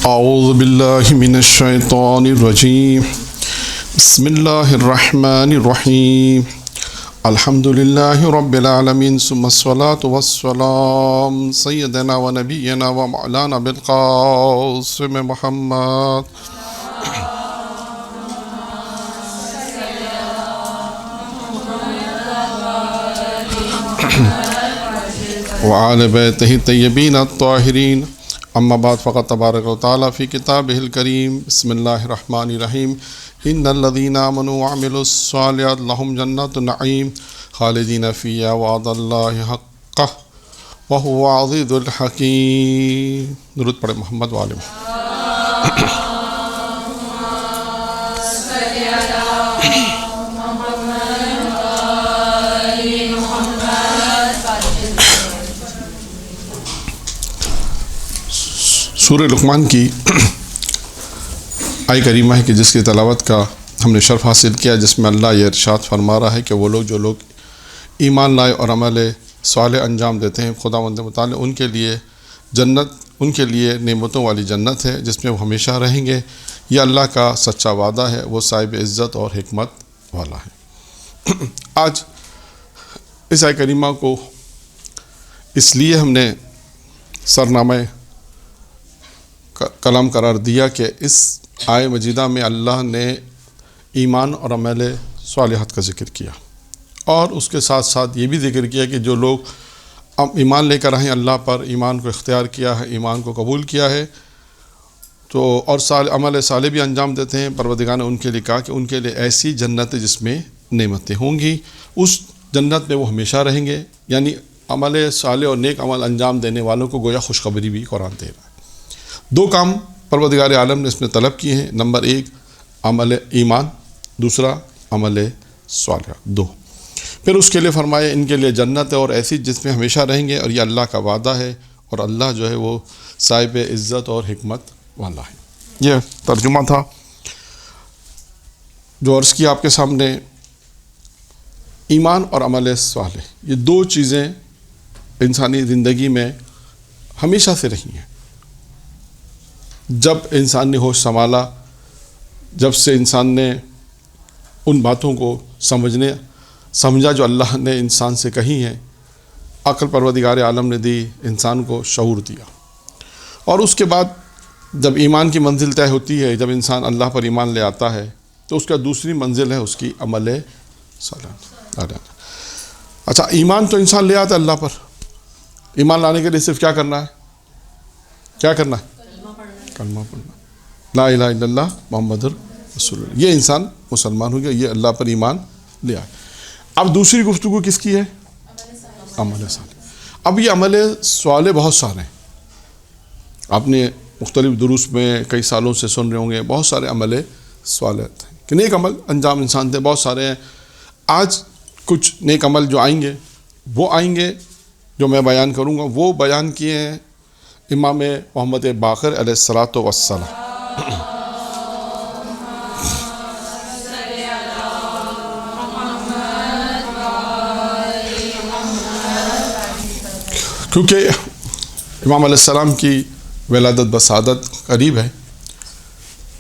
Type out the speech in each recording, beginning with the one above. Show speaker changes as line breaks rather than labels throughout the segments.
اعوذ باللہ من الشیطان الرجیم بسم اللہ الرحمن الرحیم الحمد للہ رب العالمین ثم الصلاة والسلام سیدنا و نبینا و مولانا بالقاسم محمد وعلى بیتہ الطیبین الطاہرین اما بعد فقط تبارک و تعالی فی کتابہ الکریم بسم اللہ الرحمن الرحیم ان الذین آمنوا وعملوا الصالحات لهم جنات النعیم خالدین فیہا وعد اللہ حقہ وہو العزیز الحکیم۔ درود پڑھے محمد و آل محمد۔ سورہ لقمان کی آیہ کریمہ ہے کہ جس کی تلاوت کا ہم نے شرف حاصل کیا، جس میں اللہ یہ ارشاد فرما رہا ہے کہ وہ لوگ جو لوگ ایمان لائے اور عمل صالح انجام دیتے ہیں خداوند متعال ان کے لیے جنت، ان کے لیے نعمتوں والی جنت ہے جس میں وہ ہمیشہ رہیں گے۔ یہ اللہ کا سچا وعدہ ہے، وہ صاحب عزت اور حکمت والا ہے۔ آج اس آیہ کریمہ کو اس لیے ہم نے سرنامہ کلام قرار دیا کہ اس آیہ مجیدہ میں اللہ نے ایمان اور عمل صالحات کا ذکر کیا، اور اس کے ساتھ ساتھ یہ بھی ذکر کیا کہ جو لوگ ایمان لے کر آئیں اللہ پر، ایمان کو اختیار کیا ہے، ایمان کو قبول کیا ہے تو اور عمل صالح بھی انجام دیتے ہیں، پروردگار نے ان کے لیے کہا کہ ان کے لیے ایسی جنت ہے جس میں نعمتیں ہوں گی، اس جنت میں وہ ہمیشہ رہیں گے۔ یعنی عمل صالح اور نیک عمل انجام دینے والوں کو گویا خوشخبری بھی قرآن دے رہا ہے۔ دو کام پروردگار عالم نے اس میں طلب کیے ہیں، نمبر ایک عمل ایمان، دوسرا عمل صالح، دو۔ پھر اس کے لیے فرمایا ان کے لیے جنت ہے اور ایسی جس میں ہمیشہ رہیں گے، اور یہ اللہ کا وعدہ ہے، اور اللہ جو ہے وہ صاحب عزت اور حکمت والا ہے۔ یہ ترجمہ تھا جو عرض کیا آپ کے سامنے۔ ایمان اور عمل صالح یہ دو چیزیں انسانی زندگی میں ہمیشہ سے رہی ہیں۔ جب انسان نے ہوش سنبھالا، جب سے انسان نے ان باتوں کو سمجھا جو اللہ نے انسان سے کہی ہیں، عقل پروردگار عالم نے دی، انسان کو شعور دیا، اور اس کے بعد جب ایمان کی منزل طے ہوتی ہے، جب انسان اللہ پر ایمان لے آتا ہے تو اس کا دوسری منزل ہے اس کی عمل صالح۔ اچھا، ایمان تو انسان لے آتا ہے اللہ پر، ایمان لانے کے لیے صرف کیا کرنا ہے؟ کیا کرنا ہے؟ کلمہ پڑھنا، لا الہ الا اللہ محمد رسول اللہ، یہ انسان مسلمان ہو گیا، یہ اللہ پر ایمان لے آئے۔ اب دوسری گفتگو کس کی ہے؟ عمل صالح۔ اب یہ عمل صالح بہت سارے ہیں، آپ نے مختلف دروس میں کئی سالوں سے سن رہے ہوں گے، بہت سارے عمل صالح ہیں کہ نیک عمل انجام انسان دے، بہت سارے ہیں۔ آج کچھ نیک عمل جو آئیں گے، وہ آئیں گے جو میں بیان کروں گا، وہ بیان کیے ہیں امام محمد باقر علیہ الصلاۃ والسلام۔ کیونکہ امام علیہ السلام کی ولادت بسعادت قریب ہے،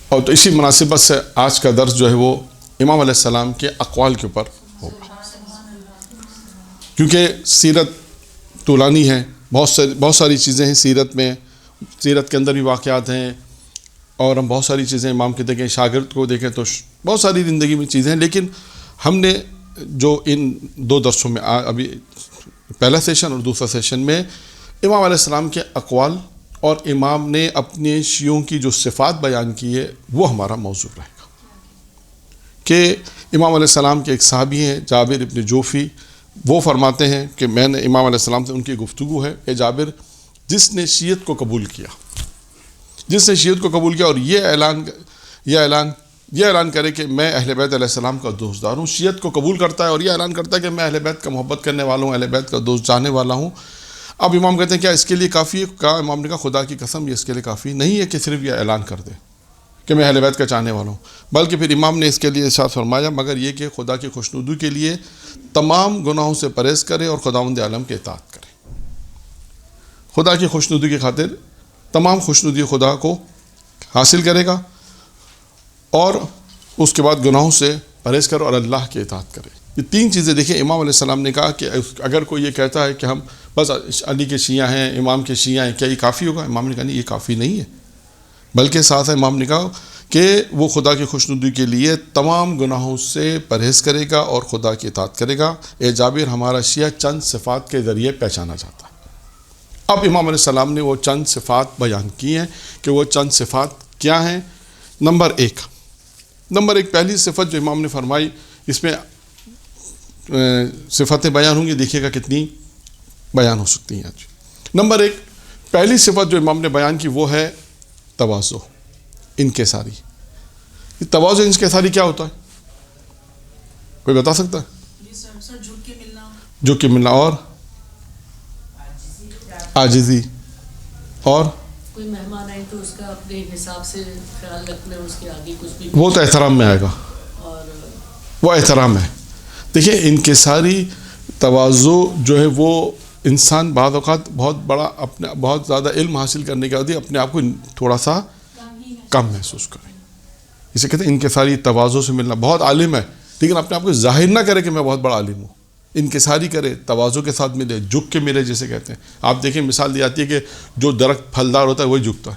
اور تو اسی مناسبت سے آج کا درس جو ہے وہ امام علیہ السلام کے اقوال کے اوپر ہوگا، کیونکہ سیرت طولانی ہے، بہت ساری چیزیں ہیں سیرت میں، سیرت کے اندر بھی واقعات ہیں، اور ہم بہت ساری چیزیں امام کے دیکھیں، شاگرد کو دیکھیں تو بہت ساری زندگی میں چیزیں ہیں، لیکن ہم نے جو ان دو درسوں میں ابھی پہلا سیشن اور دوسرا سیشن میں امام علیہ السلام کے اقوال اور امام نے اپنے شیعوں کی جو صفات بیان کی ہے وہ ہمارا موضوع رہے گا۔ کہ امام علیہ السلام کے ایک صحابی ہیں جابر ابن جوفی، وہ فرماتے ہیں کہ میں نے امام علیہ السلام سے ان کی گفتگو ہے، اے جابر، جس نے شیعت کو قبول کیا، جس نے شیعت کو قبول کیا اور یہ اعلان کرے کہ میں اہل بیت علیہ السلام کا دوستدار ہوں، شیعت کو قبول کرتا ہے اور یہ اعلان کرتا ہے کہ میں اہل بیت کا محبت کرنے والا ہوں، اہل بیت کا دوست جانے والا ہوں۔ اب امام کہتے ہیں کیا اس کے لیے کافی ہے؟ کہا، امام نے کہا خدا کی قسم یہ اس کے لیے کافی نہیں ہے کہ صرف یہ اعلان کر دے کہ میں اہل بیت کا چاہنے والا ہوں، بلکہ پھر امام نے اس کے لیے ارشاد فرمایا مگر یہ کہ خدا کی خوشنودی کے لیے تمام گناہوں سے پرہیز کرے اور خداوند عالم کے اطاعت کرے۔ خدا کی خوشنودی کی خاطر تمام خوشنودی خدا کو حاصل کرے گا، اور اس کے بعد گناہوں سے پرہیز کرے اور اللہ کی اطاعت کرے. یہ تین چیزیں دیکھیں. امام علیہ السلام نے کہا کہ اگر کوئی یہ کہتا ہے کہ ہم بس علی کے شیعہ ہیں، امام کے شیعہ ہیں، کیا یہ کافی ہوگا؟ امام نے کہا نہیں، یہ کافی نہیں ہے، بلکہ ساتھ امام نے کہا کہ وہ خدا کی خوشنودی کے لیے تمام گناہوں سے پرہیز کرے گا اور خدا کی اطاعت کرے گا. اے جابر، ہمارا شیعہ چند صفات کے ذریعے پہچانا جاتا ہے. اب امام علیہ السلام نے وہ چند صفات بیان کی ہیں کہ وہ چند صفات کیا ہیں. نمبر ایک پہلی صفت جو امام نے فرمائی، اس میں صفتیں بیان ہوں گی، دیکھیے گا کتنی بیان ہو سکتی ہیں آج. نمبر ایک، پہلی صفت جو امام نے بیان کی وہ ہے تواضع، انکساری. تواضع انکساری کیا ہوتا ہے؟ کوئی بتا سکتا ہے؟ جھک کے ملنا، اور عاجزی، اور
کوئی مہمان آئے تو اس کا اپنے حساب سے خیال رکھنا، اس کے آگے کچھ بھی،
وہ تو احترام میں آئے گا،
اور
وہ احترام ہے. دیکھیں انکساری تواضع جو ہے وہ انسان بعض اوقات بہت زیادہ علم حاصل کرنے کے بعد اپنے آپ کو تھوڑا سا کم محسوس کرے. اسے کہتے ہیں انکساری تواضع سے ملنا. بہت عالم ہے لیکن اپنے آپ کو ظاہر نہ کرے کہ میں بہت بڑا عالم ہوں. انکساری کرے، تواضع کے ساتھ ملے، جھک کے ملے جسے کہتے ہیں. آپ دیکھیں مثال دی جاتی ہے کہ جو درخت پھلدار ہوتا ہے وہی جھکتا ہے.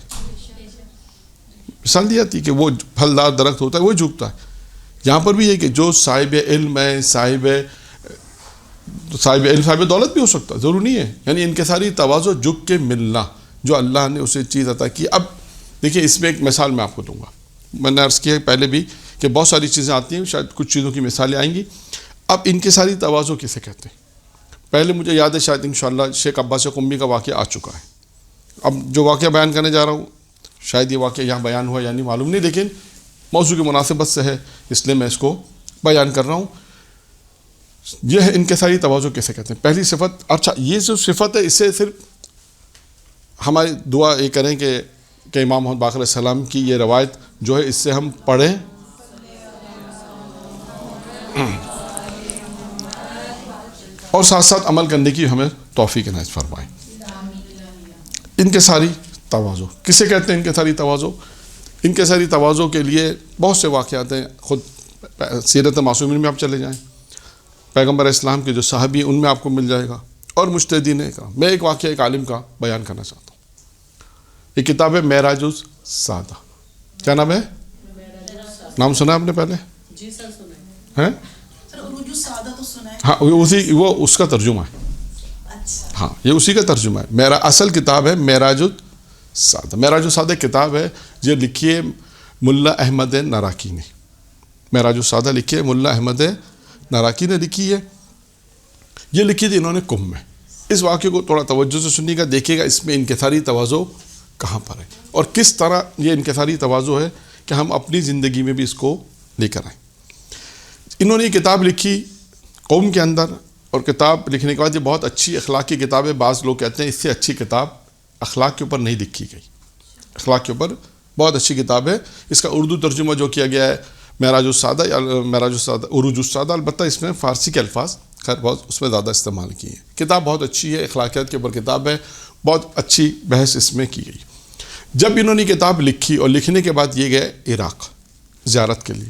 مثال دی جاتی ہے کہ وہ پھلدار درخت ہوتا ہے وہی جھکتا ہے. یہاں پر بھی یہ کہ جو صاحب علم ہے، صاحب دولت بھی ہو سکتا ہے، ضرور نہیں ہے. یعنی انکساری تواضع، جھک کے ملنا، جو اللہ نے اسے چیز عطا کی. اب دیکھیں اس میں ایک مثال میں آپ کو دوں گا. میں نے عرض کیا ہے پہلے بھی کہ بہت ساری چیزیں آتی ہیں، شاید کچھ چیزوں کی مثالیں آئیں گی. اب انکساری تواضع کسے کہتے ہیں؟ پہلے مجھے یاد ہے، شاید انشاءاللہ شیخ عباس قمی کا واقعہ آ چکا ہے. اب جو واقعہ بیان کرنے جا رہا ہوں، شاید یہ واقعہ یہاں بیان ہوا یا نہیں معلوم نہیں، لیکن موضوع کی مناسبت سے ہے اس لیے میں اس کو بیان کر رہا ہوں. یہ ہے انکساری تواضع کیسے کہتے ہیں. پہلی صفت، اچھا یہ جو صفت ہے اسے صرف ہماری دعا یہ کریں کہ امام محمد باقر علیہ السلام کی یہ روایت جو ہے اس سے ہم پڑھیں اور ساتھ ساتھ عمل کرنے کی ہمیں توفیق عنایت فرمائیں. انکساری تواضع کسے کہتے ہیں؟ انکساری تواضع، انکساری تواضع کے لیے بہت سے واقعات ہیں. خود سیرت معصومین میں آپ چلے جائیں، پیغمبر اسلام کے جو صحابی ان میں آپ کو مل جائے گا، اور مجتہدین کرام. میں ایک واقعہ ایک عالم کا بیان کرنا چاہتا ہوں. یہ کتاب ہے معراج السعادہ. کیا نام ہے؟ نام سنا آپ نے پہلے؟
جی سر سنا
ہے. ہاں وہ اس کا ترجمہ ہے. ہاں یہ اسی کا ترجمہ ہے. میرا اصل کتاب ہے معراج السعادہ. معراج السعادہ کتاب ہے، یہ لکھی ہے ملا احمد ناراکی نے. معراج السعادہ لکھی ہے ملا احمد ناراکی نے لکھی ہے. یہ لکھی تھی انہوں نے کم میں. اس واقعے کو تھوڑا توجہ سے سنیے گا، دیکھیے گا اس میں انکساری تواضع کہاں پر ہے اور کس طرح یہ انکساری تواضع ہے کہ ہم اپنی زندگی میں بھی اس کو لے کر آئیں. انہوں نے یہ کتاب لکھی قوم کے اندر، اور کتاب لکھنے کے بعد یہ بہت اچھی اخلاق کی کتاب ہے. بعض لوگ کہتے ہیں اس سے اچھی کتاب اخلاق کے اوپر نہیں لکھی گئی. اخلاق کے اوپر بہت اچھی کتاب ہے. اس کا اردو ترجمہ جو کیا گیا ہے معراج السعادہ یا معراج السعادہ عروج السعادہ، البتہ اس میں فارسی کے الفاظ خیر بہت اس میں زیادہ استعمال کیے ہیں. کتاب بہت اچھی ہے، اخلاقیات کے اوپر کتاب ہے، بہت اچھی بحث اس میں کی گئی. جب انہوں نے کتاب لکھی اور لکھنے کے بعد یہ گئے عراق زیارت کے لیے.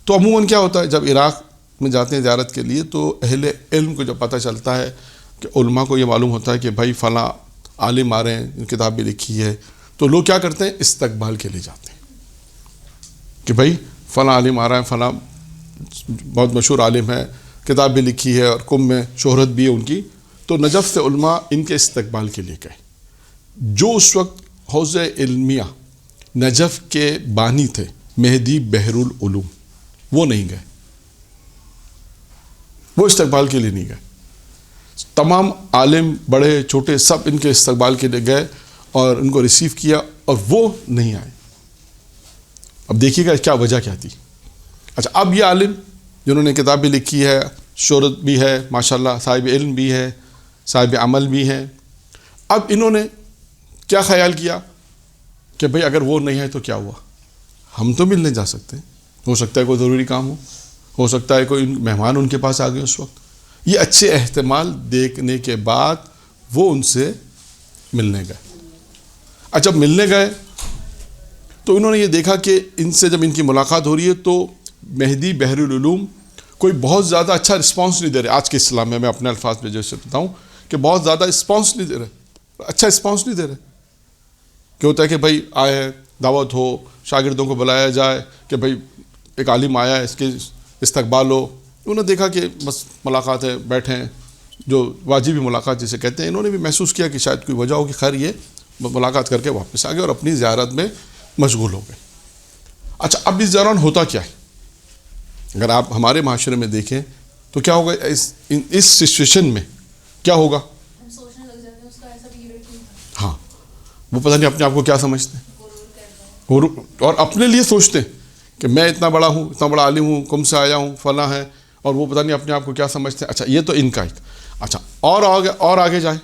تو عموماً کیا ہوتا ہے جب عراق میں جاتے ہیں زیارت کے لیے تو اہل علم کو جب پتہ چلتا ہے کہ علماء کو یہ معلوم ہوتا ہے کہ بھائی فلاں عالم آ رہے ہیں، کتاب بھی لکھی ہے، تو لوگ کیا کرتے ہیں استقبال کے لیے جاتے ہیں کہ بھائی فلاں عالم آ رہا ہے، فلاں بہت مشہور عالم ہے، کتاب بھی لکھی ہے اور قم میں شہرت بھی ہے ان کی. تو نجف سے علماء ان کے استقبال کے لیے گئے. جو اس وقت حوض علمیہ نجف کے بانی تھے مہدی بحر العلوم، وہ نہیں گئے، وہ استقبال کے لیے نہیں گئے. تمام عالم بڑے چھوٹے سب ان کے استقبال کے لیے گئے اور ان کو ریسیو کیا، اور وہ نہیں آئے. اب دیکھیے گا کیا وجہ کیا تھی. اچھا اب یہ عالم جنہوں نے کتاب بھی لکھی ہے، شہرت بھی ہے ماشاءاللہ، صاحب علم بھی ہے، صاحب عمل بھی ہے، اب انہوں نے کیا خیال کیا کہ بھئی اگر وہ نہیں ہے تو کیا ہوا، ہم تو ملنے جا سکتے ہیں، ہو سکتا ہے کوئی ضروری کام ہو سکتا ہے کوئی مہمان ان کے پاس آ گئے اس وقت. یہ اچھے احتمال دیکھنے کے بعد وہ ان سے ملنے گئے. اچھا ملنے گئے تو انہوں نے یہ دیکھا کہ ان سے جب ان کی ملاقات ہو رہی ہے تو مہدی بحر العلوم کوئی بہت زیادہ اچھا رسپانس نہیں دے رہے. آج کے اسلام میں اپنے الفاظ میں جیسے بتاؤں کہ بہت زیادہ رسپانس نہیں دے رہے, اچھا رسپانس نہیں دے رہے. کہ ہوتا ہے کہ بھائی آئے, دعوت ہو, شاگردوں کو بلایا جائے کہ بھائی ایک عالم آیا ہے, اس کے استقبال ہو. انہوں نے دیکھا کہ بس ملاقات ہے, بیٹھے ہیں, جو واجبی ملاقات جسے کہتے ہیں. انہوں نے بھی محسوس کیا کہ شاید کوئی وجہ ہو کہ خیر یہ ملاقات کر کے واپس آ گئے اور اپنی زیارت میں مشغول ہو گئے. اچھا, اب اس دوران ہوتا کیا ہے؟ اگر آپ ہمارے معاشرے میں دیکھیں تو کیا ہوگا اس سچویشن میں, کیا ہوگا؟
ہم سوچنے لگ جاتے ہیں اس کا ایسا بہیویئر کیوں تھا.
ہاں, وہ پتہ نہیں اپنے آپ کو کیا سمجھتے ہیں اور اپنے لیے سوچتے ہیں کہ میں اتنا بڑا ہوں, اتنا بڑا عالم ہوں, کم سے آیا ہوں, فلاں ہے, اور وہ پتہ نہیں اپنے آپ کو کیا سمجھتے ہیں. اچھا, یہ تو ان کا ایک. اچھا, اور آگے جائیں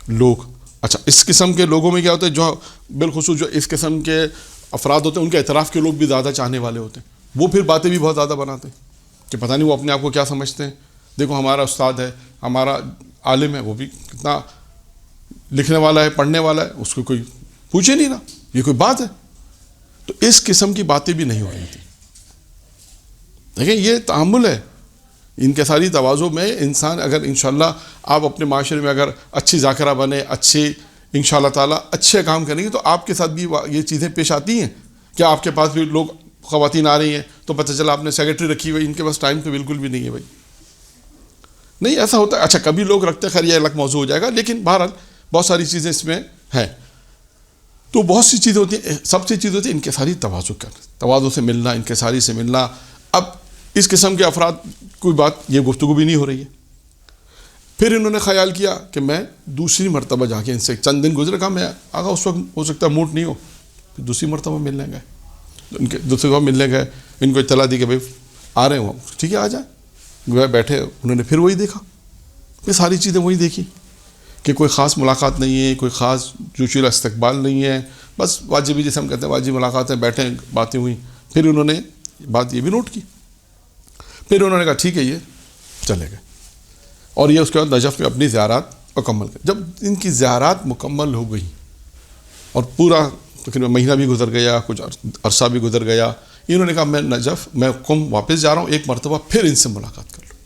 لوگ. اچھا, اس قسم کے لوگوں میں کیا ہوتا ہے, جو بالخصوص جو اس قسم کے افراد ہوتے ہیں ان کے اعتراف کے لوگ بھی زیادہ چاہنے والے ہوتے ہیں. وہ پھر باتیں بھی بہت زیادہ بناتے ہیں کہ پتہ نہیں وہ اپنے آپ کو کیا سمجھتے ہیں. دیکھو ہمارا استاد ہے, ہمارا عالم ہے, وہ بھی کتنا لکھنے والا ہے, پڑھنے والا ہے, اس کو کوئی پوچھے نہیں نا, یہ کوئی بات ہے. تو اس قسم کی باتیں بھی نہیں ہو رہی تھی. دیکھیں یہ تعامل ہے. ان کے ساری تواضع میں انسان اگر انشاءاللہ آپ اپنے معاشرے میں اگر اچھی ذاکرہ بنے, اچھی انشاءاللہ تعالیٰ اچھے کام کریں گے تو آپ کے ساتھ بھی یہ چیزیں پیش آتی ہیں. کیا آپ کے پاس بھی لوگ خواتین آ رہی ہیں تو پتہ چلا آپ نے سیکرٹری رکھی ہوئی, ان کے پاس ٹائم تو بالکل بھی نہیں ہے بھائی. نہیں ایسا ہوتا ہے. اچھا, کبھی لوگ رکھتے ہیں, خیر یہ الگ موضوع ہو جائے گا, لیکن بہرحال بہت ساری چیزیں اس میں ہیں. تو بہت سی چیزیں ہوتی ہیں, سب سے چیز ہوتی ہے ان کے ساری تواضع کرنا, تواضع سے ملنا, ان کے ساری سے ملنا. اب اس قسم کے افراد کوئی بات یہ گفتگو بھی نہیں ہو رہی ہے. پھر انہوں نے خیال کیا کہ میں دوسری مرتبہ جا کے ان سے چند دن گزرے, کہا میں آگا اس وقت ہو سکتا ہے موڈ نہیں ہو. پھر دوسری مرتبہ ملنے گئے, ان کے دوسری مرتبہ ملنے گئے, ان کو اطلاع دی کہ بھائی آ رہے ہوں, ٹھیک ہے آ جائیں. وہ بیٹھے, انہوں نے پھر وہی دیکھا, یہ ساری چیزیں وہی دیکھی کہ کوئی خاص ملاقات نہیں ہے, کوئی خاص جوشیلا استقبال نہیں ہے, بس واجبی جیسے ہم کہتے ہیں واجب ملاقاتیں, بیٹھے باتیں ہوئیں. پھر انہوں نے بات یہ بھی نوٹ کی. پھر انہوں نے کہا ٹھیک ہے یہ چلے گئے, اور یہ اس کے بعد نجف میں اپنی زیارات مکمل کر. جب ان کی زیارات مکمل ہو گئی اور پورا تقریباً مہینہ بھی گزر گیا, کچھ عرصہ بھی گزر گیا, انہوں نے کہا میں نجف, میں قم واپس جا رہا ہوں, ایک مرتبہ پھر ان سے ملاقات کر لوں.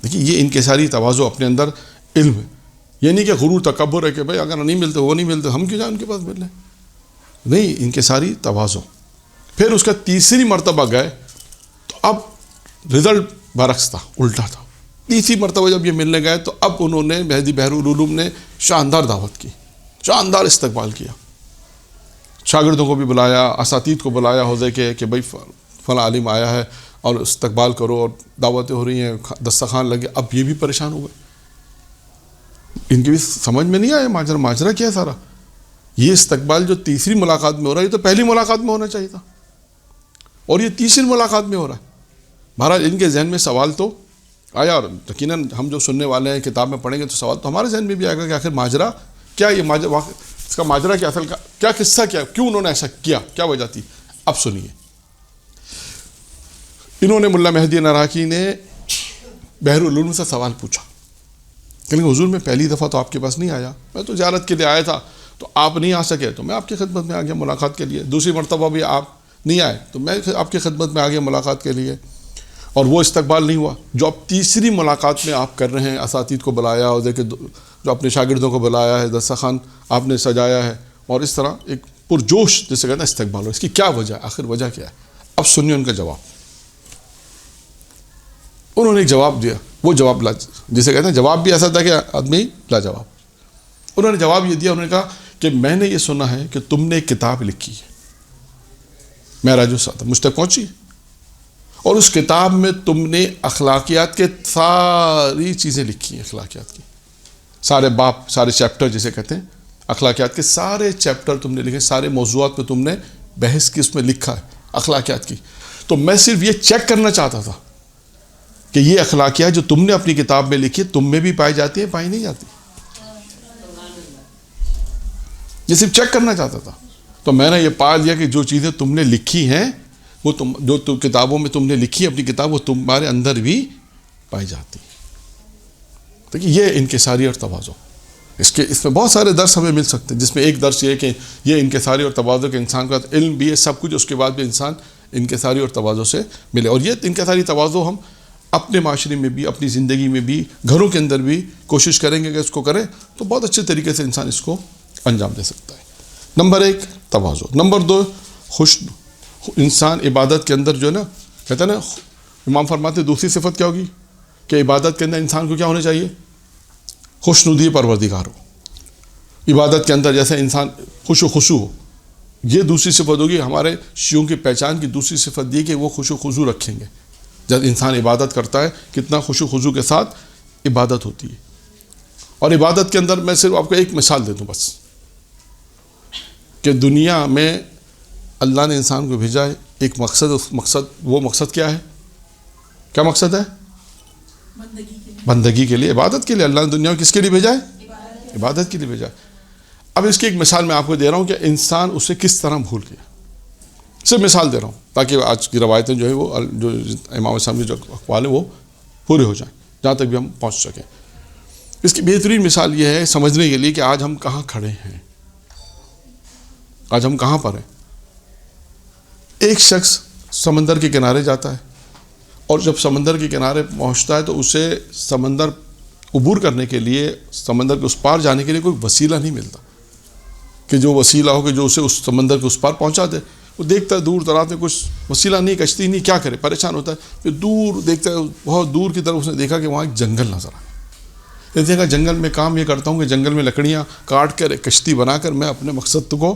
دیکھیے یہ ان کے ساری تواضع اپنے اندر علم ہے. یہ نہیں کہ غرور تکبر ہے کہ بھائی اگر نہیں ملتے وہ نہیں ملتے ہم کیوں جائیں ان کے پاس ملنے. نہیں, ان کے ساری تواضع. پھر اس کا تیسری مرتبہ گئے تو اب رزلٹ برعکس تھا, الٹا تھا. تیسری مرتبہ جب یہ ملنے گئے تو اب انہوں نے مہدی بحر العلوم نے شاندار دعوت کی, شاندار استقبال کیا. شاگردوں کو بھی بلایا, اساتید کو بلایا حوزے کے کہ بھائی فلاں عالم آیا ہے اور استقبال کرو, اور دعوتیں ہو رہی ہیں, دسترخوان لگے. اب یہ بھی پریشان ہو گئے, ان کی بھی سمجھ میں نہیں آیا ماجرا کیا ہے سارا. یہ استقبال جو تیسری ملاقات میں ہو رہا ہے یہ تو پہلی ملاقات میں ہونا چاہیے تھا, اور یہ تیسری ملاقات میں ہو رہا ہے. بہرحال ان کے ذہن میں سوال تو آیا, اور یقیناً ہم جو سننے والے ہیں کتاب میں پڑھیں گے تو سوال تو ہمارے ذہن میں بھی آئے گا کہ آخر ماجرا کیا, یہ ماجرا اس کا ماجرا کیا, اصل کا کیا قصہ, کیا کیوں انہوں نے ایسا کیا, کیا وجہ تھی. اب سنیے. انہوں نے ملا مہدی نراقی نے بحر العلوم سے سوال پوچھا کہ حضور میں پہلی دفعہ تو آپ کے پاس نہیں آیا, میں تو زیارت کے لیے آیا تھا, تو آپ نہیں آ سکے تو میں آپ کی خدمت میں آ گیا ملاقات کے لیے. دوسری مرتبہ بھی آپ نہیں آئے تو میں آپ کی خدمت میں آ گیا ملاقات کے لیے, اور وہ استقبال نہیں ہوا جو اب تیسری ملاقات میں آپ کر رہے ہیں. اساتید کو بلایا, اور دیکھیں جو اپنے شاگردوں کو بلایا ہے, دسترخوان آپ نے سجایا ہے, اور اس طرح ایک پرجوش جسے کہتے ہیں استقبال ہو. اس کی کیا وجہ ہے, آخر وجہ کیا ہے؟ اب سنیے ان کا جواب. انہوں نے ایک جواب دیا, وہ جواب جسے کہتے ہیں جواب بھی ایسا تھا کہ آدمی لاجواب. انہوں نے جواب یہ دیا, انہوں نے کہا کہ میں نے یہ سنا ہے کہ تم نے ایک کتاب لکھی ہے, معراج السعادہ مجھ تک پہنچی, اور اس کتاب میں تم نے اخلاقیات کے ساری چیزیں لکھی ہیں, اخلاقیات کی سارے باپ, سارے چیپٹر جسے کہتے ہیں, اخلاقیات کے سارے چیپٹر تم نے لکھے, سارے موضوعات پہ تم نے بحث کی, اس میں لکھا ہے اخلاقیات کی. تو میں صرف یہ چیک کرنا چاہتا تھا کہ یہ اخلاقیات جو تم نے اپنی کتاب میں لکھی تم میں بھی پائی جاتی ہیں, پائی نہیں جاتی. یہ صرف چیک کرنا چاہتا تھا. تو میں نے یہ پا لیا کہ جو چیزیں تم نے لکھی ہیں وہ جو کتابوں میں تم نے لکھی اپنی کتاب, وہ تمہارے اندر بھی پائی جاتی. دیکھیے یہ انکساری اور تواضع. اس میں بہت سارے درس ہمیں مل سکتے ہیں، جس میں ایک درس یہ ہے کہ یہ انکساری اور تواضع کے انسان کا علم بھی ہے سب کچھ، اس کے بعد بھی انسان انکساری اور تواضع سے ملے. اور یہ انکساری تواضع ہم اپنے معاشرے میں بھی، اپنی زندگی میں بھی، گھروں کے اندر بھی کوشش کریں گے کہ اس کو کریں تو بہت اچھے طریقے سے انسان اس کو انجام دے سکتا ہے. نمبر 1 تواضع. نمبر 2 خشن. انسان عبادت کے اندر جو ہے نا، کہتے ہیں نا، امام فرماتے ہیں دوسری صفت کیا ہوگی کہ عبادت کے اندر انسان کو کیا ہونا چاہیے؟ خوشنودی پروردگار ہو. عبادت کے اندر جیسے انسان خوش و خشوع ہو، یہ دوسری صفت ہوگی. ہمارے شیعوں کی پہچان کی دوسری صفت دی کہ وہ خوش و خضوع رکھیں گے. جب انسان عبادت کرتا ہے کتنا خوش و خضوع کے ساتھ عبادت ہوتی ہے. اور عبادت کے اندر میں صرف آپ کو ایک مثال دے دوں بس، کہ دنیا میں اللہ نے انسان کو بھیجا ہے ایک مقصد. اس وہ مقصد کیا ہے؟ کیا مقصد ہے؟ بندگی کے لیے، عبادت کے لیے. اللہ نے دنیا کو کس کے لیے بھیجا ہے؟ عبادت کے لیے بھیجا ہے. اب اس کی ایک مثال میں آپ کو دے رہا ہوں کہ انسان اسے کس طرح بھول گیا. صرف مثال دے رہا ہوں تاکہ آج کی روایتیں جو ہے وہ جو امام اسلام کے جو اقوال ہیں وہ پورے ہو جائیں جہاں تک بھی ہم پہنچ سکیں. اس کی بہترین مثال یہ ہے سمجھنے کے لیے کہ آج ہم کہاں کھڑے ہیں، آج ہم کہاں پر ہیں. ایک شخص سمندر کے کنارے جاتا ہے اور جب سمندر کے کنارے پہنچتا ہے تو اسے سمندر عبور کرنے کے لیے، سمندر کے اس پار جانے کے لیے کوئی وسیلہ نہیں ملتا کہ جو وسیلہ ہو کہ جو اسے اس سمندر کے اس پار پہنچا دے. وہ دیکھتا ہے دور دراز میں کچھ وسیلہ نہیں، کشتی نہیں، کیا کرے، پریشان ہوتا ہے. پھر دور دیکھتا ہے، بہت دور کی طرف اس نے دیکھا کہ وہاں ایک جنگل نظر آیا. دیکھا جنگل میں کام یہ کرتا ہوں کہ جنگل میں لکڑیاں کاٹ کر ایک کشتی بنا کر میں اپنے مقصد کو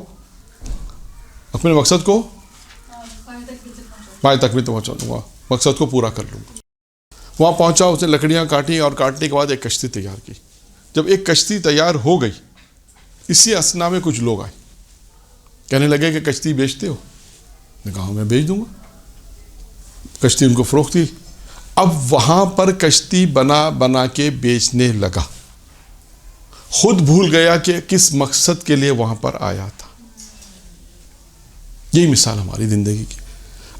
پائے تک بھی پہنچا دوں گا، مقصد کو پورا کر لوں گا. وہاں پہنچا، اس نے لکڑیاں کاٹی اور کاٹنے کے بعد ایک کشتی تیار کی. جب ایک کشتی تیار ہو گئی، اسی اسنا میں کچھ لوگ آئے، کہنے لگے کہ کشتی بیچتے ہو؟ نے کہا میں بیچ دوں گا. کشتی ان کو فروخت کی. اب وہاں پر کشتی بنا کے بیچنے لگا، خود بھول گیا کہ کس مقصد کے لیے وہاں پر آیا تھا. یہی مثال ہماری زندگی کی.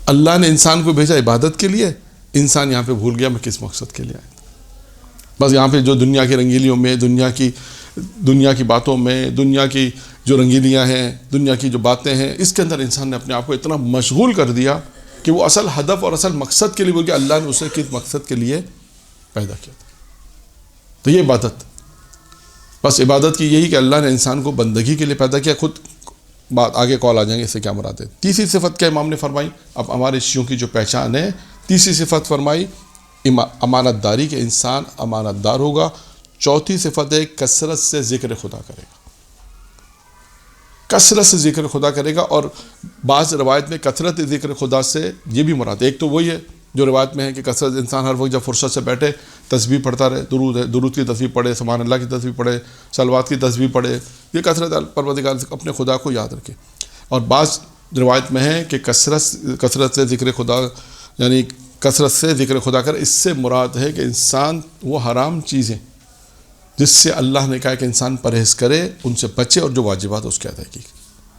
اللہ نے انسان کو بھیجا عبادت کے لیے، انسان یہاں پہ بھول گیا میں کس مقصد کے لیے آیا تھا. بس یہاں پہ جو دنیا کی رنگیلیوں میں، دنیا کی باتوں میں، دنیا کی جو رنگیلیاں ہیں، دنیا کی جو باتیں ہیں، اس کے اندر انسان نے اپنے آپ کو اتنا مشغول کر دیا کہ وہ اصل ہدف اور اصل مقصد کے لیے بول کے اللہ نے اسے کس مقصد کے لیے پیدا کیا تھا. تو یہ عبادت، بس عبادت کی یہی کہ اللہ نے انسان کو بندگی کے لیے پیدا کیا. خود بات آگے کال آ جائیں گے اس سے کیا مراد ہے. تیسری صفت کیا امام نے فرمائی؟ اب ہمارے شیعوں کی جو پہچان ہے، تیسری صفت فرمائی امانت داری، کہ انسان امانت دار ہوگا. چوتھی صفت ہے کثرت سے ذکر خدا کرے گا. کثرت سے ذکر خدا کرے گا. اور بعض روایت میں کثرت ذکر خدا سے یہ بھی مراد ہے، ایک تو وہی ہے جو روایت میں ہے کہ کثرت انسان ہر وقت جب فرصت سے بیٹھے تسبیح پڑھتا رہے، درود کی تسبیح پڑھے، سبحان اللہ کی تسبیح پڑھے، صلوات کی تسبیح پڑھے. یہ کثرت پروردگار اپنے خدا کو یاد رکھے. اور بعض روایت میں ہے کہ کثرت سے ذکر خدا، یعنی کثرت سے ذکر خدا کر، اس سے مراد ہے کہ انسان وہ حرام چیزیں جس سے اللہ نے کہا کہ انسان پرہیز کرے ان سے بچے اور جو واجبات اس کے ادائیگی.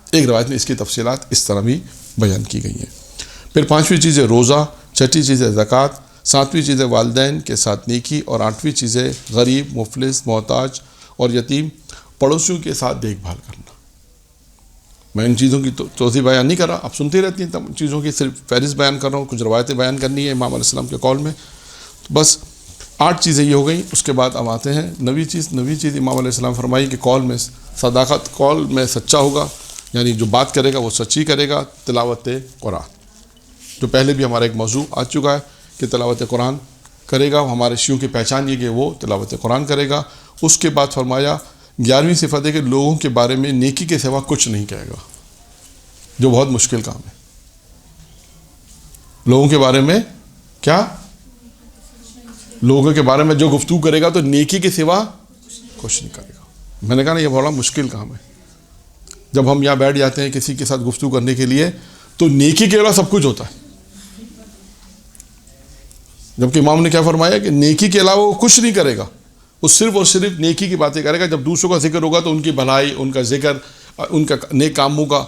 ایک روایت میں اس کی تفصیلات اس طرح بھی بیان کی گئی ہیں. پھر 5ویں چیز ہے روزہ، 6ٹھی چیز ہے زکوٰۃ، 7ویں چیز ہے والدین کے ساتھ نیکی، اور 8ویں چیز ہے غریب، مفلس، محتاج اور یتیم پڑوسیوں کے ساتھ دیکھ بھال کرنا. میں ان چیزوں کی توضیح بیان نہیں کر رہا، آپ سنتے رہتی ہیں تم چیزوں کی، صرف فہرست بیان کر رہا ہوں. کچھ روایتیں بیان کرنی ہے امام علیہ السلام کے قول میں. بس 8 چیزیں یہ ہو گئیں. اس کے بعد ہم آتے ہیں 9ویں چیز امام علیہ السلام فرمائی کہ قول میں صداقت، قول میں سچا ہوگا، یعنی جو بات کرے گا وہ سچی کرے گا. تلاوت قرآن، جو پہلے بھی ہمارا ایک موضوع آ چکا ہے کہ تلاوت قرآن کرے گا. ہمارے شیعوں کی پہچان یہ کہ وہ تلاوت قرآن کرے گا. اس کے بعد فرمایا 11ویں صفت ہے کہ لوگوں کے بارے میں نیکی کے سوا کچھ نہیں کہے گا، جو بہت مشکل کام ہے. لوگوں کے بارے میں کیا؟ لوگوں کے بارے میں جو گفتگو کرے گا تو نیکی کے سوا کچھ نہیں کرے گا. میں نے کہا نا یہ بڑا مشکل کام ہے. جب ہم یہاں بیٹھ جاتے ہیں کسی کے ساتھ گفتگو کرنے کے لیے تو نیکی کے علاوہ سب کچھ ہوتا ہے، جبکہ امام نے کیا فرمایا کہ نیکی کے علاوہ وہ کچھ نہیں کرے گا، وہ صرف اور صرف نیکی کی باتیں کرے گا. جب دوسروں کا ذکر ہوگا تو ان کی بھلائی، ان کا ذکر، ان کا نیک کاموں کا،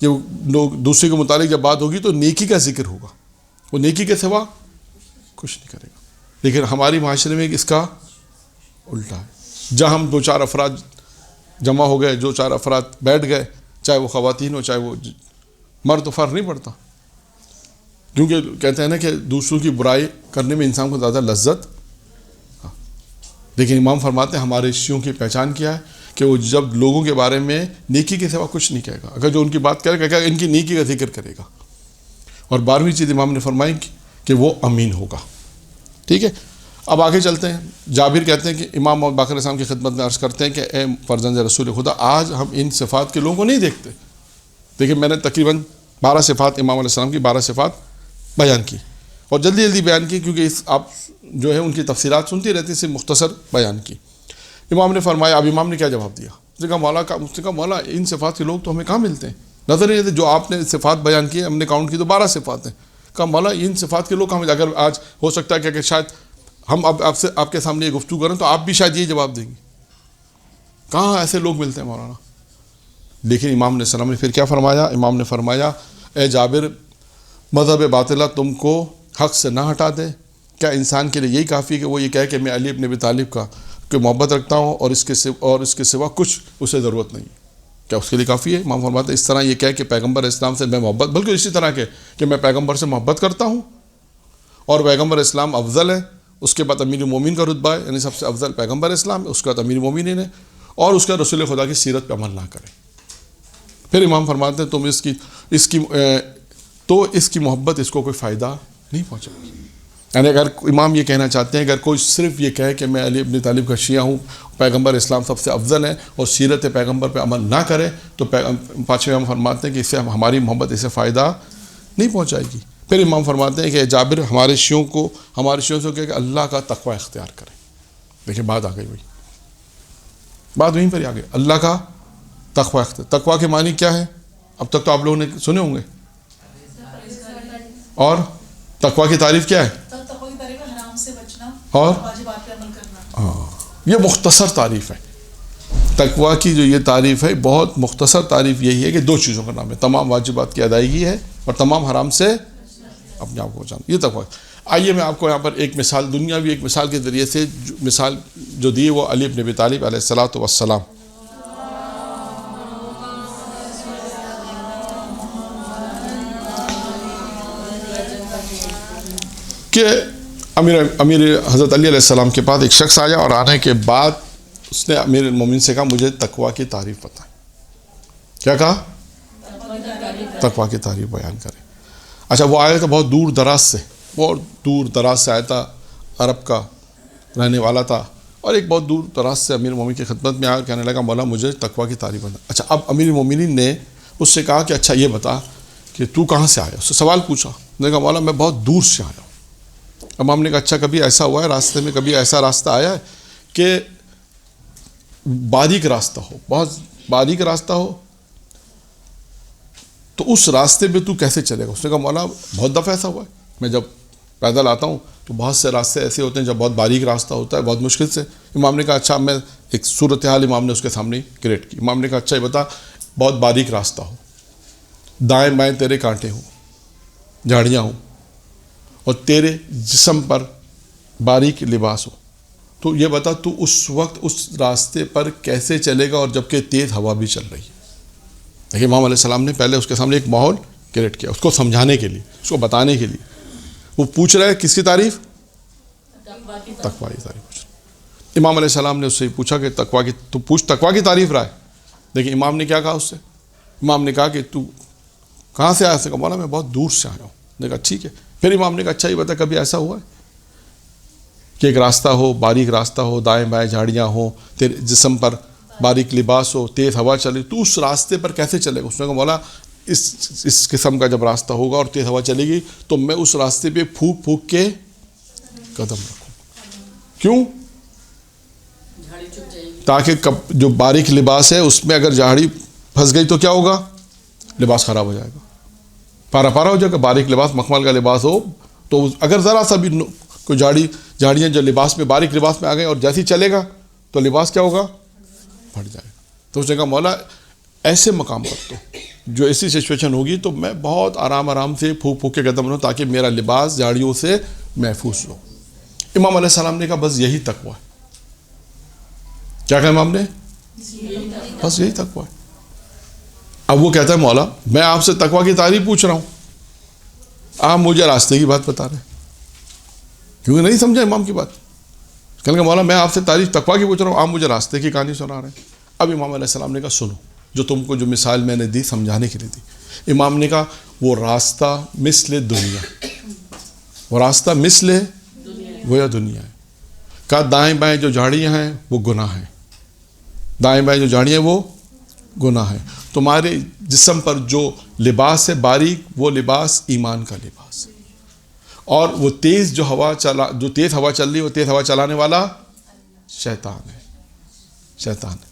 جب دوسرے کے متعلق جب بات ہوگی تو نیکی کا ذکر ہوگا، وہ نیکی کے سوا کچھ نہیں کرے گا. لیکن ہماری معاشرے میں اس کا الٹا ہے. جہاں ہم 2-4 افراد جمع ہو گئے، 2-4 افراد بیٹھ گئے، چاہے وہ خواتین ہو چاہے وہ مرد، تو فرق نہیں پڑتا، کیونکہ کہتے ہیں نا کہ دوسروں کی برائی کرنے میں انسان کو زیادہ لذت. لیکن امام فرماتے ہیں ہمارے شیعوں کی پہچان کیا ہے کہ وہ جب لوگوں کے بارے میں نیکی کے سوا کچھ نہیں کہے گا، اگر جو ان کی بات کرے گا ان کی نیکی کا ذکر کرے گا. اور 12ویں چیز امام نے فرمائی کہ وہ امین ہوگا. ٹھیک ہے، اب آگے چلتے ہیں. جابر کہتے ہیں کہ امام محمد باقر علیہ السلام کی خدمت میں عرض کرتے ہیں کہ اے فرزند رسول خدا، آج ہم ان صفات کے لوگوں کو نہیں دیکھتے. دیکھیں میں نے تقریباً 12 صفات امام علیہ السلام کی 12 صفات بیان کی، اور جلدی جلدی بیان کی کیونکہ آپ جو ہے ان کی تفسیرات سنتی رہتی، سے مختصر بیان کی. امام نے فرمایا، اب امام نے کیا جواب دیا؟ اس نے کہا مولا ان صفات کے لوگ تو ہمیں کہاں ملتے ہیں، نظر نہیں آتے. جو آپ نے صفات بیان کی ہم نے کاؤنٹ کی تو 12 صفات ہیں. کہا مولا ان صفات کے لوگ کہاں ملتے؟ اگر آج ہو سکتا ہے کہ شاید ہم اب آپ کے سامنے یہ گفتگو کریں تو آپ بھی شاید یہ جواب دیں گے، کہاں ایسے لوگ ملتے ہیں مولانا. لیکن امام علیہ السلام نے پھر کیا فرمایا؟ امام نے فرمایا اے جابر، مذہب باطلہ تم کو حق سے نہ ہٹا دے. کیا انسان کے لیے یہی کافی ہے کہ وہ یہ کہے کہ میں علی ابن ابی طالب کا کہ محبت رکھتا ہوں اور اس کے سوا کچھ اسے ضرورت نہیں؟ کیا اس کے لیے کافی ہے؟ امام فرماتے ہیں اس طرح یہ کہے کہ پیغمبر اسلام سے میں محبت، بلکہ اسی طرح کہ میں پیغمبر سے محبت کرتا ہوں اور پیغمبر اسلام افضل ہے، اس کے بعد امیر المومنین کا رتبہ ہے، یعنی سب سے افضل پیغمبر اسلام ہے، اس کے بعد امیر المومنین ہے، اور اس کا رسول خدا کی سیرت پہ عمل نہ کرے. پھر امام فرماتے ہیں تم اس کی محبت اس کو کوئی فائدہ نہیں پہنچے گی. یعنی اگر امام یہ کہنا چاہتے ہیں اگر کوئی صرف یہ کہے کہ میں علی ابن طالب کا شیعہ ہوں، پیغمبر اسلام سب سے افضل ہے، اور سیرت پیغمبر پہ عمل نہ کرے، تو پانچویں امام فرماتے ہیں کہ اس سے ہماری محبت اسے فائدہ نہیں پہنچائے گی. پھر امام فرماتے ہیں کہ جابر ہمارے شیعوں سے کہے کہ اللہ کا تقوی اختیار کریں. دیکھیں بات آ گئی بھائی، بات وہیں پر آ گئی، اللہ کا تقوی اختیار. تقوی کے معنی کیا ہے؟ اب تک تو آپ لوگوں نے سنے ہوں گے. اور تقوی کی تعریف کیا ہے؟ اور یہ مختصر تعریف ہے. تقوی کی جو یہ تعریف ہے بہت مختصر تعریف یہی ہے کہ 2 چیزوں کا نام ہے، تمام واجبات کی ادائیگی ہے اور تمام حرام سے اپنے آپ کو بچانا. یہ تقوی. آئیے میں آپ کو یہاں پر ایک مثال، دنیاوی ایک مثال کے ذریعے سے مثال جو دی وہ علی ابن ابی طالب علیہ الصلوۃ والسلام. کہ امیر حضرت علی علیہ السلام کے پاس ایک شخص آیا اور آنے کے بعد اس نے امیر المومنین سے کہا مجھے تقوی کی تعریف بتائیں. کیا کہا؟ تقوی کی تعریف بیان کریں. اچھا وہ آیا تھا بہت دور دراز سے آیا تھا، عرب کا رہنے والا تھا، اور ایک بہت دور دراز سے امیر المومنین کی خدمت میں آیا، کہنے لگا مولا مجھے تقوی کی تعریف بتا. اچھا اب امیر المومنین نے اس سے کہا کہ اچھا یہ بتا کہ تو کہاں سے آیا؟ اس سے سوال پوچھا. نے کہا مولا میں بہت دور سے آیا ہوں. امام نے کہا اچھا کبھی ایسا ہوا ہے راستے میں، کبھی ایسا راستہ آیا ہے کہ باریک راستہ ہو، بہت باریک راستہ ہو، تو اس راستے پہ تو کیسے چلے گا؟ اس نے کہا مولا بہت دفعہ ایسا ہوا ہے، میں جب پیدل آتا ہوں تو بہت سے راستے ایسے ہوتے ہیں جب بہت باریک راستہ ہوتا ہے، بہت مشکل سے. امام نے کہا اچھا، میں ایک صورتحال امام نے اس کے سامنے کریٹ کی. امام نے کہا اچھا یہ بتا، بہت باریک راستہ ہو، دائیں بائیں تیرے کانٹے ہوں، جھاڑیاں ہوں، اور تیرے جسم پر باریک لباس ہو، تو یہ بتا تو اس وقت اس راستے پر کیسے چلے گا اور جبکہ تیز ہوا بھی چل رہی ہے. دیکھیں امام علیہ السلام نے پہلے اس کے سامنے ایک ماحول کریٹ کیا، اس کو سمجھانے کے لیے، اس کو بتانے کے لیے. وہ پوچھ رہا ہے کس کی تعریف؟ تقوی کی تعریف پوچھ رہا. امام علیہ السلام نے اس سے پوچھا کہ تقوی کی تعریف رہا ہے. دیکھیں امام نے کیا کہا اس سے؟ امام نے کہا کہ تو کہاں سے آیا؟ اس نے کہا مولا میں بہت دور سے آیا ہوں. نے کہا ٹھیک ہے. پھر امام نے کہا اچھا یہ بتا کبھی ایسا ہوا ہے کہ ایک راستہ ہو، باریک راستہ ہو، دائیں بائیں جھاڑیاں ہوں، تیرے جسم پر باریک لباس ہو، تیز ہوا چلے، تو اس راستے پر کیسے چلے گا؟ اس نے کہا مولا اس قسم کا جب راستہ ہوگا اور تیز ہوا چلے گی تو میں اس راستے پہ پھونک پھونک کے قدم رکھوں. کیوں؟ تاکہ جو باریک لباس ہے اس میں اگر جھاڑی پھنس گئی تو کیا ہوگا؟ لباس خراب ہو جائے گا، پارا پارا ہو جائے گا. باریک لباس مخمل کا لباس ہو تو اگر ذرا سا بھی کوئی جھاڑیاں جو لباس میں باریک لباس میں آ گئی اور جیسے ہی چلے گا تو لباس کیا ہوگا؟ پھٹ جائے گا. تو اس نے کہا مولا ایسے مقام پر تو جو ایسی سچویشن ہوگی تو میں بہت آرام سے پھونک پھونک کے قدم رہوں تاکہ میرا لباس جھاڑیوں سے محفوظ ہو. امام علیہ السلام نے کہا بس یہی تقوی ہے. کیا کہا امام نے؟ بس یہی تقویٰ ہے. اب وہ کہتا ہے مولا میں آپ سے تقویٰ کی تعریف پوچھ رہا ہوں, آپ مجھے راستے کی بات بتا رہے ہیں, کیونکہ نہیں سمجھا امام کی بات. کہنے کا مولا میں آپ سے تعریف تقویٰ کی پوچھ رہا ہوں, آپ مجھے راستے کی کہانی سنا رہے ہیں. اب امام علیہ السلام نے کہا سنو, جو تم کو جو مثال میں نے دی سمجھانے کے لیے دی. امام نے کہا وہ راستہ مثل دنیا, وہ راستہ مثل گویا دنیا ہے. کہا دائیں بائیں جو جھاڑیاں ہیں وہ گناہ ہیں, دائیں بائیں جو جھاڑیاں وہ گناہ ہیں. تمہارے جسم پر جو لباس ہے باریک وہ لباس ایمان کا لباس ہے, اور وہ تیز جو تیز ہوا چل رہی ہے وہ تیز ہوا چلانے والا شیطان ہے, شیطان ہے.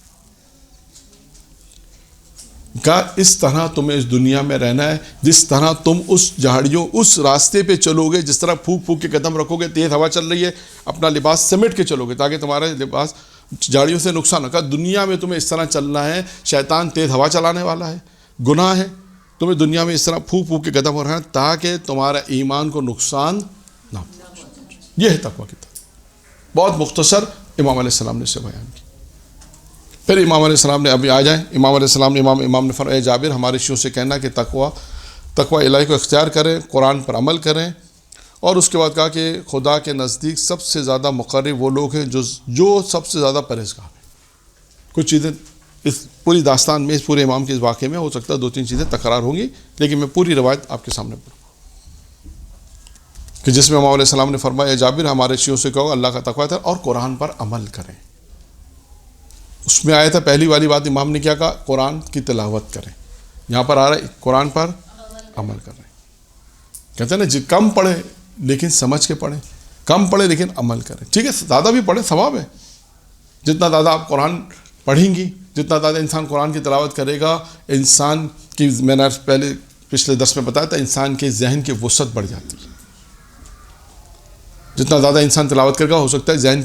کہا اس طرح تمہیں اس دنیا میں رہنا ہے جس طرح تم اس جھاڑیوں اس راستے پہ چلو گے, جس طرح پھونک پھونک کے قدم رکھو گے, تیز ہوا چل رہی ہے اپنا لباس سمیٹ کے چلو گے تاکہ تمہارا لباس جھاڑیوں سے نقصان نہ. کہا دنیا میں تمہیں اس طرح چلنا ہے, شیطان تیز ہوا چلانے والا ہے, گناہ ہے, تمہیں دنیا میں اس طرح پھونک پھونک کے قدم رہنا ہے تاکہ تمہارا ایمان کو نقصان نہ ہو. یہ ہے تقویٰ کی تعریف, بہت مختصر امام علیہ السلام نے اسے بیان کی. پھر امام علیہ السلام نے ابھی آ جائیں, امام علیہ السلام نے امام نے فرمایا جابر ہمارے شیعوں سے کہنا کہ تقویٰ الہی کو اختیار کریں, قرآن پر عمل کریں. اور اس کے بعد کہا کہ خدا کے نزدیک سب سے زیادہ مقرب وہ لوگ ہیں جو سب سے زیادہ پرہیزگار ہیں. کچھ چیزیں اس پوری داستان میں, اس پورے امام کے اس واقعے میں ہو سکتا ہے 2-3 چیزیں تکرار ہوں گی, لیکن میں پوری روایت آپ کے سامنے پڑھوں کہ جس میں امام علیہ السلام نے فرمایا جابر ہمارے شیعوں سے کہو اللہ کا تقویٰ ہے اور قرآن پر عمل کریں. اس میں آیا تھا پہلی والی بات امام نے کیا کہا, قرآن کی تلاوت کریں. یہاں پر آ رہا ہے قرآن پر عمل کریں. کہتے ہیں نا کم پڑھے لیکن سمجھ کے پڑھیں, کم پڑھے لیکن عمل کریں. ٹھیک ہے زیادہ بھی پڑھے ثواب ہے, جتنا زیادہ آپ قرآن پڑھیں گی جتنا زیادہ انسان قرآن کی تلاوت کرے گا, انسان کی میں نے پچھلے درس میں بتایا تھا انسان کے ذہن کی وسعت بڑھ جاتی ہے. جتنا زیادہ انسان تلاوت کرے گا ہو سکتا ہے ذہن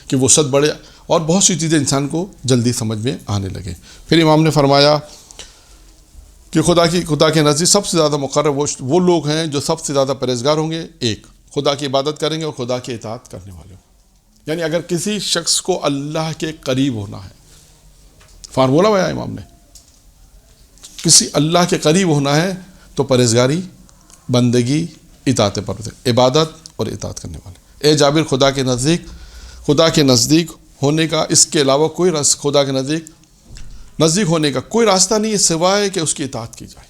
کی وسعت بڑھے اور بہت سی چیزیں انسان کو جلدی سمجھ میں آنے لگے. پھر امام نے فرمایا کہ خدا کے نزدیک سب سے زیادہ مقرب وہ لوگ ہیں جو سب سے زیادہ پرہیزگار ہوں گے, ایک خدا کی عبادت کریں گے اور خدا کی اطاعت کرنے والے ہوں. یعنی اگر کسی شخص کو اللہ کے قریب ہونا ہے, فارمولہ بتایا امام نے, کسی اللہ کے قریب ہونا ہے تو پرہیزگاری, بندگی, اطاعت پر عبادت اور اطاعت کرنے والے. اے جابر خدا کے نزدیک ہونے کا اس کے علاوہ کوئی خدا کے نزدیک ہونے کا کوئی راستہ نہیں ہے سوائے کہ اس کی اطاعت کی جائے.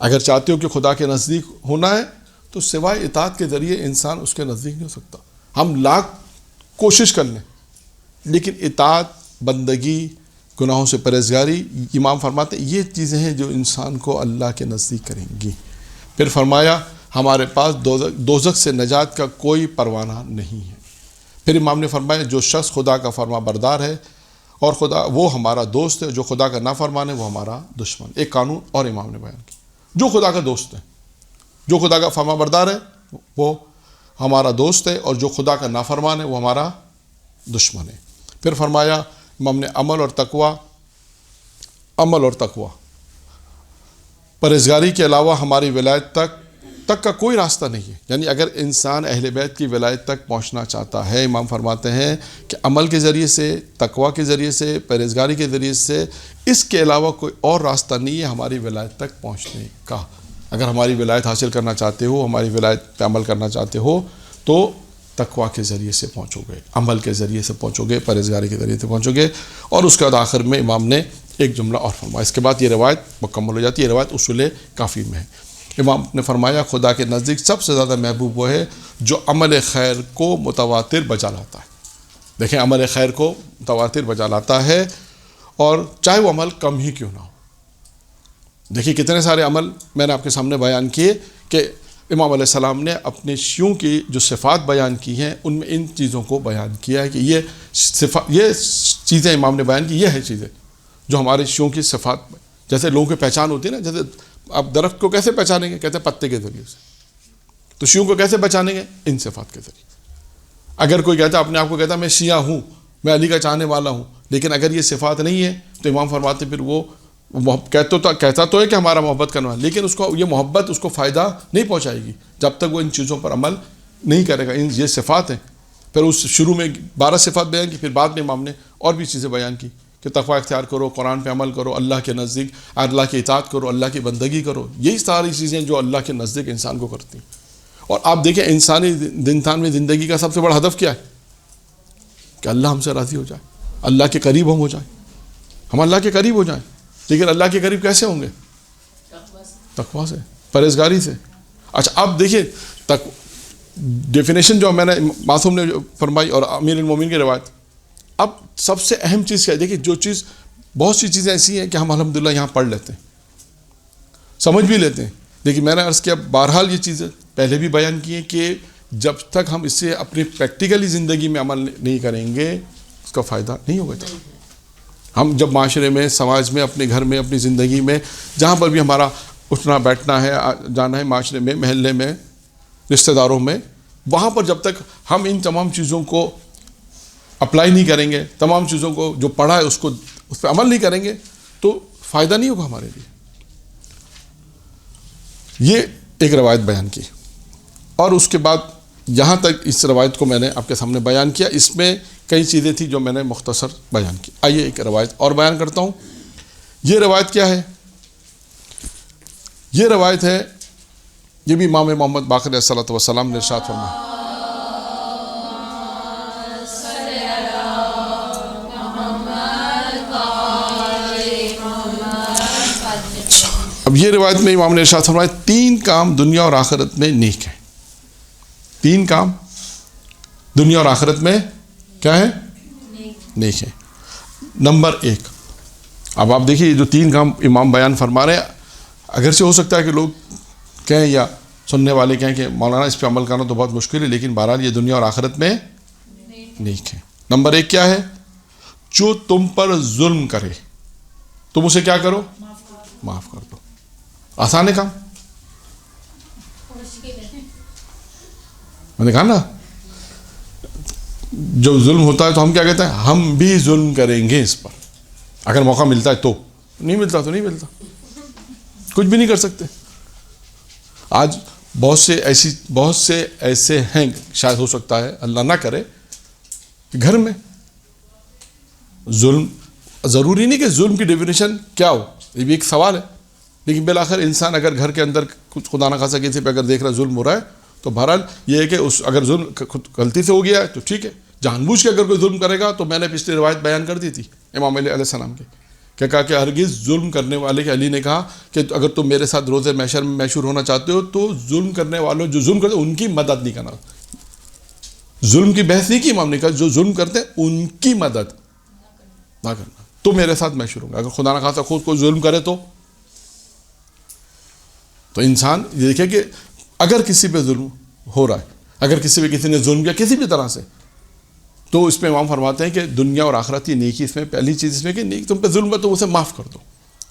اگر چاہتے ہو کہ خدا کے نزدیک ہونا ہے تو سوائے اطاعت کے ذریعے انسان اس کے نزدیک نہیں ہو سکتا. ہم لاکھ کوشش کر لیں لیکن اطاعت, بندگی, گناہوں سے پرہیزگاری, امام فرماتے ہیں یہ چیزیں ہیں جو انسان کو اللہ کے نزدیک کریں گی. پھر فرمایا ہمارے پاس دوزخ سے نجات کا کوئی پروانہ نہیں ہے. پھر امام نے فرمایا جو شخص خدا کا فرما بردار ہے اور خدا وہ ہمارا دوست ہے, جو خدا کا نافرمان ہے وہ ہمارا دشمن. ایک قانون اور امام نے بیان کیا, جو خدا کا دوست ہے, جو خدا کا فرما بردار ہے وہ ہمارا دوست ہے اور جو خدا کا نافرمان ہے وہ ہمارا دشمن ہے. پھر فرمایا امام نے عمل اور تقویٰ پرہیزگاری کے علاوہ ہماری ولایت تک کا کوئی راستہ نہیں ہے. یعنی اگر انسان اہل بیت کی ولایت تک پہنچنا چاہتا ہے, امام فرماتے ہیں کہ عمل کے ذریعے سے, تقویٰ کے ذریعے سے, پرہیزگاری کے ذریعے سے, اس کے علاوہ کوئی اور راستہ نہیں ہے ہماری ولایت تک پہنچنے کا. اگر ہماری ولایت حاصل کرنا چاہتے ہو, ہماری ولایت پہ عمل کرنا چاہتے ہو تو تقویٰ کے ذریعے سے پہنچو گے, عمل کے ذریعے سے پہنچو گے, پرہیزگاری کے ذریعے سے پہنچو گے. اور اس کے بعد آخر میں امام نے ایک جملہ اور فرمایا, اس کے بعد یہ روایت مکمل ہو جاتی ہے. یہ روایت اصول کافی میں ہے. امام نے فرمایا خدا کے نزدیک سب سے زیادہ محبوب وہ ہے جو عمل خیر کو متواتر بجا لاتا ہے. دیکھیں عمل خیر کو متواتر بجا لاتا ہے اور چاہے وہ عمل کم ہی کیوں نہ ہو. دیکھیے کتنے سارے عمل میں نے آپ کے سامنے بیان کیے کہ امام علیہ السلام نے اپنے شیعوں کی جو صفات بیان کی ہیں ان میں ان چیزوں کو بیان کیا ہے کہ یہ چیزیں امام نے بیان کی, یہ ہے چیزیں جو ہمارے شیعوں کی صفات. جیسے لوگوں کی پہچان ہوتی ہے نا, جیسے آپ درخت کو کیسے پہچانیں گے, کہتے ہیں پتے کے ذریعے سے. تو شیعوں کو کیسے پہچانیں گے, ان صفات کے ذریعے. اگر کوئی کہتا ہے اپنے آپ کو کہتا ہے میں شیعہ ہوں, میں علی کا چاہنے والا ہوں, لیکن اگر یہ صفات نہیں ہے تو امام فرماتے پھر وہ کہتا تو ہے کہ ہمارا محبت کرنا ہے, لیکن اس کو یہ محبت اس کو فائدہ نہیں پہنچائے گی جب تک وہ ان چیزوں پر عمل نہیں کرے گا. یہ صفات ہیں پھر اس شروع میں 12 صفات بیان کی، پھر بعد میں امام نے اور بھی چیزیں بیان کی کہ تقوی اختیار کرو، قرآن پہ عمل کرو، اللہ کے نزدیک اللہ کی اطاعت کرو، اللہ کی بندگی کرو. یہی ساری چیزیں جو اللہ کے نزدیک انسان کو کرتی ہیں. اور آپ دیکھیں انسانی میں زندگی کا سب سے بڑا ہدف کیا ہے؟ کہ اللہ ہم سے راضی ہو جائے، اللہ کے قریب ہم ہو جائیں، ہم اللہ کے قریب ہو جائیں. لیکن اللہ کے قریب کیسے ہوں گے؟ تقوی سے، پرہیزگاری سے. اچھا اب دیکھیے ڈیفینیشن جو میں نے معصوم نے فرمائی اور امیر المومنین کی روایت. اب سب سے اہم چیز کیا ہے؟ دیکھیے جو چیز، بہت سی چیزیں ایسی ہیں کہ ہم الحمدللہ یہاں پڑھ لیتے ہیں، سمجھ بھی لیتے ہیں، لیکن میں نے عرض کیا بہرحال یہ چیزیں پہلے بھی بیان کی ہیں کہ جب تک ہم اس سے اپنی پریکٹیکلی زندگی میں عمل نہیں کریں گے اس کا فائدہ نہیں ہوگا. ہم جب معاشرے میں، سماج میں، اپنے گھر میں، اپنی زندگی میں جہاں پر بھی ہمارا اٹھنا بیٹھنا ہے، جانا ہے، معاشرے میں، محلے میں، رشتہ داروں میں، وہاں پر جب تک ہم ان تمام چیزوں کو اپلائی نہیں کریں گے، تمام چیزوں کو جو پڑھا ہے اس پہ عمل نہیں کریں گے تو فائدہ نہیں ہوگا ہمارے لیے. یہ ایک روایت بیان کی. اور اس کے بعد یہاں تک اس روایت کو میں نے آپ کے سامنے بیان کیا. اس میں کئی چیزیں تھیں جو میں نے مختصر بیان کی. آئیے ایک روایت اور بیان کرتا ہوں. یہ روایت کیا ہے؟ یہ روایت ہے، یہ بھی امام محمد باقر علیہ الصلوۃ والسلام نے ارشاد فرمایا. اب یہ روایت میں امام نے ارشاد فرمایا 3 کام دنیا اور آخرت میں نیک ہیں. 3 کام دنیا اور آخرت میں کیا ہے؟ نیک ہے. نمبر 1، اب آپ دیکھیے جو 3 کام امام بیان فرما رہے ہیں، اگرچہ ہو سکتا ہے کہ لوگ کہیں یا سننے والے کہیں کہ مولانا اس پہ عمل کرنا تو بہت مشکل ہے، لیکن بہرحال یہ دنیا اور آخرت میں نیک ہے. نمبر 1 کیا ہے؟ جو تم پر ظلم کرے تم اسے کیا کرو؟ معاف کر دو. آسان ہے کام. میں نے کہا نا جو ظلم ہوتا ہے تو ہم کیا کہتے ہیں؟ ہم بھی ظلم کریں گے اس پر. اگر موقع ملتا ہے تو، نہیں ملتا تو نہیں ملتا، کچھ بھی نہیں کر سکتے. آج بہت سے ایسے ہیں، شاید ہو سکتا ہے اللہ نہ کرے، کہ گھر میں ظلم، ضروری نہیں کہ ظلم کی ڈیفینیشن کیا ہو، یہ بھی ایک سوال ہے، لیکن بالآخر انسان اگر گھر کے اندر کچھ خدا نہ خاصا کسی پہ اگر دیکھ رہا ظلم ہو رہا ہے تو بہرحال یہ ہے کہ اگر ظلم غلطی سے ہو گیا ہے تو ٹھیک ہے. جان بوجھ کے اگر کوئی ظلم کرے گا تو میں نے پچھلی روایت بیان کر دی تھی امام علیہ السلام کی، کیا کہا کہ ہرگز ظلم کرنے والے کے، علی نے کہا کہ اگر تم میرے ساتھ روز محشر میں محشور ہونا چاہتے ہو تو ظلم کرنے والوں جو ظلم کرتے ان کی مدد نہیں کرنا. ظلم کی بحث نہیں کی امام نے کہا جو ظلم کرتے ان کی مدد نہ کرنا تو میرے ساتھ محشور ہوگا. اگر خدا نہ خاصا خود کوئی ظلم کرے تو انسان یہ دیکھے کہ اگر کسی پہ ظلم ہو رہا ہے، اگر کسی نے ظلم کیا کسی بھی طرح سے، تو اس میں امام فرماتے ہیں کہ دنیا اور آخرت کی نیکی، اس میں پہلی چیز اس میں کہ نیک تم پہ ظلم ہے تو اسے معاف کر دو.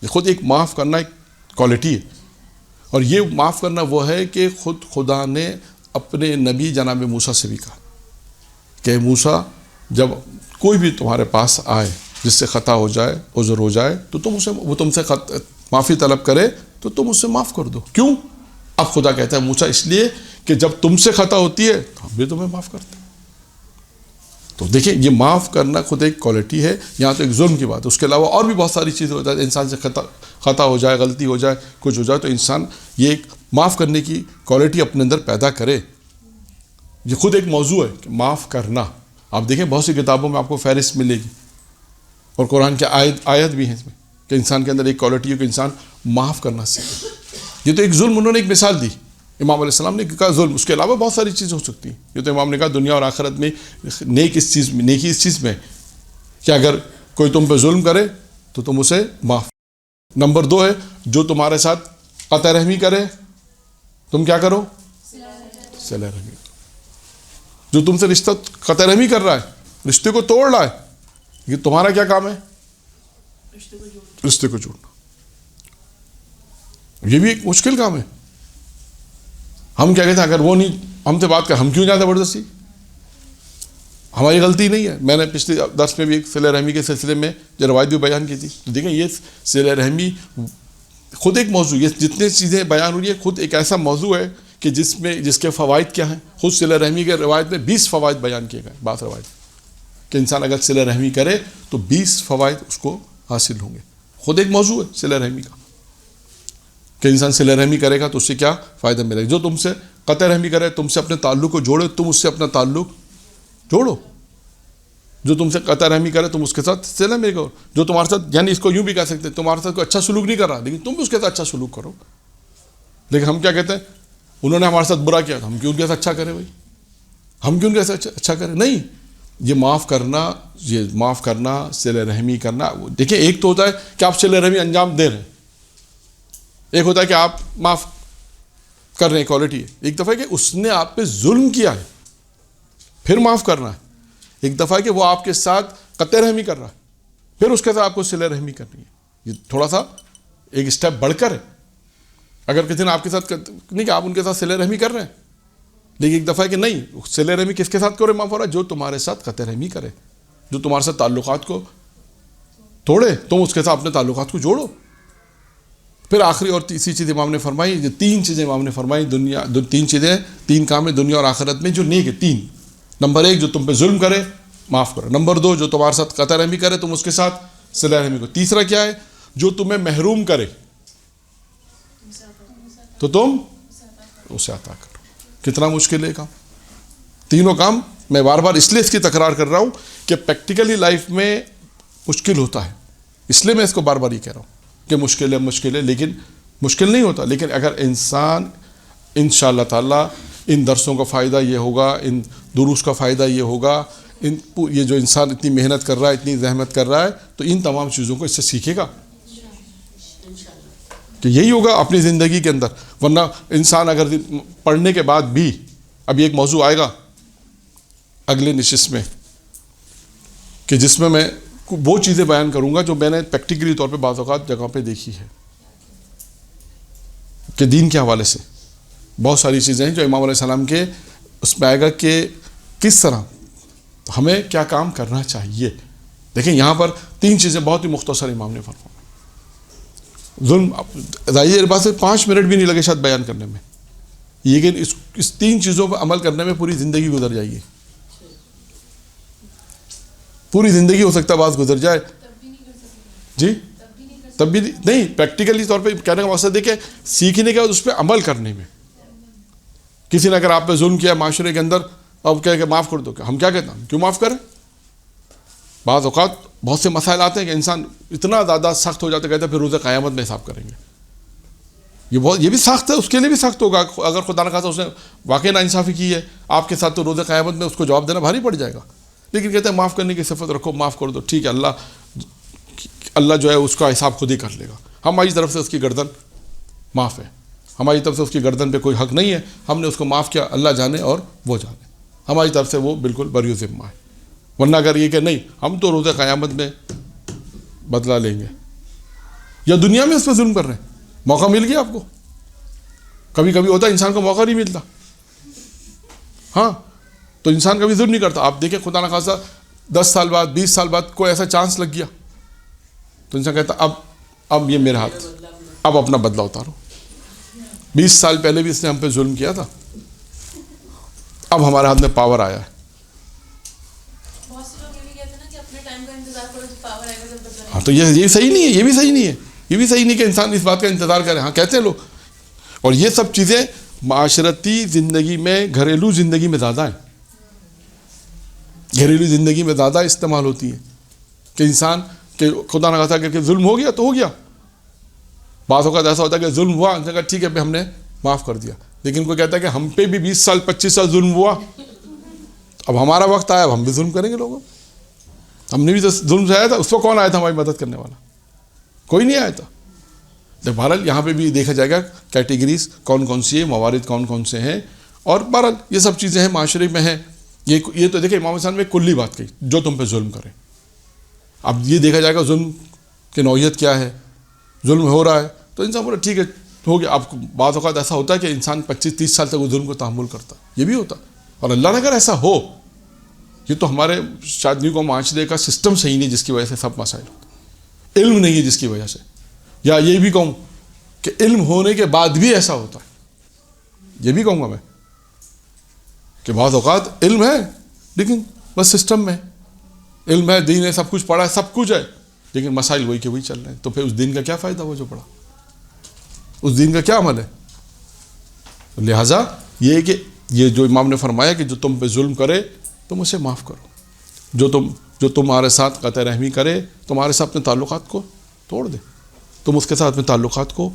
یہ خود ایک معاف کرنا ایک کوالٹی ہے، اور یہ معاف کرنا وہ ہے کہ خود خدا نے اپنے نبی جناب موسیٰ سے بھی کہا کہ موسیٰ جب کوئی بھی تمہارے پاس آئے جس سے خطا ہو جائے، عذر ہو جائے، تو وہ تم سے معافی طلب کرے تو تم اس سے معاف کر دو. کیوں؟ اب خدا کہتا ہے موسیٰ اس لیے کہ جب تم سے خطا ہوتی ہے تو ہم بھی تمہیں معاف کرتے ہیں. تو دیکھیں یہ معاف کرنا خود ایک کوالٹی ہے. یہاں تو ایک ظلم کی بات ہے، اس کے علاوہ اور بھی بہت ساری چیزیں ہوتا ہے. انسان سے خطا ہو جائے، غلطی ہو جائے، کچھ ہو جائے تو انسان یہ ایک معاف کرنے کی کوالٹی اپنے اندر پیدا کرے. یہ خود ایک موضوع ہے کہ معاف کرنا. آپ دیکھیں بہت سی کتابوں میں آپ کو فہرست ملے گی، اور قرآن کی آیت بھی ہیں اس میں کہ انسان کے اندر ایک کوالٹی ہے کہ انسان معاف کرنا سیکھے. یہ تو ایک ظلم انہوں نے ایک مثال دی، امام علیہ السلام نے کہا ظلم. اس کے علاوہ بہت ساری چیزیں ہو سکتی ہیں. یہ تو امام نے کہا دنیا اور آخرت میں نیکی اس چیز میں کہ اگر کوئی تم پہ ظلم کرے تو تم اسے معاف. نمبر 2 ہے جو تمہارے ساتھ قطع رحمی کرے تم کیا کرو؟ صلہ رحمی. جو تم سے رشتہ قطع رحمی کر رہا ہے، رشتے کو توڑ رہا ہے، یہ تمہارا کیا کام ہے؟ رشتے کو جوڑنا. یہ بھی ایک مشکل کام ہے. ہم کیا کہتے ہیں اگر وہ نہیں ہم سے بات کر، ہم کیوں جائیں زبردستی؟ ہماری غلطی نہیں ہے. میں نے پچھلے درس میں بھی ایک صلہ رحمی کے سلسلے میں جو روایت بھی بیان کی تھی. دیکھیں یہ صلہ رحمی خود ایک موضوع، یہ جتنے چیزیں بیان ہو رہی ہے خود ایک ایسا موضوع ہے کہ جس کے فوائد کیا ہیں. خود صلہ رحمی کے روایت میں 20 فوائد بیان کیے گئے, بعض روایت کہ انسان اگر صلہ رحمی کرے تو 20 فوائد اس کو حاصل ہوں گے. خود ایک موضوع ہے صلہ رحمی کا کہ انسان صلہ رحمی کرے گا تو اس سے کیا فائدہ ملے گا. جو تم سے قطع رحمی کرے, تم سے اپنے تعلق کو جوڑے, تم اس سے اپنا تعلق جوڑو. جو تم سے قطع رحمی کرے تم اس کے ساتھ صلہ رحمی کرو. جو تمہارے ساتھ, یعنی اس کو یوں بھی کہہ سکتے تمہارے ساتھ کوئی اچھا سلوک نہیں کر رہا لیکن تم بھی اس کے ساتھ اچھا سلوک کرو. لیکن ہم کیا کہتے ہیں, انہوں نے ہمارے ساتھ برا کیا, ہم کیوں ان کے ساتھ اچھا کریں بھائی, ہم کیوں ان کے ساتھ اچھا کریں. نہیں, یہ معاف کرنا صلہ رحمی کرنا. دیکھیں ایک تو ہوتا ہے کہ آپ صلہ رحمی انجام دے رہے ہیں, ایک ہوتا ہے کہ آپ معاف کر رہے ہیں, کوالٹی ہے. ایک دفعہ کہ اس نے آپ پہ ظلم کیا ہے پھر معاف کرنا ہے. ایک دفعہ کہ وہ آپ کے ساتھ قطع رحمی کر رہا ہے پھر اس کے ساتھ آپ کو صلہ رحمی کرنی ہے. یہ تھوڑا سا ایک اسٹیپ بڑھ کر ہے. اگر کسی نے آپ کے ساتھ نہیں کہ آپ ان کے ساتھ صلہ رحمی کر رہے ہیں, لیکن ایک دفعہ کہ نہیں, صلہ رحمی کس کے ساتھ کرے معاف ہو رہا ہے, جو تمہارے ساتھ قطع رحمی کرے, جو تمہارے ساتھ تعلقات کو توڑے, تم اس کے ساتھ اپنے تعلقات کو جوڑو. پھر آخری اور تیسری چیز امام نے فرمائی, یہ 3 چیزیں امام نے فرمائی, 3 چیزیں, 3 کام ہیں دنیا اور آخرت میں جو نیک ہے. 3. نمبر 1 جو تم پہ ظلم کرے معاف کرو. نمبر 2 جو تمہارے ساتھ قطع رحمی کرے تم اس کے ساتھ صلہ رحمی کرو. تیسرا کیا ہے, جو تمہیں محروم کرے تو تم اسے عطا کرو. کتنا مشکل ہے کام. تینوں کام میں بار بار اس لیے اس کی تکرار کر رہا ہوں کہ پریکٹیکلی لائف میں مشکل ہوتا ہے, اس لیے میں اس کو بار بار یہ کہہ رہا ہوں کہ مشکل ہے, لیکن مشکل نہیں ہوتا. لیکن اگر انسان انشاءاللہ تعالی ان درسوں کا فائدہ یہ ہوگا, ان دروس کا فائدہ یہ ہوگا, یہ جو انسان اتنی محنت کر رہا ہے, اتنی زحمت کر رہا ہے, تو ان تمام چیزوں کو اس سے سیکھے گا کہ یہی ہوگا اپنی زندگی کے اندر. ورنہ انسان اگر پڑھنے کے بعد بھی, اب ایک موضوع آئے گا اگلے نشست میں کہ جس میں وہ چیزیں بیان کروں گا جو میں نے پریکٹیکلی طور پہ بعض اوقات جگہ پہ دیکھی ہے کہ دین کے حوالے سے بہت ساری چیزیں ہیں جو امام علیہ السلام کے اس میں آئے گا کہ کس طرح ہمیں کیا کام کرنا چاہیے. دیکھیں یہاں پر 3 چیزیں بہت ہی مختصر امام نے فرمایا. ظلم ظاہر بات سے 5 منٹ بھی نہیں لگے شاید بیان کرنے میں, لیکن اس 3 چیزوں پر عمل کرنے میں پوری زندگی گزر جائے گی. پوری زندگی ہو سکتا ہے بعض گزر جائے. جی تب بھی نہیں, پریکٹیکلی طور پہ کہنے کا مقصد ہے کہ سیکھنے کے بعد اس پہ عمل کرنے میں. کسی نے اگر آپ پہ ظلم کیا معاشرے کے اندر, اب کہہ کہ معاف کر دو, کہ ہم کیا کہتے ہیں, کیوں معاف کریں. بعض اوقات بہت سے مسائل آتے ہیں کہ انسان اتنا زیادہ سخت ہو جاتا ہے, کہتے ہیں پھر روز قیامت میں حساب کریں گے. یہ بھی سخت ہے, اس کے لیے بھی سخت ہوگا. اگر خدا نہ خاصا اس نے واقعی ناانصافی کی ہے آپ کے ساتھ تو روز قیامت میں اس کو جواب دینا بھاری پڑ جائے گا. لیکن کہتے ہیں معاف کرنے کی صفت رکھو, معاف کر دو, ٹھیک ہے, اللہ جو ہے اس کا حساب خود ہی کر لے گا. ہماری طرف سے اس کی گردن معاف ہے, ہماری طرف سے اس کی گردن پہ کوئی حق نہیں ہے, ہم نے اس کو معاف کیا, اللہ جانے اور وہ جانے, ہماری طرف سے وہ بالکل بری ذمہ ہے. ورنہ اگر یہ کہ نہیں ہم تو روز قیامت میں بدلہ لیں گے, یا دنیا میں اس پہ ظلم کر رہے ہیں, موقع مل گیا آپ کو. کبھی کبھی ہوتا ہے انسان کو موقع نہیں ملتا, ہاں, تو انسان کبھی ظلم نہیں کرتا. آپ دیکھیں خدا نہ خاصا 10 سال بعد 20 سال بعد کوئی ایسا چانس لگ گیا تو انسان کہتا اب یہ میرے ہاتھ, اب اپنا بدلہ اتارو. 20 سال پہلے بھی اس نے ہم پہ ظلم کیا تھا, اب ہمارے ہاتھ میں پاور آیا ہے.
بہت سے لوگ یہ بھی کہتے ہیں نا کہ اپنے ٹائم کا انتظار کرو, جب پاور آئے گا جب بدلا.
ہاں, تو یہ صحیح نہیں ہے, یہ بھی صحیح نہیں ہے, یہ بھی صحیح نہیں کہ انسان اس بات کا انتظار کرے. ہاں کہتے ہیں لوگ, اور یہ سب چیزیں معاشرتی زندگی میں, گھریلو زندگی میں زیادہ ہیں, گھریلو زندگی میں زیادہ استعمال ہوتی ہیں کہ انسان کہ خدا نہ خاصا کہ ظلم ہو گیا تو ہو گیا. بعض اوقات ایسا ہوتا ہے کہ ظلم ہوا, کہا ٹھیک ہے ہم نے معاف کر دیا, لیکن کوئی کہتا ہے کہ ہم پہ بھی 20 سال 25 سال ظلم ہوا, اب ہمارا وقت آیا, اب ہم بھی ظلم کریں گے. لوگوں ہم نے بھی تو ظلم سے آیا تھا, اس کو کون آیا تھا ہماری مدد کرنے والا, کوئی نہیں آیا تھا. بہرحال یہاں پہ بھی دیکھا جائے گا کیٹیگریز کون کون سی ہے, موارد کون کون سے ہیں, اور بہرحال یہ سب چیزیں ہیں معاشرے میں ہیں. یہ تو دیکھیں امام حسن نے کلی بات کہی, جو تم پہ ظلم کرے. اب یہ دیکھا جائے گا ظلم کی نوعیت کیا ہے, ظلم ہو رہا ہے تو انسان بولا ٹھیک ہے ہو گیا. اب بعض اوقات ایسا ہوتا ہے کہ انسان 25-30 سال تک وہ ظلم کو تحمل کرتا, یہ بھی ہوتا. اور اللہ نے اگر ایسا ہو, یہ تو ہمارے شادی کو معاشرے کا سسٹم صحیح نہیں جس کی وجہ سے سب مسائل ہوتے, علم نہیں ہے جس کی وجہ سے, یا یہ بھی کہوں کہ علم ہونے کے بعد بھی ایسا ہوتا ہے, یہ بھی کہوں گا میں کہ بعض اوقات علم ہے لیکن بس سسٹم میں علم ہے, دین ہے, سب کچھ پڑھا ہے, سب کچھ ہے, لیکن مسائل وہی کے وہی چل رہے ہیں, تو پھر اس دین کا کیا فائدہ ہوا جو پڑھا, اس دین کا کیا عمل ہے. لہٰذا یہ ہے کہ یہ جو امام نے فرمایا کہ جو تم پہ ظلم کرے تم اسے معاف کرو, جو تمہارے ساتھ قطع رحمی کرے تمہارے ساتھ اپنے تعلقات کو توڑ دے, تم اس کے ساتھ اپنے تعلقات کو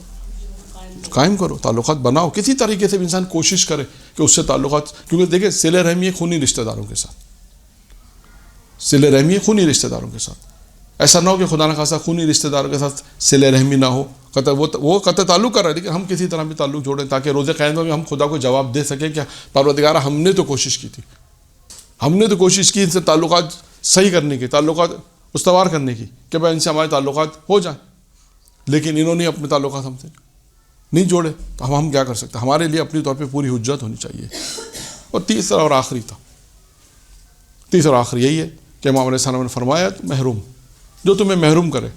قائم کرو, تعلقات بناؤ. کسی طریقے سے بھی انسان کوشش کرے کہ اس سے تعلقات, کیونکہ دیکھیں صلہ رحمی ہے خونی رشتہ داروں کے ساتھ, صلہ رحمی ہے خونی رشتہ داروں کے ساتھ. ایسا نہ ہو کہ خدا نخواستہ خونی رشتہ داروں کے ساتھ صلہ رحمی نہ ہو, وہ قطع تعلق کر رہا ہے, لیکن ہم کسی طرح بھی تعلق جوڑیں تاکہ روز قیامت میں ہم خدا کو جواب دے سکیں کہ پروردگار ہم نے تو کوشش کی تھی, ہم نے تو کوشش کی ان سے تعلقات صحیح کرنے کی, تعلقات استوار کرنے کی, کہ بھائی ان سے ہمارے تعلقات ہو جائیں, لیکن انہوں نے اپنے تعلقات ہم سے نہیں جوڑے, تو ہم کیا کر سکتے. ہمارے لیے اپنی طور پہ پوری حجت ہونی چاہیے. اور تیسرا اور آخری یہی ہے کہ امام علیہ السلام نے فرمایا محروم, جو تمہیں محروم کرے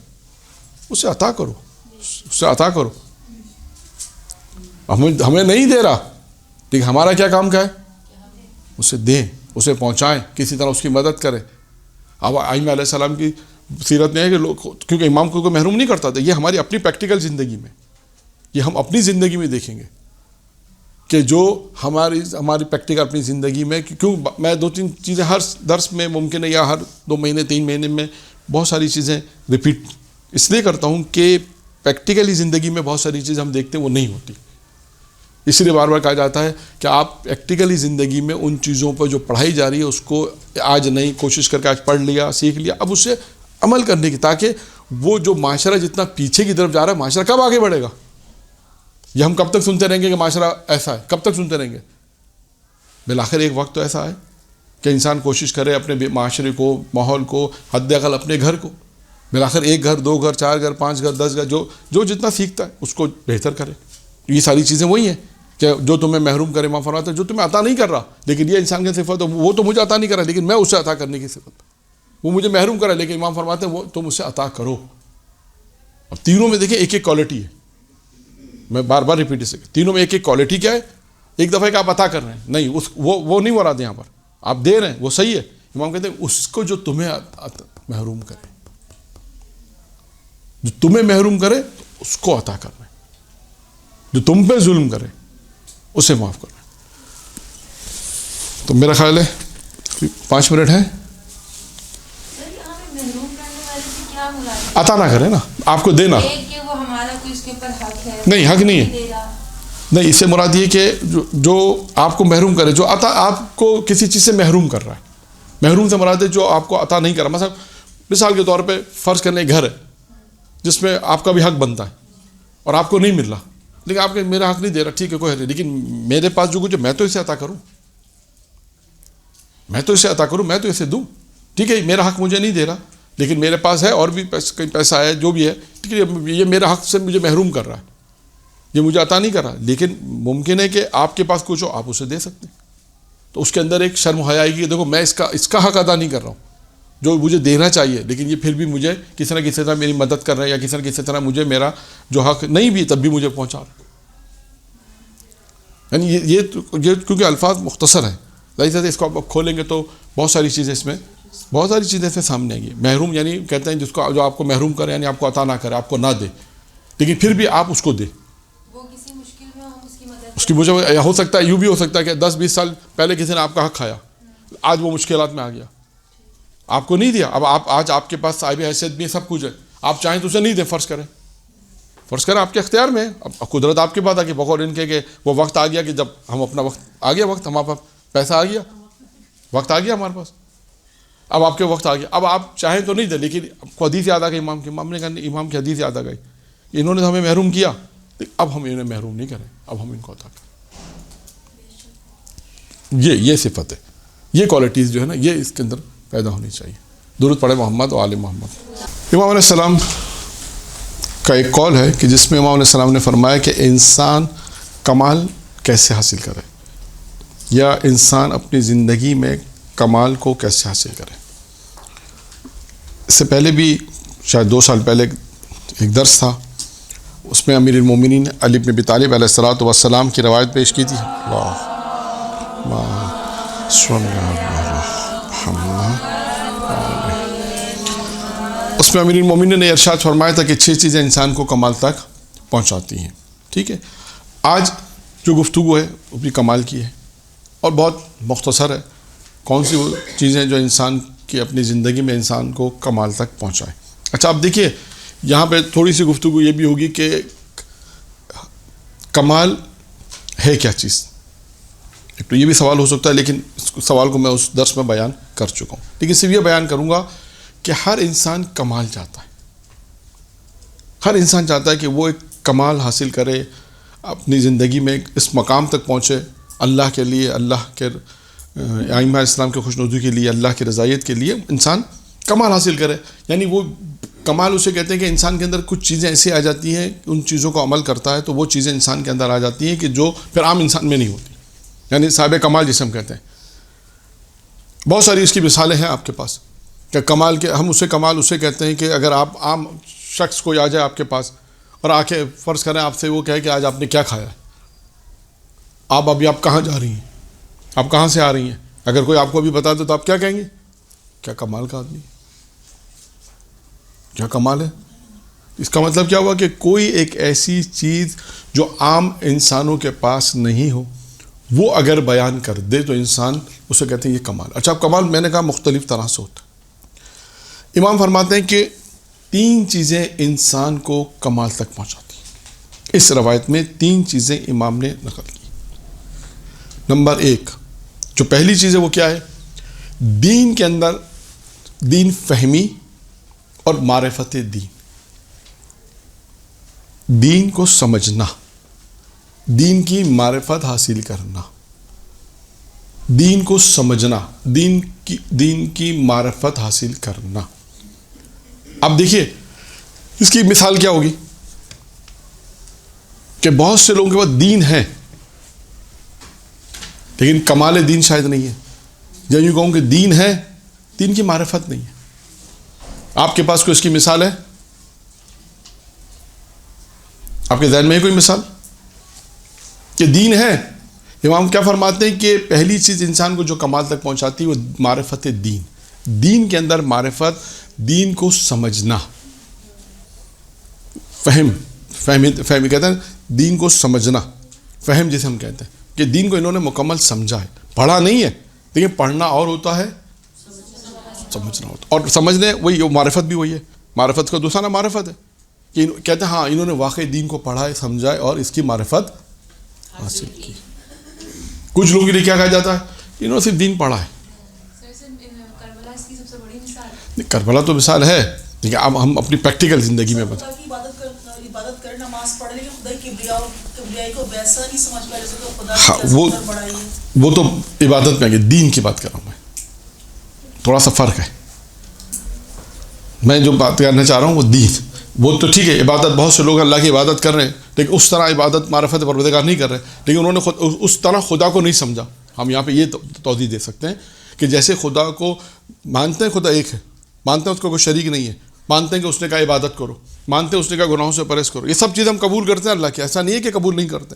اسے عطا کرو, اسے عطا کرو. ہمیں نہیں دے رہا, لیکن ہمارا کیا کام کا ہے, اسے دیں, اسے پہنچائیں, کسی طرح اس کی مدد کریں. اب ائمہ علیہ السلام کی سیرت میں ہے کہ لوگ, کیونکہ امام کو محروم نہیں کرتا تھا, یہ ہماری اپنی پریکٹیکل زندگی میں, یہ ہم اپنی زندگی میں دیکھیں گے کہ جو ہماری پریکٹیکل اپنی زندگی میں, کیوں میں 2-3 چیزیں ہر درس میں ممکن ہے یا ہر 2 مہینے 3 مہینے میں بہت ساری چیزیں ریپیٹ اس لیے کرتا ہوں کہ پریکٹیکلی زندگی میں بہت ساری چیزیں ہم دیکھتے ہیں وہ نہیں ہوتی. اس لیے بار بار کہا جاتا ہے کہ آپ پریکٹیکلی زندگی میں ان چیزوں پر جو پڑھائی جا رہی ہے اس کو آج نہیں, کوشش کر کے آج پڑھ لیا, سیکھ لیا, اب اسے عمل کرنے کی, تاکہ وہ جو معاشرہ جتنا پیچھے کی طرف جا رہا ہے معاشرہ کب آگے بڑھے گا. یہ ہم کب تک سنتے رہیں گے کہ معاشرہ ایسا ہے, کب تک سنتے رہیں گے. بالآخر ایک وقت تو ایسا ہے کہ انسان کوشش کرے اپنے معاشرے کو, ماحول کو, حد اقل اپنے گھر کو, بالآخر 1 گھر 2 گھر 4 گھر 5 گھر 10 گھر, جو جتنا سیکھتا ہے اس کو بہتر کرے. یہ ساری چیزیں وہی ہیں کہ جو تمہیں محروم کرے, ماں فرماتا ہے جو تمہیں عطا نہیں کر رہا, لیکن یہ انسان کی صفت ہے, وہ تو مجھے عطا نہیں کر رہا لیکن میں اسے عطا کرنے کی صفت, وہ مجھے محروم کرا لیکن امام فرماتے ہیں وہ تم اسے عطا کرو. اب تینوں میں دیکھیں ایک ایک کوالٹی ہے, میں بار بار ریپیٹ اسے, تینوں میں ایک ایک کوالٹی کیا ہے. ایک دفعہ کہ آپ عطا کر رہے ہیں, نہیں وہ نہیں مراد یہاں پر, آپ دے رہے ہیں وہ صحیح ہے. امام کہتے ہیں اس کو جو تمہیں محروم کرے, جو تمہیں محروم کرے اس کو عطا کرنا ہے, جو تم پہ ظلم کرے اسے معاف کرنا ہے. تو میرا خیال ہے 5 منٹ ہے, عطا نہ کرے نا, آپ کو دینا نہیں, حق نہیں ہے, نہیں, اس سے مراد یہ کہ جو آپ کو محروم کرے, جو عطا آپ کو کسی چیز سے محروم کر رہا ہے, محروم سے مراد ہے جو آپ کو عطا نہیں کر رہا. مثال کے طور پہ فرض کرنے ایک گھر ہے جس میں آپ کا بھی حق بنتا ہے اور آپ کو نہیں مل رہا, لیکن آپ کے میرا حق نہیں دے رہا, ٹھیک ہے کوئی حق نہیں, لیکن میرے پاس جو کچھ ہے میں تو اسے عطا کروں, میں تو اسے دوں. ٹھیک ہے میرا حق مجھے نہیں دے رہا لیکن میرے پاس ہے اور بھی کئی پیسہ ہے جو بھی ہے, ٹھیک ہے یہ میرا حق سے مجھے محروم کر رہا ہے, یہ مجھے عطا نہیں کر رہا, لیکن ممکن ہے کہ آپ کے پاس کچھ ہو آپ اسے دے سکتے ہیں. تو اس کے اندر ایک شرم حیا آئے گی کہ دیکھو میں اس کا حق ادا نہیں کر رہا ہوں جو مجھے دینا چاہیے, لیکن یہ پھر بھی مجھے کسی نہ کسی طرح میری مدد کر رہا ہے یا کسی نہ کسی طرح مجھے میرا جو حق نہیں بھی تب بھی مجھے پہنچا رہا ہے. یعنی یہ کیونکہ الفاظ مختصر ہیں, ظاہر اس کو آپ کھولیں گے تو بہت ساری چیزیں اس میں سامنے آئیں گی. محروم یعنی کہتے ہیں جو آپ کو محروم کرے, یعنی آپ کو عطا نہ کرے, آپ کو نہ دے, لیکن پھر بھی آپ اس کو دے, اس کی مجھے ہو سکتا ہے یوں بھی ہو سکتا ہے کہ 10-20 سال پہلے کسی نے آپ کا حق کھایا, آج وہ مشکلات میں آ گیا, آپ کو نہیں دیا, اب آج آپ کے پاس صاحب حیثیت بھی سب کچھ ہے, آپ چاہیں تو اسے نہیں دیں. فرض کریں آپ کے اختیار میں, اب قدرت آپ کے پاس آ گئی بغور ان کے کہ وہ وقت آ گیا کہ جب ہم اپنا وقت آ گیا, وقت ہمارے پاس پیسہ آ گیا, وقت آ گیا ہمارے پاس, اب آپ کے وقت آ گیا, اب آپ چاہیں تو نہیں دیں, لیکن آپ کو حدیث یاد آ گئی امام نے کہا امام کی حدیث یاد آ گئی, انہوں نے ہمیں محروم کیا, اب ہم انہیں محروم نہیں کریں, اب ہم ان کو عطا کریں. یہ صفت ہے, یہ کوالٹیز جو ہے نا یہ اس کے اندر پیدا ہونی چاہیے. درود پڑھے محمد و آل محمد. امام علیہ السلام کا ایک قول ہے کہ جس میں امام علیہ السلام نے فرمایا کہ انسان کمال کیسے حاصل کرے, یا انسان اپنی زندگی میں کمال کو کیسے حاصل کرے. اس سے پہلے بھی شاید 2 سال پہلے ایک درس تھا, اس میں امیر المومنین علی بن ابی طالب علیہ الصلوۃ والسلام کی روایت پیش کی تھی. اس میں امیر المومنین نے ارشاد فرمایا تھا کہ 6 چیزیں انسان کو کمال تک پہنچاتی ہیں. ٹھیک ہے, آج جو گفتگو ہے وہ بھی کمال کی ہے اور بہت مختصر ہے. کون سی وہ چیزیں جو انسان کی اپنی زندگی میں انسان کو کمال تک پہنچائے. اچھا آپ دیکھیے یہاں پہ تھوڑی سی گفتگو یہ بھی ہوگی کہ کمال ہے کیا چیز. ایک تو یہ بھی سوال ہو سکتا ہے, لیکن اس سوال کو میں اس درس میں بیان کر چکا ہوں. لیکن صرف یہ بیان کروں گا کہ ہر انسان کمال چاہتا ہے. ہر انسان چاہتا ہے کہ وہ ایک کمال حاصل کرے, اپنی زندگی میں اس مقام تک پہنچے اللہ کے لیے, اللہ کے ائمہ اسلام کے خوشنودی کے لیے, اللہ کی رضایت کے لیے انسان کمال حاصل کرے. یعنی وہ کمال اسے کہتے ہیں کہ انسان کے اندر کچھ چیزیں ایسی آ جاتی ہیں, ان چیزوں کو عمل کرتا ہے تو وہ چیزیں انسان کے اندر آ جاتی ہیں کہ جو پھر عام انسان میں نہیں ہوتی. یعنی صاحب کمال جسے ہم کہتے ہیں. بہت ساری اس کی مثالیں ہیں آپ کے پاس کہ کمال کے, ہم اسے کمال اسے کہتے ہیں کہ اگر آپ عام شخص کوئی آ جائے آپ کے پاس اور آ کے فرض کریں آپ سے وہ کہے کہ آج آپ نے کیا کھایا ہے, آپ کہاں جا رہی ہیں, آپ کہاں سے آ رہی ہیں, اگر کوئی آپ کو بھی بتا دے تو آپ کیا کہیں گے؟ کیا کمال کا آدمی, کیا کمال ہے. اس کا مطلب کیا ہوا کہ کوئی ایک ایسی چیز جو عام انسانوں کے پاس نہیں ہو وہ اگر بیان کر دے تو انسان اسے کہتے ہیں یہ کمال. اچھا اب کمال میں نے کہا مختلف طرح سے ہوتا ہے. امام فرماتے ہیں کہ 3 چیزیں انسان کو کمال تک پہنچاتی ہیں. اس روایت میں 3 چیزیں امام نے نقل کی. نمبر 1 جو پہلی چیز ہے وہ کیا ہے؟ دین کے اندر دین فہمی اور معرفت دین. دین کو سمجھنا, دین کی معرفت حاصل کرنا, دین کو سمجھنا, دین کی معرفت حاصل کرنا. اب دیکھیے اس کی مثال کیا ہوگی کہ بہت سے لوگوں کے پاس دین ہے لیکن کمال دین شاید نہیں ہے. یا یوں کہوں کہ دین ہے, دین کی معرفت نہیں ہے. آپ کے پاس کوئی اس کی مثال ہے؟ آپ کے ذہن میں ہے کوئی مثال کہ دین ہے؟ امام کیا فرماتے ہیں کہ پہلی چیز انسان کو جو کمال تک پہنچاتی ہے وہ معرفت دین. دین کے اندر معرفت, دین کو سمجھنا, فہم کہتے ہیں دین کو سمجھنا, فہم جسے ہم کہتے ہیں کہ دین کو انہوں نے مکمل سمجھا ہے. پڑھا نہیں ہے لیکن پڑھنا اور ہوتا ہے, سمجھنا ہوتا. اور سمجھنے وہی معرفت بھی وہی ہے. معرفت کا دوسرا نام معرفت ہے کہ کہتے ہیں ہاں انہوں نے واقعی دین کو پڑھا ہے, سمجھا ہے اور اس کی معرفت حاصل کی. کچھ لوگوں کے لیے کیا کہا جاتا ہے؟ انہوں نے صرف دین پڑھا ہے.
کربلا اس کی سب سے بڑی مثال.
کربلا تو مثال ہے لیکن اب ہم اپنی پریکٹیکل زندگی میں بتائیں.
عبادت کر نماز پڑھ لیکن خدا کی کبریائی کو ویسا نہیں سمجھ پائے جیسے کہ خدا
ہاں وہ تو عبادت میں آگے, دین کی بات کر رہا ہوں میں. تھوڑا سا فرق ہے. میں جو بات کرنا چاہ رہا ہوں وہ دین, وہ تو ٹھیک ہے عبادت, بہت سے لوگ اللہ کی عبادت کر رہے ہیں لیکن اس طرح عبادت معرفت پروردگار نہیں کر رہے, لیکن انہوں نے اس طرح خدا کو نہیں سمجھا. ہم یہاں پہ یہ توضیح دے سکتے ہیں کہ جیسے خدا کو مانتے ہیں, خدا ایک ہے, مانتے ہیں اس کا کوئی شریک نہیں ہے, مانتے ہیں کہ اس نے کہا عبادت کرو, مانتے ہیں اس نے کہا گناہوں سے پرہیز کرو, یہ سب چیز ہم قبول کرتے ہیں اللہ کی. ایسا نہیں ہے کہ قبول نہیں کرتے,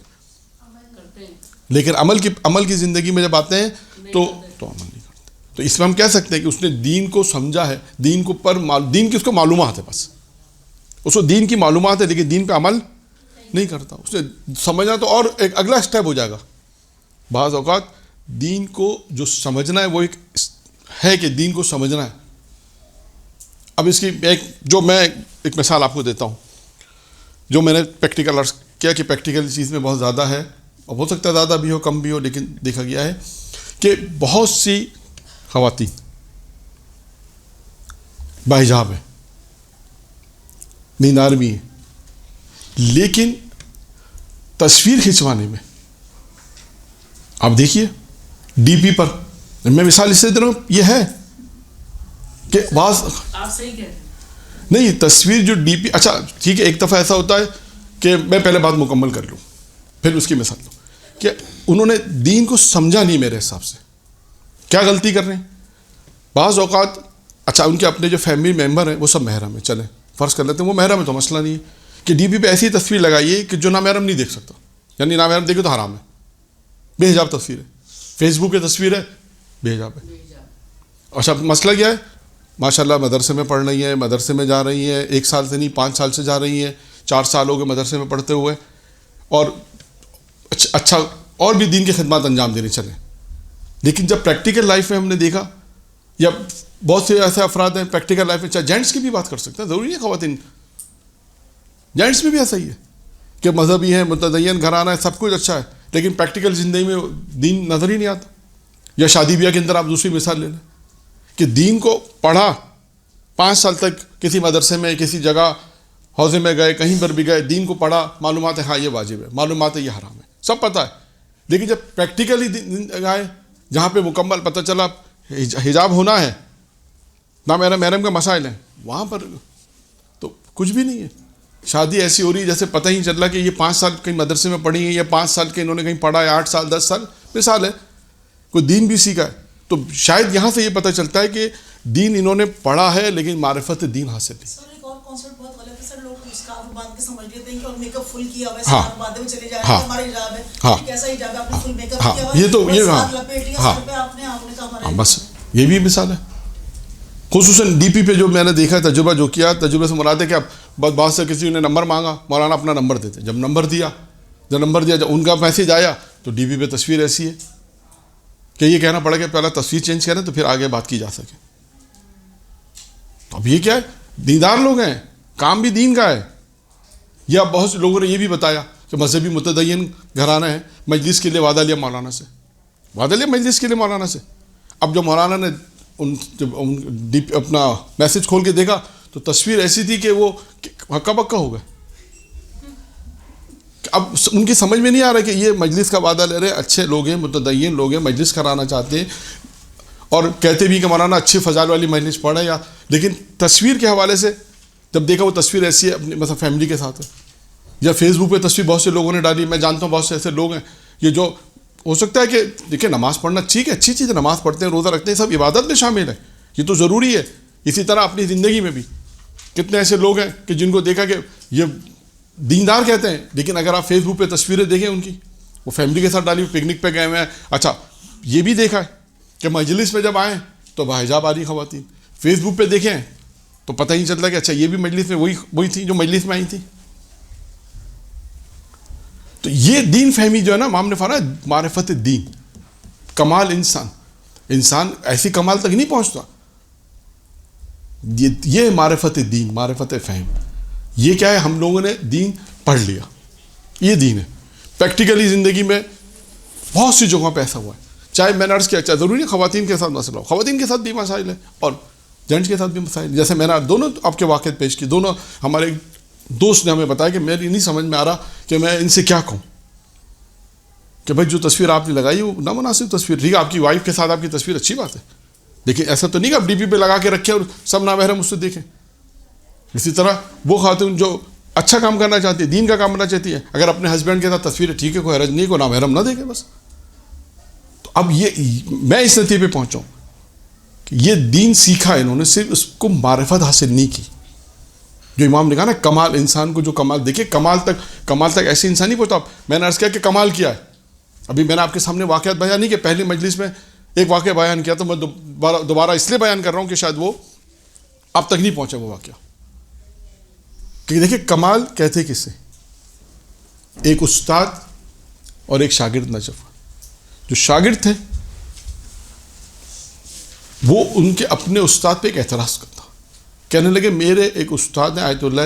لیکن عمل کی زندگی میں جب آتے ہیں تو عمل نہیں کرتے. تو اس میں ہم کہہ سکتے ہیں کہ اس نے دین کو سمجھا ہے, دین کی اس کو معلومات ہے, بس اس کو دین کی معلومات ہے لیکن دین پہ عمل نہیں کرتا. اس نے سمجھنا تو اور ایک اگلا اسٹیپ ہو جائے گا. بعض اوقات دین کو جو سمجھنا ہے وہ ہے کہ دین کو سمجھنا ہے. اب اس کی میں ایک مثال آپ کو دیتا ہوں جو میں نے پریکٹیکل کیا کہ پریکٹیکل چیز میں بہت زیادہ ہے, اور ہو سکتا ہے زیادہ بھی ہو کم بھی ہو, لیکن دیکھا گیا ہے کہ بہت سی خواتین باحجاب ہیں, نیندار بھی ہیں, لیکن تصویر کھنچوانے میں آپ دیکھیے ڈی پی پر, میں مثال اس سے دے رہا ہوں, یہ ہے کہ بعض
آپ صحیح کہہ رہے ہیں.
نہیں تصویر جو ڈی پی, اچھا ٹھیک ہے ایک دفعہ ایسا ہوتا ہے کہ میں پہلے بات مکمل کر لوں پھر اس کی مثال دوں کہ انہوں نے دین کو سمجھا نہیں. میرے حساب سے کیا غلطی کر رہے ہیں بعض اوقات. اچھا ان کے اپنے جو فیملی ممبر ہیں وہ سب محرم ہیں, چلیں فرض کر لیتے ہیں وہ محرم ہے تو مسئلہ نہیں ہے, کہ ڈی پی پہ ایسی تصویر لگائیے کہ جو نامحرم نہیں دیکھ سکتا, یعنی نامحرم دیکھے تو حرام ہے, بے حجاب تصویر ہے, فیس بک پہ تصویر ہے, بے حجاب ہے. اچھا مسئلہ کیا ہے؟ ماشاء اللہ مدرسے میں پڑھ رہی ہیں, مدرسے میں جا رہی ہیں, 1 سال سے نہیں 5 سال سے جا رہی ہیں, 4 سال ہو گئے مدرسے میں پڑھتے ہوئے, اور اچھا اور بھی دین کی خدمات انجام دینے چلیں. لیکن جب پریکٹیکل لائف میں ہم نے دیکھا, یا بہت سے ایسے افراد ہیں پریکٹیکل لائف میں, چاہے جینٹس کی بھی بات کر سکتے ہیں, ضروری نہیں خواتین, جینٹس میں بھی ایسا ہی ہے کہ مذہبی ہیں, متدین گھرانہ ہے, سب کچھ اچھا ہے, لیکن پریکٹیکل زندگی میں دین نظر ہی نہیں آتا. یا شادی بیاہ کے اندر آپ دوسری مثال لے لیں کہ دین کو پڑھا 5 سال تک کسی مدرسے میں, کسی جگہ حوضے میں گئے, کہیں پر بھی گئے, دین کو پڑھا, معلومات ہے ہاں یہ واجب ہے, معلومات ہے یہ حرام ہے, سب پتہ ہے, لیکن جب پریکٹیکلی گئے جہاں پہ مکمل پتہ چلا حجاب ہونا ہے, محرم کا مسائل ہیں, وہاں پر تو کچھ بھی نہیں ہے. شادی ایسی ہو رہی ہے جیسے پتہ ہی نہیں چل رہا کہ یہ 5 سال کہیں مدرسے میں پڑھی ہیں, یا 5 سال کے انہوں نے کہیں پڑھا ہے, 8 سال 10 سال, مثال ہے کوئی دین بھی سیکھا ہے. تو شاید یہاں سے یہ پتہ چلتا ہے کہ دین انہوں نے پڑھا ہے لیکن معرفت دین حاصل نہیں.
سر ایک اور کانسیپٹ بہت غلط ہے سر, لوگ اسکارف باندھ کے سمجھ لیتے ہیں کہ اور میک اپ فل کیا ہوا ہے, اسکارف باندھے ہوئے چلے جا رہے ہیں, ہمارا حجاب ہے, کیسا حجاب ہے, آپ نے فل میک اپ کیا ہوا ہے,
یہ تو یہ
ساتھ لپیٹ لیا سر پہ آپ نے کہا ہمارا,
بس یہ بھی مثال ہے. خصوصاً ڈی پی پہ جو میں نے دیکھا تجربہ جو کیا, تجربے سے مراد ہے کہ اب بعض سے کسی نے نمبر مانگا, مولانا اپنا نمبر دیتے, جب نمبر دیا جب ان کا میسیج آیا تو ڈی پی پہ تصویر ایسی ہے کہ یہ کہنا پڑا کہ پہلا تصویر چینج کریں تو پھر آگے بات کی جا سکے. تو اب یہ کیا ہے, دیندار لوگ ہیں, کام بھی دین کا ہے. یا بہت سے لوگوں نے یہ بھی بتایا کہ مذہبی متدین گھرانہ ہے, مجلس کے لیے وعدہ لیا مولانا سے, وعدہ لیا مجلس کے لیے مولانا سے. اب جو مولانا نے جب اپنا میسیج کھول کے دیکھا تو تصویر ایسی تھی کہ وہ ہکا بکا ہو گئے. اب ان کی سمجھ میں نہیں آ رہا کہ یہ مجلس کا وعدہ لے رہے, اچھے لوگ ہیں, متدین لوگ ہیں, مجلس کرانا چاہتے ہیں, اور کہتے بھی کہ مولانا اچھی فضائل والی مجلس پڑھے, یا لیکن تصویر کے حوالے سے جب دیکھا وہ تصویر ایسی ہے اپنی مثلا فیملی کے ساتھ ہے, یا فیس بک پہ تصویر بہت سے لوگوں نے ڈالی. میں جانتا ہوں بہت سے ایسے لوگ ہیں یہ جو ہو سکتا ہے کہ دیکھیں نماز پڑھنا ٹھیک ہے, اچھی چیز ہے, نماز پڑھتے ہیں, روزہ رکھتے ہیں, سب عبادت میں شامل ہے, یہ تو ضروری ہے. اسی طرح اپنی زندگی میں بھی کتنے ایسے لوگ ہیں کہ جن کو دیکھا کہ یہ دیندار کہتے ہیں, لیکن اگر آپ فیس بک پہ تصویریں دیکھیں ان کی, وہ فیملی کے ساتھ ڈالی, پکنک پہ گئے ہوئے ہیں. اچھا یہ بھی دیکھا ہے کہ مجلس میں جب آئیں تو باحجاب آ رہی خواتین, فیس بک پہ دیکھیں تو پتہ ہی نہیں چلتا کہ اچھا یہ بھی مجلس میں وہی تھی جو مجلس میں آئی تھی. تو یہ دین فہمی جو ہے نا, امام نے فرمایا معرفت دین, کمال انسان ایسی کمال تک نہیں پہنچتا. یہ معرفت دین, معرفت فہم, یہ کیا ہے, ہم لوگوں نے دین پڑھ لیا, یہ دین ہے. پریکٹیکلی زندگی میں بہت سی جگہوں پہ ایسا ہوا ہے, چاہے میں نے عرض کیا, چاہے ضروری خواتین کے ساتھ مسئلہ ہو, خواتین کے ساتھ بھی مسائل ہے اور جینٹس کے ساتھ بھی مسائل. جیسے میں نے دونوں آپ کے واقعات پیش کی, دونوں ہمارے دوست نے ہمیں بتایا کہ میری نہیں سمجھ میں آ رہا کہ میں ان سے کیا کہوں, کہ بھائی جو تصویر آپ نے لگائی وہ نامناسب تصویر. ٹھیک ہے آپ کی وائف کے ساتھ آپ کی تصویر اچھی بات ہے, لیکن ایسا تو نہیں کہ آپ ڈی پی پہ لگا کے رکھیں اور سب نامحرم اس سے دیکھیں. اسی طرح وہ خاتون جو اچھا کام کرنا چاہتی ہے, دین کا کام کرنا چاہتی ہے, اگر اپنے ہسبینڈ کے ساتھ تصویر ٹھیک ہے, کوئی حرج نہیں, کوئی نامحرم نہ دیکھے بس. تو اب یہ میں اس نتیجے پہ پہنچا ہوں کہ یہ دین سیکھا انہوں نے, صرف اس کو معرفت حاصل نہیں کی. جو امام نے کہا نا کمال, انسان کو جو کمال دیکھے, کمال تک ایسے انسان نہیں پہنچتا. میں نے عرض کیا کہ کمال کیا ہے, ابھی میں نے آپ کے سامنے واقعات بیان نہیں کہ پہلی مجلس میں ایک واقعہ بیان کیا, تو میں دوبارہ اس لیے بیان کر رہا ہوں کہ شاید وہ اب تک نہیں پہنچا وہ واقعہ. کہ دیکھیں کمال کہتے کسے, ایک استاد اور ایک شاگرد نجف. جو شاگرد تھے وہ ان کے اپنے استاد پہ ایک اعتراض کرتا, کہنے لگے میرے ایک استاد ہیں آیت اللہ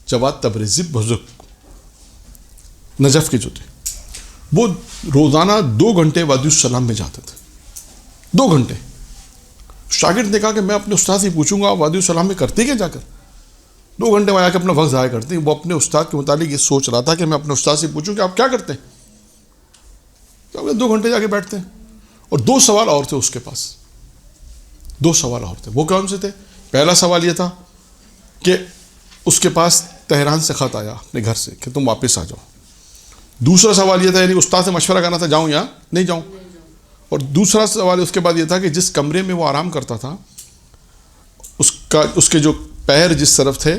جواد تبریزی بزرگ نجف کے جو تھے, وہ روزانہ 2 گھنٹے وادی السلام میں جاتے تھے, 2 گھنٹے. شاگرد نے کہا کہ میں اپنے استاد سے پوچھوں گا وادی السلام میں کرتے کیا جا کر, 2 گھنٹے میں آ کے اپنا وقت ضائع کرتے ہیں. وہ اپنے استاد کے متعلق یہ سوچ رہا تھا کہ میں اپنے استاد سے پوچھوں کہ آپ کیا کرتے ہیں, تو 2 گھنٹے جا کے بیٹھتے ہیں. اور 2 سوال اور تھے اس کے پاس, 2 سوال اور تھے. وہ کون سے تھے؟ پہلا سوال یہ تھا کہ اس کے پاس تہران سے خط آیا اپنے گھر سے کہ تم واپس آ جاؤ. دوسرا سوال یہ تھا, یعنی استاد سے مشورہ کرنا تھا جاؤں یا نہیں جاؤں. اور دوسرا سوال اس کے بعد یہ تھا کہ جس کمرے میں وہ آرام کرتا تھا اس کے جو پیر جس طرف تھے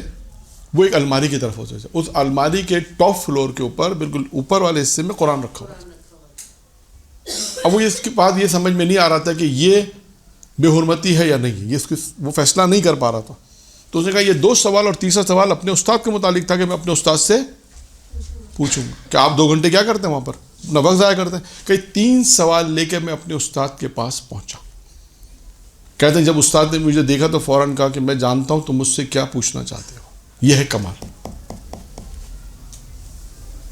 وہ ایک الماری کی طرف ہوتے تھے. اس الماری کے ٹاپ فلور کے اوپر بالکل اوپر والے حصے میں قرآن رکھا ہوا تھا. اب وہ اس کے بعد یہ سمجھ میں نہیں آ رہا تھا کہ یہ بے حرمتی ہے یا نہیں, یہ وہ فیصلہ نہیں کر پا رہا تھا. تو اس نے کہا یہ 2 سوال, اور تیسرا سوال اپنے استاد کے متعلق تھا کہ میں اپنے استاد سے پوچھوں گا کہ آپ 2 گھنٹے کیا کرتے ہیں وہاں پر, اپنا وقت ضائع کرتے ہیں. کہ 3 سوال لے کے میں اپنے استاد کے پاس پہنچا. کہتے ہیں جب استاد نے مجھے دیکھا تو فوراً کہا کہ میں جانتا ہوں تم مجھ سے کیا پوچھنا چاہتے ہو. یہ ہے کمال.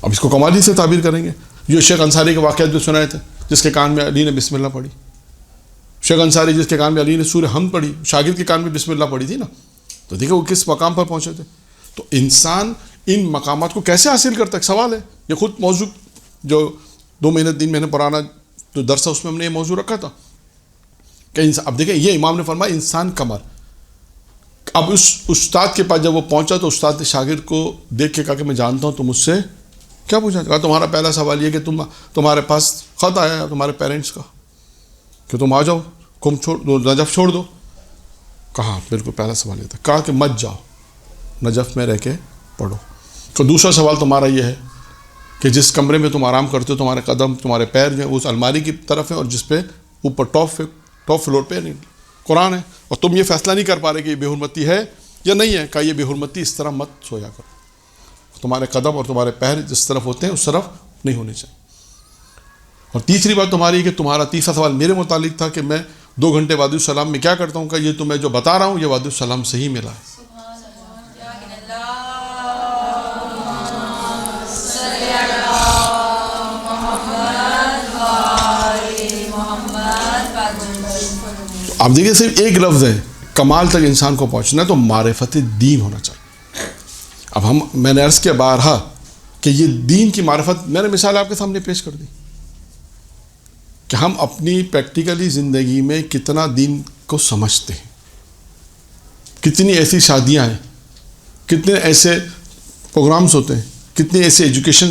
اب اس کو کمال ہی سے تعبیر کریں گے. جو شیخ انصاری کے واقعات جو سنائے تھے, جس کے کان میں علی نے بسم اللہ پڑھی, شیخ انصاری جس کے کان میں علی نے سورہ حمد پڑھی, شاگرد کے کان میں بسم اللہ پڑھی تھی نا, تو دیکھیں وہ کس مقام پر پہنچے تھے. تو انسان ان مقامات کو کیسے حاصل کرتا ہے, سوال ہے. یہ خود موضوع جو 2 مہینے 3 مہینے پرانا جو درس ہے اس میں ہم نے یہ موضوع رکھا تھا کہ انسان, اب دیکھیں یہ امام نے فرمایا انسان کمر. اب اس استاد کے پاس جب وہ پہنچا تو استاد نے شاگرد کو دیکھ کے کہا کہ میں جانتا ہوں تم مجھ سے کیا پوچھنا. کہا تمہارا پہلا سوال یہ کہ تمہارے پاس خط آیا ہے تمہارے پیرنٹس کا کہ تم آ جاؤ, قم چھوڑ دو, نجف چھوڑ دو. کہا بالکل پہلا سوال یہ تھا. کہا کہ مت جاؤ, نجف میں رہ کے پڑھو. تو دوسرا سوال تمہارا یہ ہے کہ جس کمرے میں تم آرام کرتے ہو تمہارے قدم تمہارے پیر جو ہیں وہ اس الماری کی طرف ہیں, اور جس پہ اوپر ٹاپ فلور پہ قرآن ہے, اور تم یہ فیصلہ نہیں کر پا رہے کہ یہ بے حرمتی ہے یا نہیں ہے. کہا یہ بے حرمتی, اس طرح مت سویا کرو. تمہارے قدم اور تمہارے پیر جس طرف ہوتے ہیں اس طرف نہیں ہونے چاہیے. اور تیسری بات تمہاری کہ تمہارا تیسرا سوال میرے متعلق تھا کہ میں 2 گھنٹے وادی السلام میں کیا کرتا ہوں. کہ یہ تمہیں جو بتا رہا ہوں یہ وادی السلام سے ہی ملا ہے. اب دیکھیے صرف ایک لفظ ہے, کمال تک انسان کو پہنچنا ہے تو معرفت دین ہونا چاہیے. اب میں نے عرض کیا بارہا کہ یہ دین کی معرفت, میں نے مثال آپ کے سامنے پیش کر دی کہ ہم اپنی پریکٹیکلی زندگی میں کتنا دین کو سمجھتے ہیں. کتنی ایسی شادیاں ہیں, کتنے ایسے پروگرامز ہوتے ہیں, کتنے ایسے ایجوکیشن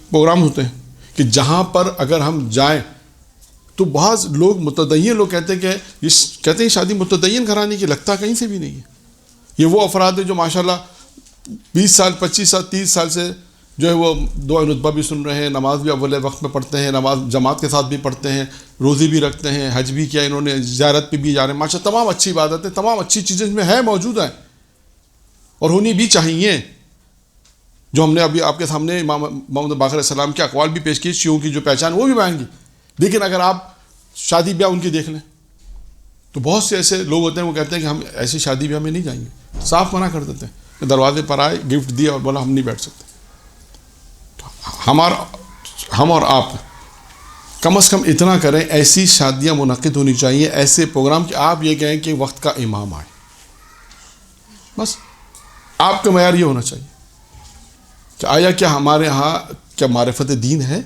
پروگرام ہوتے ہیں کہ جہاں پر اگر ہم جائیں تو بعض لوگ متدین لوگ کہتے ہیں کہ کہتے ہیں شادی متدین گھرانے کی, لگتا کہیں سے بھی نہیں ہے. یہ وہ افراد ہیں جو ماشاءاللہ 20 سال 25 سال 30 سال سے جو ہے وہ دعا نطبہ بھی سن رہے ہیں, نماز بھی اول وقت میں پڑھتے ہیں, نماز جماعت کے ساتھ بھی پڑھتے ہیں, روزی بھی رکھتے ہیں, حج بھی کیا انہوں نے, زیارت پہ بھی جا رہے ہیں. ماشاءاللہ تمام اچھی عبادتیں, تمام اچھی چیزیں اس میں ہیں, موجود ہیں اور ہونی بھی چاہیے. جو ہم نے ابھی آپ کے سامنے امام محمد باقر علیہ السلام کے اقوال بھی پیش کیے, شیعوں کی جو پہچان وہ بھی بیان کی. لیکن اگر آپ شادی بیاہ ان کی دیکھ لیں تو بہت سے ایسے لوگ ہوتے ہیں وہ کہتے ہیں کہ ہم ایسی شادی بیاہ میں نہیں جائیں گے, صاف منع کر دیتے ہیں. دروازے پر آئے, گفٹ دیا اور بولا ہم نہیں بیٹھ سکتے. ہم اور آپ کم از کم اتنا کریں, ایسی شادیاں منعقد ہونی چاہیے, ایسے پروگرام کہ آپ یہ کہیں کہ وقت کا امام آئے. بس آپ کا معیار یہ ہونا چاہیے کہ آیا کیا ہمارے ہاں کیا معرفت دین ہے,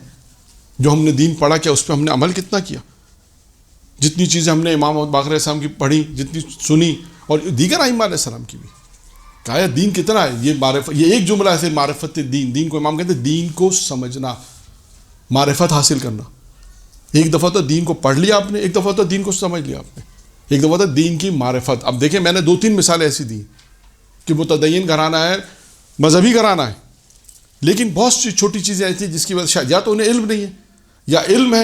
جو ہم نے دین پڑھا کیا اس پہ ہم نے عمل کتنا کیا. جتنی چیزیں ہم نے امام محمد باقر علیہ السلام کی پڑھی, جتنی سنی, اور دیگر ائمہ علیہ السلام کی بھی, کہا دین کتنا ہے. یہ ایک جملہ ہے معرفت دین. دین کو امام کہتے ہیں دین کو سمجھنا, معرفت حاصل کرنا. ایک دفعہ تو دین کو پڑھ لیا آپ نے, ایک دفعہ تو دین کو سمجھ لیا آپ نے, ایک دفعہ تو دین کی معرفت. اب دیکھیں میں نے 2-3 مثالیں ایسی دی کہ متدین گھرانہ ہے, مذہبی گھرانہ ہے, لیکن بہت سی چھوٹی چیزیں ایسی ہیں جس کی وجہ سے یا تو انہیں علم نہیں ہے, یا علم ہے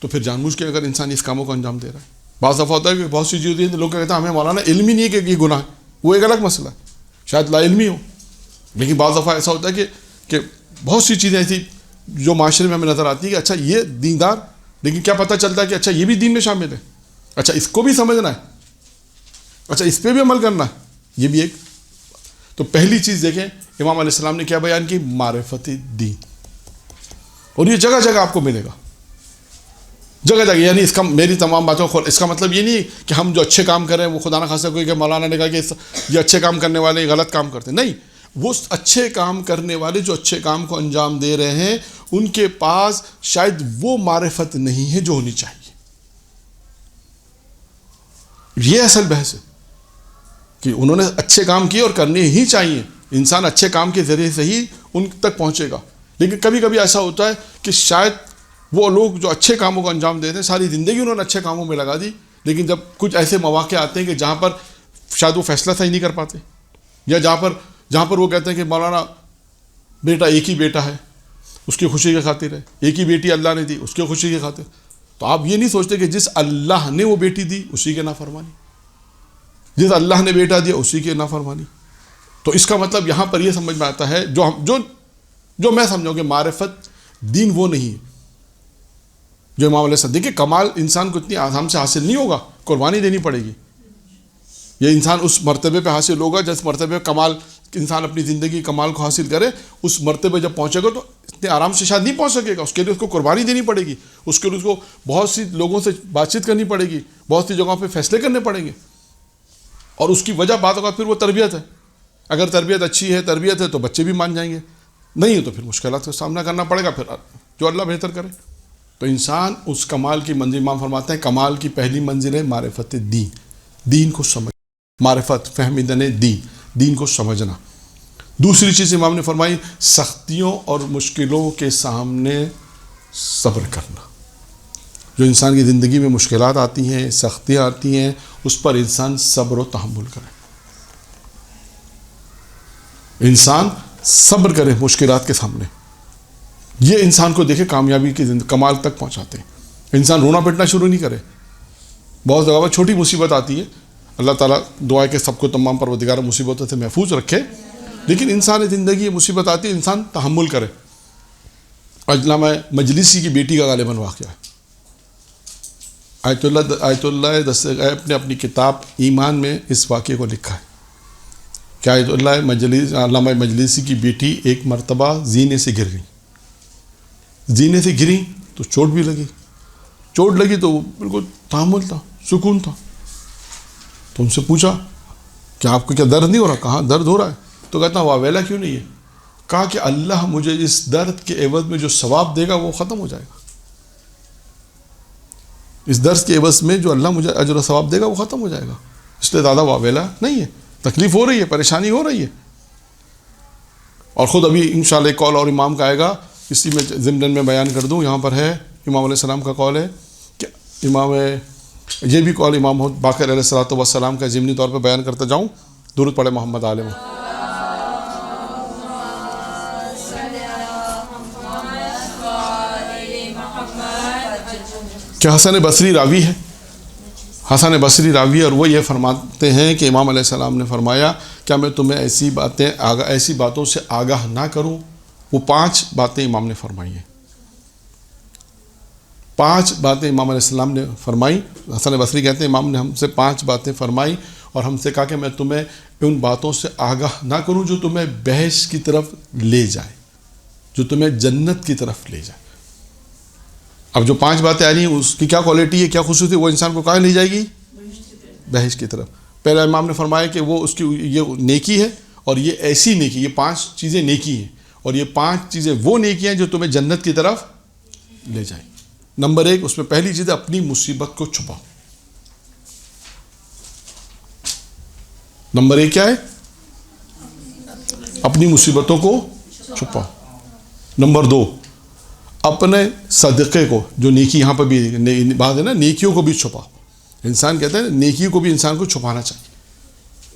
تو پھر جان بوجھ کے اگر انسان اس کاموں کو انجام دے رہا ہے. بعض دفعہ ہوتا ہے کہ بہت سی چیزیں ہوتی ہیں لوگ کہتے ہیں ہمیں مولانا علم ہی نہیں ہے کہ یہ گناہ ہے, وہ ایک الگ مسئلہ ہے, شاید لا علمی ہو. لیکن بعض دفعہ ایسا ہوتا ہے کہ بہت سی چیزیں ایسی جو معاشرے میں ہمیں نظر آتی ہے کہ اچھا یہ دیندار, لیکن کیا پتہ چلتا ہے کہ اچھا یہ بھی دین میں شامل ہے, اچھا اس کو بھی سمجھنا ہے, اچھا اس پہ بھی عمل کرنا ہے, یہ بھی ایک. تو پہلی چیز دیکھیں امام علیہ السلام نے کیا بیان کی, معرفت دین. اور یہ جگہ جگہ آپ کو ملے گا, جگہ جگہ. یعنی اس کا میری تمام باتوں کو اس کا مطلب یہ نہیں کہ ہم جو اچھے کام کریں وہ خدا نہ خاصہ کوئی کہ مولانا نے کہا کہ یہ اچھے کام کرنے والے غلط کام کرتے, نہیں. وہ اچھے کام کرنے والے جو اچھے کام کو انجام دے رہے ہیں ان کے پاس شاید وہ معرفت نہیں ہے جو ہونی چاہیے. یہ اصل بحث ہے کہ انہوں نے اچھے کام کیے اور کرنے ہی چاہیے. انسان اچھے کام کے ذریعے سے ہی ان تک پہنچے گا. لیکن کبھی کبھی ایسا ہوتا ہے کہ شاید وہ لوگ جو اچھے کاموں کو انجام دیتے ہیں ساری زندگی انہوں نے اچھے کاموں میں لگا دی, لیکن جب کچھ ایسے مواقع آتے ہیں کہ جہاں پر شاید وہ فیصلہ صحیح نہیں کر پاتے, یا جہاں پر جہاں پر وہ کہتے ہیں کہ مولانا بیٹا ایک ہی بیٹا ہے اس کی خوشی کی خاطر ہے, ایک ہی بیٹی اللہ نے دی اس کی خوشی کی خاطر, تو آپ یہ نہیں سوچتے کہ جس اللہ نے وہ بیٹی دی اسی کے نافرمانی, جس اللہ نے بیٹا دیا اسی کے نافرمانی. تو اس کا مطلب یہاں پر یہ سمجھ میں آتا ہے جو میں سمجھوں کہ معرفت دین وہ نہیں ہے جو امام علیہ السلام. دیکھیں کمال انسان کو اتنی آسان سے حاصل نہیں ہوگا, قربانی دینی پڑے گی. یہ انسان اس مرتبے پہ حاصل ہوگا جس مرتبے پہ کمال انسان اپنی زندگی کمال کو حاصل کرے, اس مرتبے جب پہنچے گا تو اتنے آرام سے شاید نہیں پہنچ سکے گا. اس کے لیے اس کو قربانی دینی پڑے گی, اس کے لیے اس کو بہت سی لوگوں سے بات چیت کرنی پڑے گی, بہت سی جگہوں پہ فیصلے کرنے پڑیں گے. اور اس کی وجہ بات ہوگا پھر وہ تربیت ہے. اگر تربیت اچھی ہے, تربیت ہے تو بچے بھی مان جائیں گے, نہیں ہے تو پھر مشکلات کا سامنا کرنا پڑے گا, پھر جو اللہ بہتر کرے. تو انسان اس کمال کی منزل, امام فرماتے ہیں کمال کی پہلی منزل ہے معرفت دین, دین کو سمجھ, معرفت فہمیدن دین کو سمجھنا. دوسری چیز امام نے فرمائی سختیوں اور مشکلوں کے سامنے صبر کرنا. جو انسان کی زندگی میں مشکلات آتی ہیں, سختیاں آتی ہیں, اس پر انسان صبر و تحمل کرے, انسان صبر کرے مشکلات کے سامنے. یہ انسان کو دیکھے کامیابی کی کمال تک پہنچاتے ہیں. انسان رونا پٹنا شروع نہیں کرے. بہت جگہ پر چھوٹی مصیبت آتی ہے, اللہ تعالیٰ دعا ہے کہ سب کو تمام پروردگار مصیبتوں سے محفوظ رکھے, لیکن انسان زندگی یہ مصیبت آتی ہے انسان تحمل کرے. علامہ مجلسی کی بیٹی کا غالباً واقعہ ہے. آیت اللہ نے اپنی کتاب ایمان میں اس واقعے کو لکھا ہے کہ علامہ مجلسی کی بیٹی ایک مرتبہ زینے سے گر گئی. زینے سے گری تو چوٹ بھی لگی, چوٹ لگی تو بالکل تحمل تھا, سکون تھا. تو ان سے پوچھا کہ آپ کو کیا درد نہیں ہو رہا؟ کہاں درد ہو رہا ہے. تو کہتا واویلا کیوں نہیں ہے؟ کہا کہ اللہ مجھے اس درد کے عوض میں جو ثواب دے گا وہ ختم ہو جائے گا. اس درد کے عوض میں جو اللہ مجھے اجر و ثواب دے گا وہ ختم ہو جائے گا, اس لیے زیادہ واویلا نہیں ہے. تکلیف ہو رہی ہے, پریشانی ہو رہی ہے. اور خود ابھی انشاءاللہ ایک قول اور امام کا آئے گا, اسی میں ضمن میں بیان کر دوں. یہاں پر ہے امام علیہ السلام کا قول ہے کہ یہ بھی قول امام باقر علیہ الصلوۃ والسلام کا ضمنی طور پہ بیان کرتا جاؤں. درود پڑھے محمد عالم. کہ حسن بصری راوی ہے, حسن بصری راوی, اور وہ یہ فرماتے ہیں کہ امام علیہ السلام نے فرمایا کیا میں تمہیں ایسی باتوں سے آگاہ نہ کروں. وہ 5 باتیں امام نے فرمائی ہیں. 5 باتیں امام علیہ السلام نے فرمائی. حسن بصری کہتے ہیں امام نے ہم سے 5 باتیں فرمائی اور ہم سے کہا کہ میں تمہیں ان باتوں سے آگاہ نہ کروں جو تمہیں بحث کی طرف لے جائے, جو تمہیں جنت کی طرف لے جائے. اب جو 5 باتیں آ رہی ہیں اس کی کیا کوالٹی ہے, کیا خصوصی ہے؟ وہ انسان کو کہاں لے جائے گی؟ بحث کی طرف. پہلا امام نے فرمایا کہ وہ اس کی یہ نیکی ہے, اور یہ ایسی نیکی, یہ 5 چیزیں نیکی ہیں, اور یہ 5 چیزیں وہ نیکی ہیں جو تمہیں جنت کی طرف لے جائیں. نمبر 1 اس میں پہلی چیز ہے اپنی مصیبت کو چھپاؤ. نمبر 1 کیا ہے؟ اپنی مصیبتوں کو چھپاؤ. نمبر 2 اپنے صدقے کو, جو نیکی یہاں پہ بھی بات ہے نا, نیکیوں کو بھی چھپاؤ. انسان کہتا ہے نیکیوں کو بھی انسان کو چھپانا چاہیے.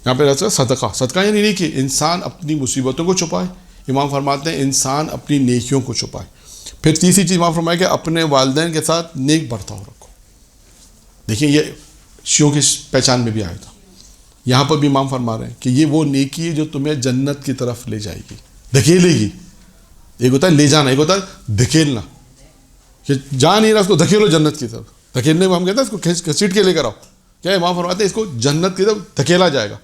یہاں پہ رہتا ہے صدقہ, صدقہ یعنی نیکی. انسان اپنی مصیبتوں کو چھپائے. امام فرماتے ہیں انسان اپنی نیکیوں کو چھپائے. پھر تیسری چیز امام فرمائے کہ اپنے والدین کے ساتھ نیک برتاؤ رکھو. دیکھیں یہ شیعوں کی پہچان میں بھی آیا تھا, یہاں پر بھی امام فرما رہے ہیں کہ یہ وہ نیکی ہے جو تمہیں جنت کی طرف لے جائے گی, دھکیلے گی. ایک ہوتا ہے لے جانا, ایک ہوتا ہے دھکیلنا, کہ جا نہیں رہا اس کو دھکیلو جنت کی طرف. دھکیلنے میں ہم کہتے ہیں اس کو کھینچ کے لے کر آؤ. کیا امام فرماتے ہیں اس کو جنت کی طرف دھکیلا جائے گا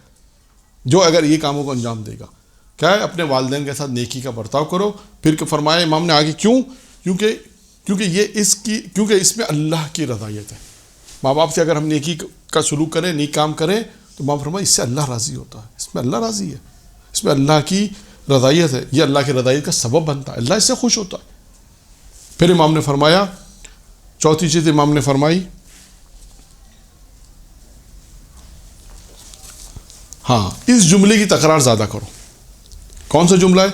جو اگر یہ کاموں کو انجام دے گا. کیا ہے؟ اپنے والدین کے ساتھ نیکی کا برتاؤ کرو. پھر فرمایا امام نے آگے کیوں, کیونکہ اس میں اللہ کی رضایت ہے. ماں باپ سے اگر ہم نیکی کا سلوک کریں, نیک کام کریں, تو امام فرمایا اس سے اللہ راضی ہوتا ہے, اس میں اللہ راضی ہے, اس میں اللہ کی رضایت ہے, یہ اللہ کی رضایت کا سبب بنتا ہے, اللہ اس سے خوش ہوتا ہے. پھر امام نے فرمایا, چوتھی چیز امام نے فرمائی, ہاں اس جملے کی تکرار زیادہ کرو. کون سا جملہ ہے؟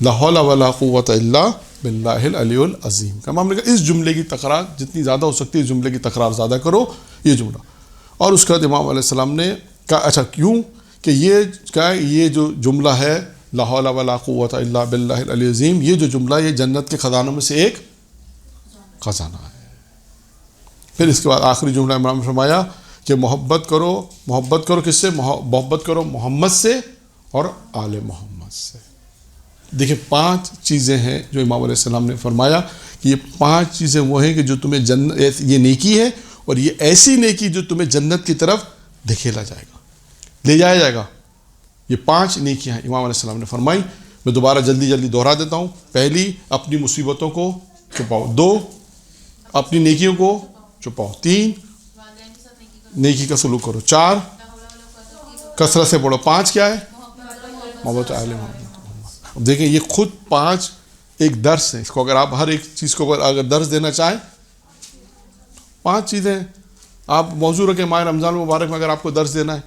لا حول ولا قوت الا باللہ العلی العظیم. کا امام نے کہا اس جملے کی تکرار جتنی زیادہ ہو سکتی ہے اس جملے کی تکرار زیادہ کرو, یہ جملہ. اور اس کے بعد امام علیہ السلام نے کہا اچھا کیوں, کہ یہ جو جملہ ہے لا حول ولا قوۃ الا باللہ العلی العظیم، یہ جو جملہ یہ جنت کے خزانوں میں سے ایک خزانہ ہے۔ پھر اس کے بعد آخری جملہ امام نے فرمایا کہ محبت کرو کس سے؟ محبت کرو محمد سے اور آل محمد سے۔ دیکھیں 5 چیزیں ہیں جو امام علیہ السلام نے فرمایا کہ یہ 5 چیزیں وہ ہیں کہ جو تمہیں جنت، یہ نیکی ہے اور یہ ایسی نیکی جو تمہیں جنت کی طرف دھکیلا جائے گا، لے جایا جائے گا۔ یہ 5 نیکیاں ہیں امام علیہ السلام نے فرمائی۔ میں دوبارہ جلدی دہرا دیتا ہوں۔ پہلی، اپنی مصیبتوں کو چھپاؤ۔ 2، اپنی نیکیوں کو چھپاؤ۔ 3،
والدین کے ساتھ نیکی کرو،
نیکی کا سلوک کرو۔ 4، کثرت سے پڑھو۔ 5 کیا ہے؟ محبت اہل محمد۔ اب دیکھیں یہ خود 5 ایک درس ہے، اس کو اگر آپ ہر ایک چیز کو اگر درس دینا چاہیں، 5 چیزیں آپ موضوع رکھیں۔ ماہ رمضان المبارک میں اگر آپ کو درس دینا ہے،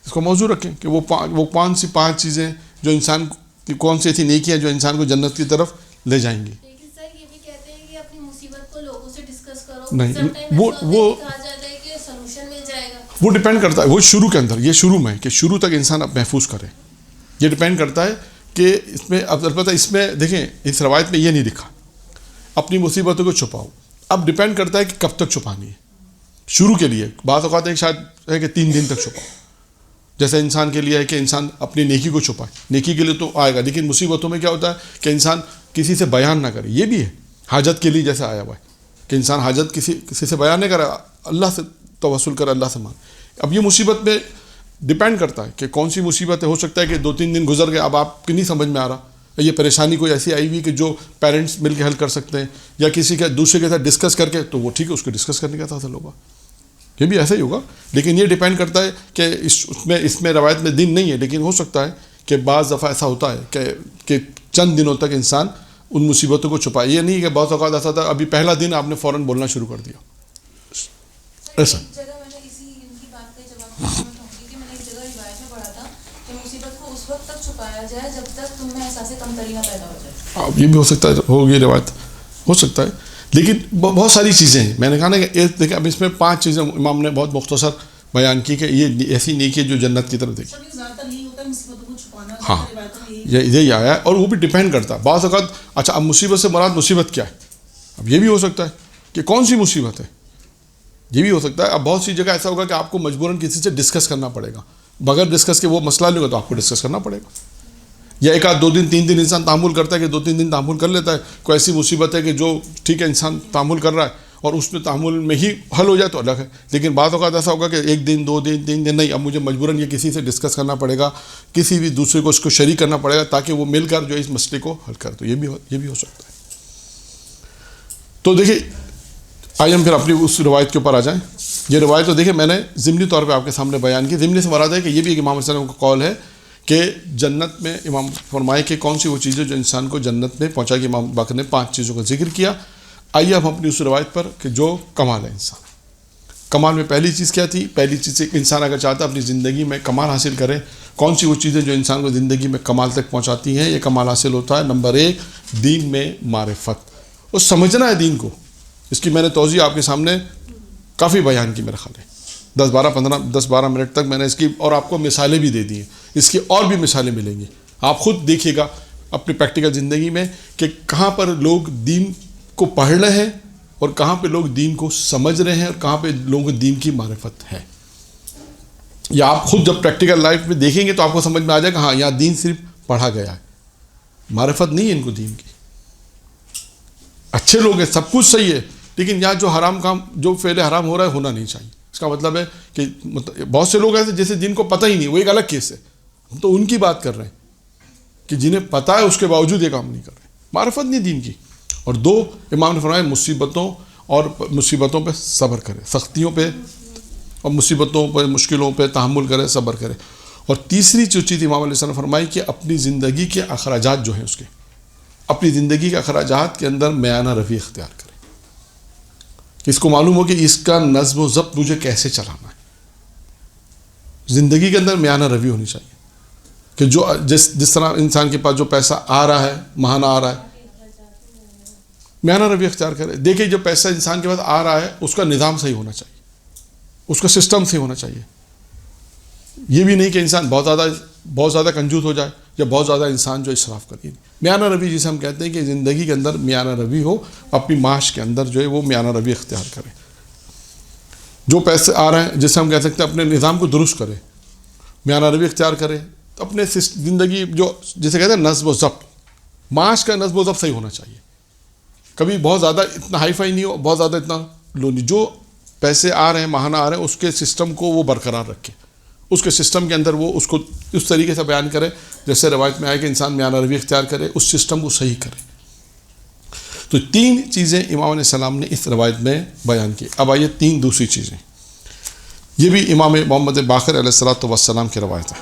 اس کو موضوع رکھیں کہ وہ کون سی 5 چیزیں جو انسان کی، کون سی ایسی نیکیاں جو انسان کو جنت کی طرف لے جائیں گی۔
لیکن سر یہ بھی کہتے ہیں کہ اپنی مصیبت کو لوگوں سے ڈسکس کرو،
نہیں، وہ
کہا جاتا ہے کہ سلوشن مل جائے گا۔
وہ ڈیپینڈ کرتا ہے، وہ شروع کے اندر، یہ شروع میں کہ شروع تک انسان اب محفوظ کرے۔ یہ ڈیپینڈ کرتا ہے کہ اس میں، اب البتہ اس میں دیکھیں اس روایت میں یہ نہیں لکھا اپنی مصیبتوں کو چھپاؤ۔ اب ڈیپینڈ کرتا ہے کہ کب تک چھپانی ہے۔ شروع کے لیے بعض اوقات ہے شاید ہے کہ 3 دن تک چھپاؤ، جیسے انسان کے لیے ہے کہ انسان اپنی نیکی کو چھپائے، نیکی کے لیے تو آئے گا، لیکن مصیبتوں میں کیا ہوتا ہے کہ انسان کسی سے بیان نہ کرے۔ یہ بھی ہے حاجت کے لیے جیسے آیا ہوا ہے کہ انسان حاجت کسی سے بیان نہیں کرے، اللہ سے توسل کرے، اللہ سے مان۔ اب یہ مصیبت میں ڈیپینڈ کرتا ہے کہ کون سی مصیبت ہے۔ ہو سکتا ہے کہ 2-3 دن گزر گئے، اب آپ کی نہیں سمجھ میں آ رہا، یہ پریشانی کوئی ایسی آئی ہوئی کہ جو پیرنٹس مل کے حل کر سکتے ہیں یا کسی کے دوسرے کے ساتھ ڈسکس کر کے، تو وہ ٹھیک ہے، اس کو ڈسکس کرنے کا حاصل ہوگا، یہ بھی ایسا ہی ہوگا۔ لیکن یہ ڈیپینڈ کرتا ہے کہ اس میں روایت میں دن نہیں ہے، لیکن ہو سکتا ہے کہ بعض دفعہ ایسا ہوتا ہے کہ چند دنوں تک انسان ان مصیبتوں کو چھپائے۔ یہ نہیں کہ بعض اوقات ایسا تھا ابھی پہلا دن آپ نے فوراً بولنا شروع کر دیا، ایسا۔
ایک جگہ میں نے اسی ان کی بات کا جواب میں کہوں کہ میں نے ایک جگہ روایت میں پڑھا تھا کہ مصیبت کو اس وقت تک چھپایا جائے جب تک تم میں احساس کمتری نہ پیدا ہو جائے۔
اب یہ بھی ہو سکتا ہے، ہوگی روایت، ہو سکتا ہے، لیکن بہت ساری چیزیں ہیں۔ میں نے کہا نا کہ دیکھیں اب اس میں 5 چیزیں امام نے بہت مختصر بیان کی کہ یہ ایسی نیکی ہے جو جنت کی طرف دیکھی۔
سب سے زیادہ نہیں ہوتا ہے مصیبتوں کو چھپانا،
ہاں،
روایتوں میں یہی
یہی آیا ہے، اور وہ بھی ڈیپینڈ کرتا ہے بعض اوقات۔ اچھا اب مصیبت سے مراد مصیبت کیا ہے؟ اب یہ بھی ہو سکتا ہے کہ کون سی مصیبت ہے، یہ بھی ہو سکتا ہے۔ اب بہت سی جگہ ایسا ہوگا کہ آپ کو مجبوراً کسی سے ڈسکس کرنا پڑے گا، بغیر ڈسکس کے وہ مسئلہ نہیں ہوگا تو آپ کو ڈسکس کرنا پڑے گا۔ یا ایک آدھ 2 دن 3 دن انسان تحمل کرتا ہے کہ 2-3 دن تحمل کر لیتا ہے، کوئی ایسی مصیبت ہے کہ جو ٹھیک ہے انسان تحمل کر رہا ہے اور اس میں تحمل میں ہی حل ہو جائے تو الگ ہے۔ لیکن بعض اوقات ایسا ہوگا کہ 1 دن 2 دن 3 دن نہیں، اب مجھے مجبوراً یہ کسی سے ڈسکس کرنا پڑے گا، کسی بھی دوسرے کو اس کو شریک کرنا پڑے گا تاکہ وہ مل کر جو اس مسئلے کو حل کر، تو یہ بھی ہو سکتا ہے۔ تو دیکھیے آئیے ہم پھر اپنی اس روایت کے اوپر آ جائیں۔ یہ روایت تو دیکھیں میں نے ضمنی طور پہ آپ کے سامنے بیان کی، ضمنی سے مراد ہے کہ یہ بھی ایک امام علیہ السلام کا قول ہے کہ جنت میں امام فرمائے کہ کون سی وہ چیزیں جو انسان کو جنت میں پہنچا کہ امام باقر نے 5 چیزوں کا ذکر کیا۔ آئیے ہم اپنی اس روایت پر کہ جو کمال ہے انسان، کمال میں پہلی چیز کیا تھی؟ پہلی چیز انسان اگر چاہتا ہے اپنی زندگی میں کمال حاصل کرے، کون سی وہ چیزیں جو انسان کو زندگی میں کمال تک پہنچاتی ہیں؟ یہ کمال حاصل ہوتا ہے نمبر 1 دین میں معرفت، اور سمجھنا ہے دین کو۔ اس کی میں نے توضیح آپ کے سامنے کافی بیان کی، میرا خیال ہے 10-12 منٹ تک میں نے اس کی، اور آپ کو مثالیں بھی دے دی ہیں، اس کی اور بھی مثالیں ملیں گی، آپ خود دیکھیے گا اپنی پریکٹیکل زندگی میں کہ کہاں پر لوگ دین کو پڑھ رہے ہیں اور کہاں پہ لوگ دین کو سمجھ رہے ہیں اور کہاں پہ لوگوں کو دین کی معرفت ہے۔ یا آپ خود جب پریکٹیکل لائف میں دیکھیں گے تو آپ کو سمجھ میں آ جائے کہ ہاں یہاں دین صرف پڑھا گیا ہے، معرفت نہیں ہے ان کو دین کی۔ اچھے لوگ ہیں، سب کچھ صحیح ہے، لیکن یہاں جو حرام کام، جو فعل حرام ہو رہا ہے ہونا نہیں چاہیے۔ اس کا مطلب ہے کہ بہت سے لوگ ایسے جیسے جن کو پتہ ہی نہیں، وہ ایک الگ کیس ہے، ہم تو ان کی بات کر رہے ہیں کہ جنہیں پتہ ہے اس کے باوجود یہ کام نہیں کر رہے، معرفت نہیں دین کی۔ اور 2 امام نے فرمایا مصیبتوں پہ صبر کرے، سختیوں پہ اور مصیبتوں پہ مشکلوں پہ تحمل کرے، صبر کرے۔ اور تیسری جو چیز امام علیہ السلام نے فرمائی کہ اپنی زندگی کے اخراجات جو ہیں اس کے، اپنی زندگی کے اخراجات کے اندر میانہ روی اختیار کرے، کہ اس کو معلوم ہو کہ اس کا نظم و ضبط مجھے کیسے چلانا ہے۔ زندگی کے اندر میانہ روی ہونی چاہیے کہ جو جس طرح انسان کے پاس جو پیسہ آ رہا ہے، ماہانہ آ رہا ہے، میانہ روی اختیار کرے۔ دیکھیں جو پیسہ انسان کے پاس آ رہا ہے اس کا نظام صحیح ہونا چاہیے، اس کا سسٹم صحیح ہونا چاہیے۔ یہ بھی نہیں کہ انسان بہت زیادہ بہت زیادہ کنجوس ہو جائے یا بہت زیادہ انسان جو اسراف کرے. میانہ روی جسے ہم کہتے ہیں کہ زندگی کے اندر میانہ روی ہو, اپنی معاش کے اندر جو ہے وہ میانہ روی اختیار کرے. جو پیسے آ رہے ہیں جسے ہم کہہ سکتے ہیں اپنے نظام کو درست کرے, میانہ روی اختیار کرے, اپنے زندگی جو جسے کہتے ہیں نظم و ضبط, معاش کا نظم و ضبط صحیح ہونا چاہیے. کبھی بہت زیادہ اتنا ہائی فائی نہیں ہو, بہت زیادہ اتنا لو نہیں. جو پیسے آ رہے ہیں ماہانہ آ رہے ہیں اس کے سسٹم کو وہ برقرار رکھے, اس کے سسٹم کے اندر وہ اس کو اس طریقے سے بیان کرے جیسے روایت میں آئے کہ انسان میانہ روی اختیار کرے, اس سسٹم کو صحیح کرے. تو 3 چیزیں امام علیہ السلام نے اس روایت میں بیان کی. اب آئیے 3 دوسری چیزیں. یہ بھی امام محمد باقر علیہ الصلوۃ والسلام کی روایت ہے.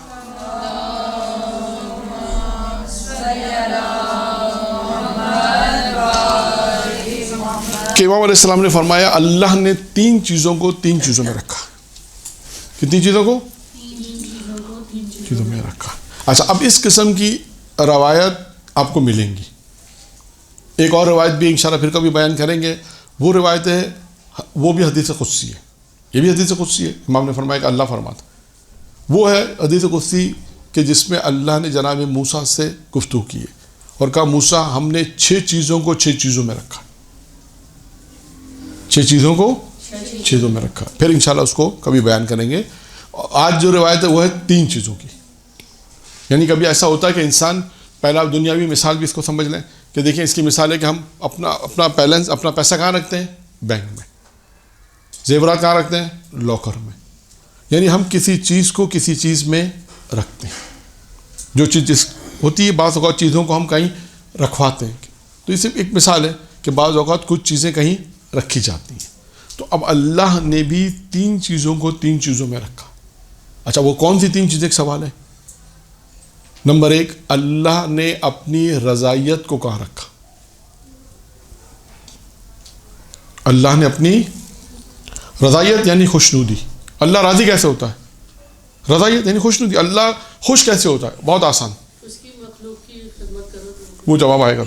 کہ امام علیہ السلام نے فرمایا اللہ نے 3 چیزوں کو 3 چیزوں میں رکھا. کتنی چیزوں کو؟ 3 چیزوں میں رکھا. اچھا, اب اس قسم کی روایت آپ کو ملیں گی. ایک اور روایت بھی انشاءاللہ پھر کبھی بیان کریں گے. وہ روایت ہے, وہ بھی حدیث قدسی ہے. یہ بھی حدیث قدسی ہے. امام نے فرمایا کہ اللہ فرماتا. وہ ہے حدیث قدسی کہ جس میں اللہ نے جناب موسیٰ سے گفتگو کی ہے اور کہا موسیٰ ہم نے 6 چیزوں کو 6 چیزوں میں رکھا. 6 چیزوں کو 6 چیزوں میں رکھا. پھر انشاءاللہ اس کو کبھی بیان کریں گے. آج جو روایت ہے وہ ہے 3 چیزوں کی. یعنی کبھی ایسا ہوتا ہے کہ انسان, پہلا دنیاوی مثال بھی اس کو سمجھ لیں کہ دیکھیں اس کی مثال ہے کہ ہم اپنا بیلنس, اپنا پیسہ کہاں رکھتے ہیں؟ بینک میں. زیورات کہاں رکھتے ہیں؟ لاکر میں. یعنی ہم کسی چیز کو کسی چیز میں رکھتے ہیں. جو چیز ہوتی ہے بعض اوقات چیزوں کو ہم کہیں رکھواتے ہیں. تو یہ صرف ایک مثال ہے کہ بعض اوقات کچھ چیزیں کہیں رکھی جاتی ہیں. تو اب اللہ نے بھی 3 چیزوں کو 3 چیزوں میں رکھا. اچھا, وہ کون سی 3 چیزیں؟ ایک سوال ہے. نمبر 1, اللہ نے اپنی رضائیت کو کہاں رکھا؟ اللہ نے اپنی رضائیت یعنی خوشنودی. اللہ راضی کیسے ہوتا ہے؟ رضائیت یعنی خوشنودی. اللہ خوش کیسے ہوتا ہے؟ بہت آسان.
اس کی مخلوق کی خدمت کرو تو
وہ جواب آئے گا.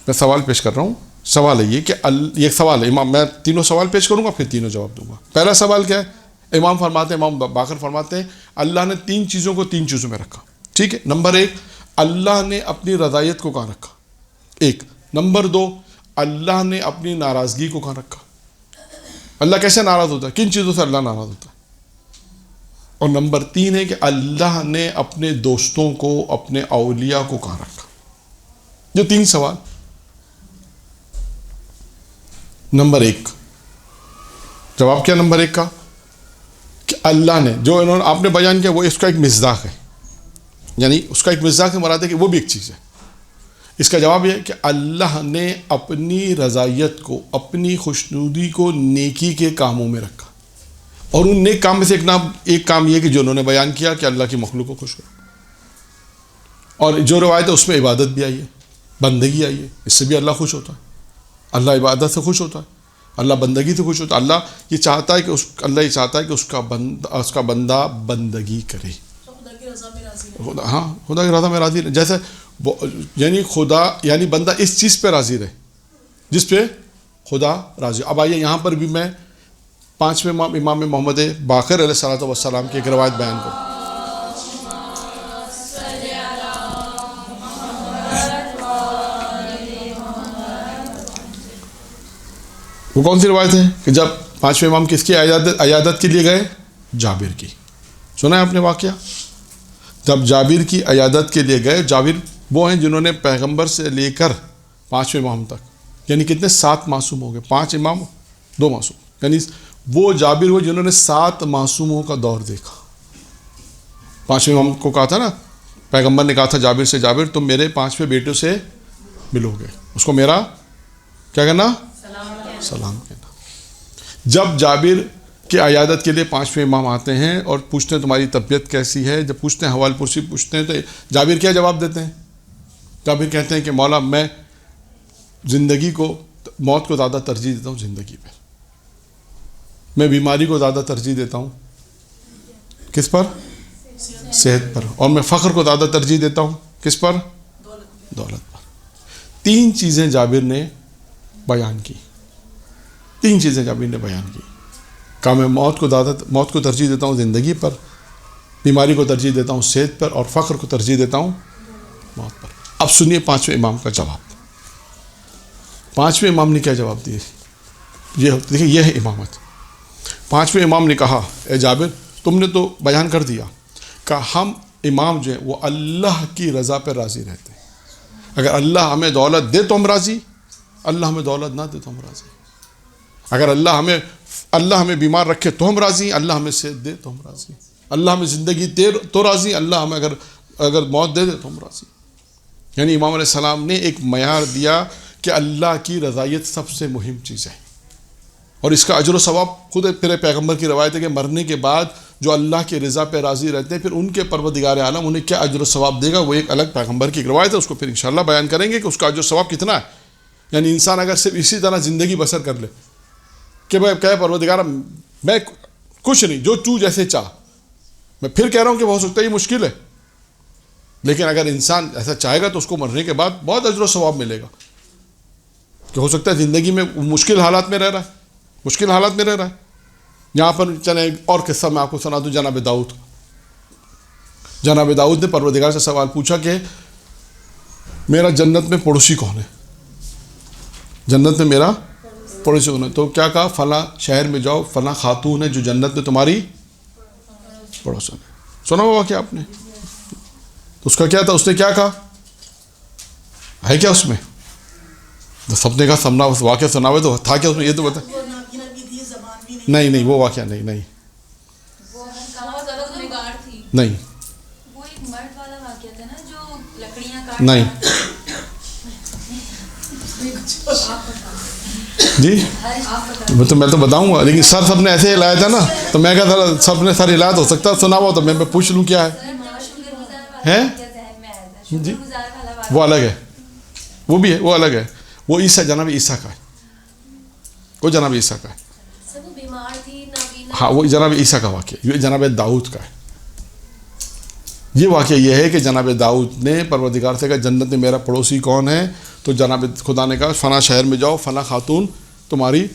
میں سوال پیش کر رہا ہوں. سوال ہے یہ کہ یہ سوال ہے امام, میں تینوں سوال پیش کروں گا پھر تینوں جواب دوں گا. پہلا سوال کیا ہے؟ امام فرماتے ہیں, امام باقر فرماتے ہیں اللہ نے 3 چیزوں کو 3 چیزوں میں رکھا. ٹھیک ہے. نمبر 1, اللہ نے اپنی رضائیت کو کہاں رکھا؟ 1. نمبر 2, اللہ نے اپنی ناراضگی کو کہاں رکھا؟ اللہ کیسے ناراض ہوتا ہے؟ کن چیزوں سے اللہ ناراض ہوتا ہے؟ اور نمبر 3 ہے کہ اللہ نے اپنے دوستوں کو, اپنے اولیاء کو کہاں رکھا؟ جو 3 سوال. نمبر 1 جواب کیا نمبر 1 کا؟ کہ اللہ نے جو انہوں نے آپ نے بیان کیا وہ اس کا ایک مصداق ہے. یعنی اس کا ایک مصداق سے مراد ہے کہ وہ بھی ایک چیز ہے. اس کا جواب یہ ہے کہ اللہ نے اپنی رضائیت کو, اپنی خوشنودی کو نیکی کے کاموں میں رکھا. اور ان نیک کام میں سے ایک کام یہ کہ جو انہوں نے بیان کیا کہ اللہ کی مخلوق کو خوش کرو. اور جو روایت ہے اس میں عبادت بھی آئی ہے, بندگی آئی ہے. اس سے بھی اللہ خوش ہوتا ہے. اللہ عبادت سے خوش ہوتا ہے, اللہ بندگی سے خوش ہوتا ہے. اللہ یہ چاہتا ہے کہ اللہ یہ چاہتا ہے کہ اس کا بندہ بندگی کرے.
خدا کی رضا میں راضی رہے.
ہاں, خدا کی رضا میں راضی رہے. جیسے یعنی خدا یعنی بندہ اس چیز پہ راضی رہے جس پہ خدا راضی. اب آئیے یہاں پر بھی میں 5ویں امام محمد باقر علیہ الصلوۃ والسلام کی ایک روایت بیان کروں. وہ کون سی روایت ہے کہ جب 5ویں امام کس کی عیادت کے لیے گئے؟ جابر کی. سنا ہے آپ نے واقعہ؟ جب جابر کی عیادت کے لیے گئے, جابر وہ ہیں جنہوں نے پیغمبر سے لے کر 5ویں امام تک یعنی کتنے 7 معصوم ہو گئے. 5 امام 2 معصوم, یعنی وہ جابر وہ جنہوں نے 7 معصوموں کا دور دیکھا. 5ویں امام کو کہا تھا نا, پیغمبر نے کہا تھا جابر سے, جابر تم میرے 5ویں بیٹوں سے ملو گے, اس کو میرا کیا کہنا؟ سلام کہنا. جب جابر کی عیادت کے لیے 5ویں امام آتے ہیں اور پوچھتے ہیں تمہاری طبیعت کیسی ہے, جب پوچھتے ہیں حوال پرسی پوچھتے ہیں تو جابر کیا جواب دیتے ہیں؟ جابر کہتے ہیں کہ مولا میں زندگی کو, موت کو زیادہ ترجیح دیتا ہوں زندگی پہ. میں بیماری کو زیادہ ترجیح دیتا ہوں کس پر؟ صحت پر. اور میں فخر کو زیادہ ترجیح دیتا ہوں کس پر؟ دولت پر. 3 چیزیں جابر نے بیان کی. 3 چیزیں جابر نے بیان کی. کہا میں موت کو ترجیح دیتا ہوں زندگی پر, بیماری کو ترجیح دیتا ہوں صحت پر, اور فقر کو ترجیح دیتا ہوں موت پر. اب سنیے پانچویں امام کا جواب. پانچویں امام نے کیا جواب دیے؟ یہ دیکھیں, یہ ہے امامت. پانچویں امام نے کہا, اے جابر تم نے تو بیان کر دیا کہ ہم امام جو ہیں وہ اللہ کی رضا پر راضی رہتے ہیں. اگر اللہ ہمیں دولت دے تو ہم راضی, اللہ ہمیں دولت نہ دے تو ہم راضی. اگر اللہ ہمیں بیمار رکھے تو ہم راضی, اللہ ہمیں صحت دے تو ہم راضی. اللہ ہمیں زندگی دے تو راضی, اللہ ہمیں اگر موت دے تو ہم راضی. یعنی امام علیہ السلام نے ایک معیار دیا کہ اللہ کی رضایت سب سے مہم چیز ہے. اور اس کا اجر و ثواب خود پھر پیغمبر کی روایت ہے کہ مرنے کے بعد جو اللہ کی رضا پہ راضی رہتے ہیں پھر ان کے پروردگار عالم انہیں کیا اجر و ثواب دے گا, وہ ایک الگ پیغمبر کی روایت ہے. اس کو پھر انشاءاللہ بیان کریں گے کہ اس کا اجر و ثواب کتنا ہے. یعنی انسان اگر صرف اسی طرح زندگی بسر کر لے کہ میں کہے پروردگار میں کچھ نہیں, جو تو جیسے چاہ, میں پھر کہہ رہا ہوں کہ ہو سکتا ہے یہ مشکل ہے, لیکن اگر انسان ایسا چاہے گا تو اس کو مرنے کے بعد بہت اجر و ثواب ملے گا. کہ ہو سکتا ہے زندگی میں مشکل حالات میں رہ رہا ہے. یہاں پر چلیں اور قصہ میں آپ کو سنا دوں. جناب داؤد نے پروردگار سے سوال پوچھا کہ میرا جنت میں پڑوسی کون ہے, جنت میں میرا پڑوسی کون ہے. تو کیا کہا, فلاں شہر میں جاؤ, فلاں خاتون ہے جو جنت میں تمہاری پڑوسن ہے. سنا ہوا کیا آپ نے؟ تو اس کا کیا تھا, اس نے کیا کہا ہے کیا اس میں؟ تو سب نے کہا سمنا واقعہ سنا ہوئے تو تھا کیا اس میں, یہ تو بتا. نہیں وہ واقعہ نہیں
بہت زیادہ گنہگار تھی.
نہیں
وہ ایک مرد والا واقعہ تھا نا جو لکڑیاں کاٹ.
نہیں جی میں تو بتاؤں گا, لیکن سب نے ایسے ہلایا تھا نا, تو میں کہا تھا سب نے سر ہلایا تو ہو سکتا سنا ہوا تو میں پوچھ لوں کیا ہے. جی وہ الگ ہے, وہ بھی ہے, وہ الگ ہے. وہ عیسیٰ, جناب عیسیٰ کا ہے, وہ جناب عیسیٰ کا ہے.
وہ بیمار تھی نابینا.
ہاں وہ جناب عیسیٰ کا واقعہ, یہ جناب داؤد کا ہے. یہ واقعہ یہ ہے کہ جناب داؤد نے پروردگار سے کہا جنت میں میرا پڑوسی کون ہے, تو جناب خدا نے کہا فلاں شہر میں جاؤ, فلاں خاتون تمہاری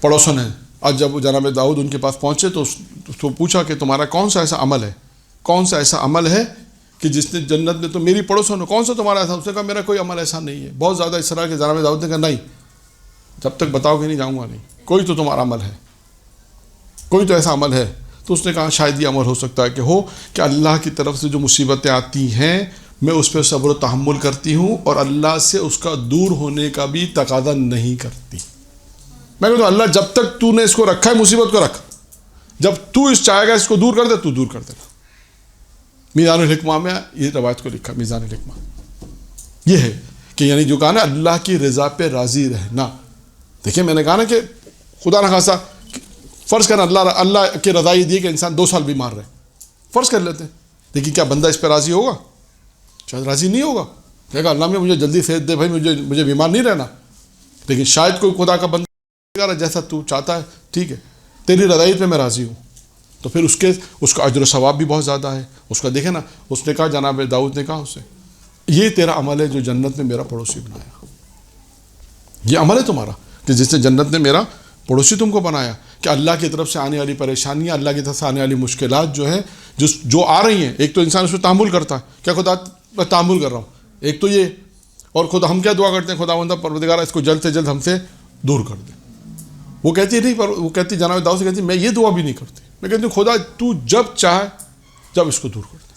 پڑوسن ہے. اور جب جناب داؤد ان کے پاس پہنچے تو اس کو پوچھا کہ تمہارا کون سا ایسا عمل ہے کہ جس نے جنت میں تو میری پڑوسن ہو, کون سا تمہارا ایسا؟ اس نے کہا میرا کوئی عمل ایسا نہیں ہے. بہت زیادہ اس طرح کے جناب داؤد نے کہا نہیں, جب تک بتاؤ کہ نہیں جاؤں گا نہیں. کوئی تو تمہارا عمل ہے, کوئی تو ایسا عمل ہے. تو اس نے کہا شاید یہ عمل ہو سکتا ہے کہ اللہ کی طرف سے جو مصیبتیں آتی ہیں میں اس پہ صبر و تحمل کرتی ہوں, اور اللہ سے اس کا دور ہونے کا بھی تقاضا نہیں کرتی. میں کہتا ہوں اللہ جب تک تو نے اس کو رکھا ہے مصیبت کو رکھ, جب تو اس چاہے گا اس کو دور کر دے تو دور کر دینا. میزان الحکمہ میں یہ روایت کو لکھا, میزان الحکمہ یہ ہے کہ یعنی جو کہا نا اللہ کی رضا پہ راضی رہنا. دیکھیں میں نے کہا نا کہ خدا نخواستہ فرض کرنا اللہ کی رضا یہ دی کہ انسان 2 سال بیمار رہے, فرض کر لیتے ہیں, لیکن کیا بندہ اس پہ راضی ہوگا؟ شاید راضی نہیں ہوگا. کہے گا اللہ میں مجھے جلدی صحت دے بھائی, مجھے بیمار نہیں رہنا. لیکن شاید کوئی خدا کا بندہ جیسا تو چاہتا ہے ٹھیک ہے تیری رضایت پہ میں راضی ہوں, تو پھر اس کا اجر و ثواب بھی بہت زیادہ ہے. اس کا دیکھیں نا, اس نے کہا جناب داؤد نے کہا اس سے یہ تیرا عمل ہے جو جنت میں میرا پڑوسی بنایا. یہ عمل ہے تمہارا کہ جس نے جنت نے میرا پڑوسی تم کو بنایا, کہ اللہ کی طرف سے آنے والی پریشانیاں, اللہ کی طرف سے آنے والی مشکلات جو ہیں جو آ رہی ہیں, ایک تو انسان اس پہ تحمل کرتا ہے, کیا خدا میں تحمل کر رہا ہوں, ایک تو یہ, اور خدا ہم کیا دعا کرتے ہیں, خدا بندہ پروردگار اس کو جلد سے جلد ہم سے دور کر دے. وہ کہتی ہے نہیں, پر وہ کہتی جناب داؤد سے کہتی میں یہ دعا بھی نہیں کرتی, میں کہتی ہوں خدا تو جب چاہے جب اس کو دور کر دے.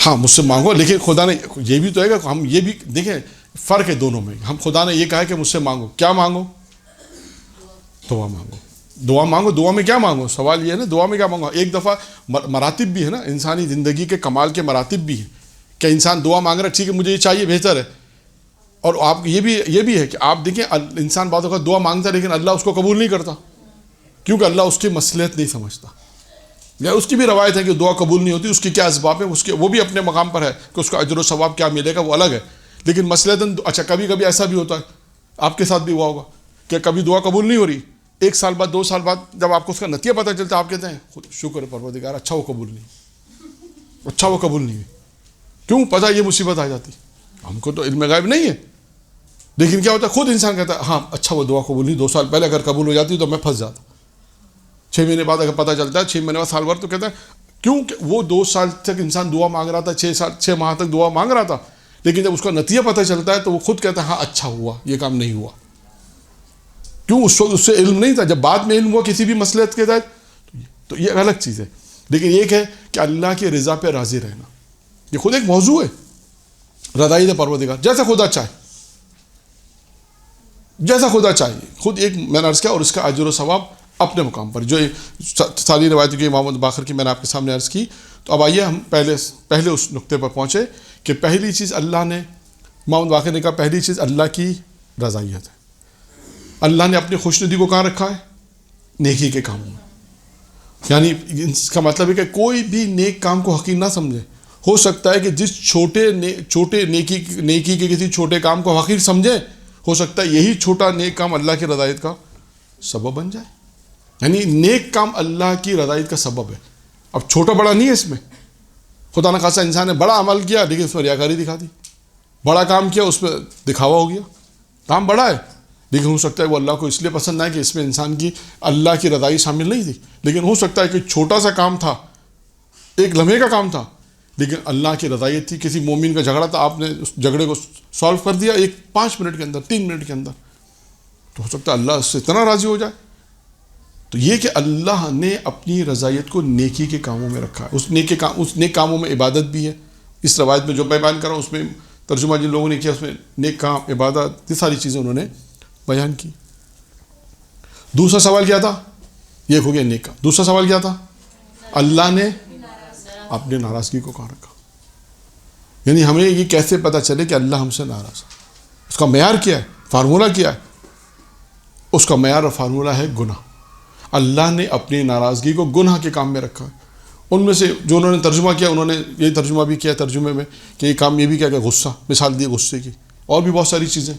ہاں مجھ سے مانگو, لیکن خدا نے یہ بھی تو ہے کہ ہم یہ بھی دیکھیں فرق ہے دونوں میں. ہم خدا نے یہ کہا ہے کہ مجھ سے مانگو, کیا مانگو؟ دعا مانگو. دعا میں کیا مانگو؟ سوال یہ ہے نا دعا میں کیا مانگو. ایک دفعہ مراتب بھی ہے نا, انسانی زندگی کے کمال کے مراتب بھی ہیں کہ انسان دعا مانگ رہا ہے ٹھیک ہے مجھے یہ چاہیے بہتر ہے, اور آپ یہ بھی ہے کہ آپ دیکھیں انسان بعض اوقات دعا مانگتا ہے لیکن اللہ اس کو قبول نہیں کرتا, کیونکہ اللہ اس کی مصلحت نہیں سمجھتا. یا اس کی بھی روایت ہے کہ دعا قبول نہیں ہوتی, اس کی کیا اسباب ہیں, اس کے وہ بھی اپنے مقام پر ہے کہ اس کا اجر و ثواب کیا ملے گا وہ الگ ہے. لیکن مصلحتاً اچھا کبھی ایسا بھی ہوتا ہے, آپ کے ساتھ بھی ہوا ہوگا کہ کبھی دعا قبول نہیں ہو رہی, 1 سال بعد 2 سال بعد جب آپ کو اس کا نتیجہ پتہ چلتا ہے آپ کہتے ہیں شکر ہے پروردگار اچھا وہ قبول نہیں ہوئی. کیوں؟ پتہ یہ مصیبت آ جاتی, ہم کو تو علم غیب نہیں ہے, لیکن کیا ہوتا ہے خود انسان کہتا ہے ہاں اچھا وہ دعا قبول نہیں, 2 سال پہلے اگر قبول ہو جاتی تو میں پھنس جاتا. 6 مہینے بعد اگر پتہ چلتا ہے 6 مہینے بعد سال بھر تو کہتا ہے کیوں کہ وہ 2 سال تک انسان دعا مانگ رہا تھا, 6 ماہ تک دعا مانگ رہا تھا, لیکن جب اس کا نتیجہ پتہ چلتا ہے تو وہ خود کہتا ہے ہاں اچھا ہوا, یہ کام نہیں ہوا. کیوں؟ اس وقت اس سے علم نہیں تھا. جب بعد میں علم ہوا کسی بھی مصلحت کے تحت تو یہ الگ چیز ہے. لیکن ایک ہے کہ اللہ کی رضا پہ راضی رہنا, یہ خود ایک موضوع ہے. رضائی پروردگار جیسا خدا چاہے, جیسا خدا چاہیے, خود ایک میں نے عرض کیا, اور اس کا اجر و ثواب اپنے مقام پر. جو ساری روایتوں کی امام باقر کی میں نے آپ کے سامنے عرض کی. تو اب آئیے ہم پہلے اس نقطے پر پہنچے کہ پہلی چیز اللہ نے, امام باقر نے کہا پہلی چیز اللہ کی رضائیت ہے. اللہ نے اپنی خوشنودی کو کہاں رکھا ہے؟ نیکی کے کاموں میں. یعنی اس کا مطلب ہے کہ کوئی بھی نیک کام کو حقیر نہ سمجھے. ہو سکتا ہے کہ جس چھوٹے نیکی کے کسی چھوٹے کام کو حقیر سمجھے, ہو سکتا ہے یہی چھوٹا نیک کام اللہ کی رضایت کا سبب بن جائے. یعنی نیک کام اللہ کی رضایت کا سبب ہے. اب چھوٹا بڑا نہیں ہے اس میں. خدا نہ خاصا انسان نے بڑا عمل کیا لیکن اس میں ریاکاری دکھا دی, بڑا کام کیا اس میں دکھاوا ہو گیا. کام بڑا ہے لیکن ہو سکتا ہے وہ اللہ کو اس لیے پسند نہ ہے کہ اس میں انسان کی اللہ کی رضائی شامل نہیں تھی. لیکن ہو سکتا ہے کہ چھوٹا سا کام تھا, ایک لمحے کا کام تھا, لیکن اللہ کی رضایت تھی. کسی مومن کا جھگڑا تھا, آپ نے اس جھگڑے کو سالو کر دیا 5 منٹ کے اندر, 3 منٹ کے اندر, تو ہو سکتا ہے اللہ اس سے اتنا راضی ہو جائے. تو یہ کہ اللہ نے اپنی رضایت کو نیکی کے کاموں میں رکھا ہے. اس نیک کاموں میں عبادت بھی ہے. اس روایت میں جو میں بیان کر رہا ہوں اس میں ترجمہ جن لوگوں نے کیا اس میں نیک کام, عبادت, یہ ساری چیزیں انہوں نے بیان کی. دوسرا سوال کیا تھا؟ یہ ہو گیا نیک کام. دوسرا سوال کیا تھا؟ اللہ نے اپنے ناراضگی کو کہاں رکھا. یعنی ہمیں یہ کیسے پتہ چلے کہ اللہ ہم سے ناراض ہے؟ اس کا معیار کیا ہے, فارمولہ کیا ہے؟ اس کا معیار اور فارمولہ ہے گناہ. اللہ نے اپنی ناراضگی کو گناہ کے کام میں رکھا ہے. ان میں سے جو انہوں نے ترجمہ کیا انہوں نے یہ ترجمہ بھی کیا ترجمے میں کہ یہ کام یہ بھی کیا کہ غصہ, مثال دی غصے کی, اور بھی بہت ساری چیزیں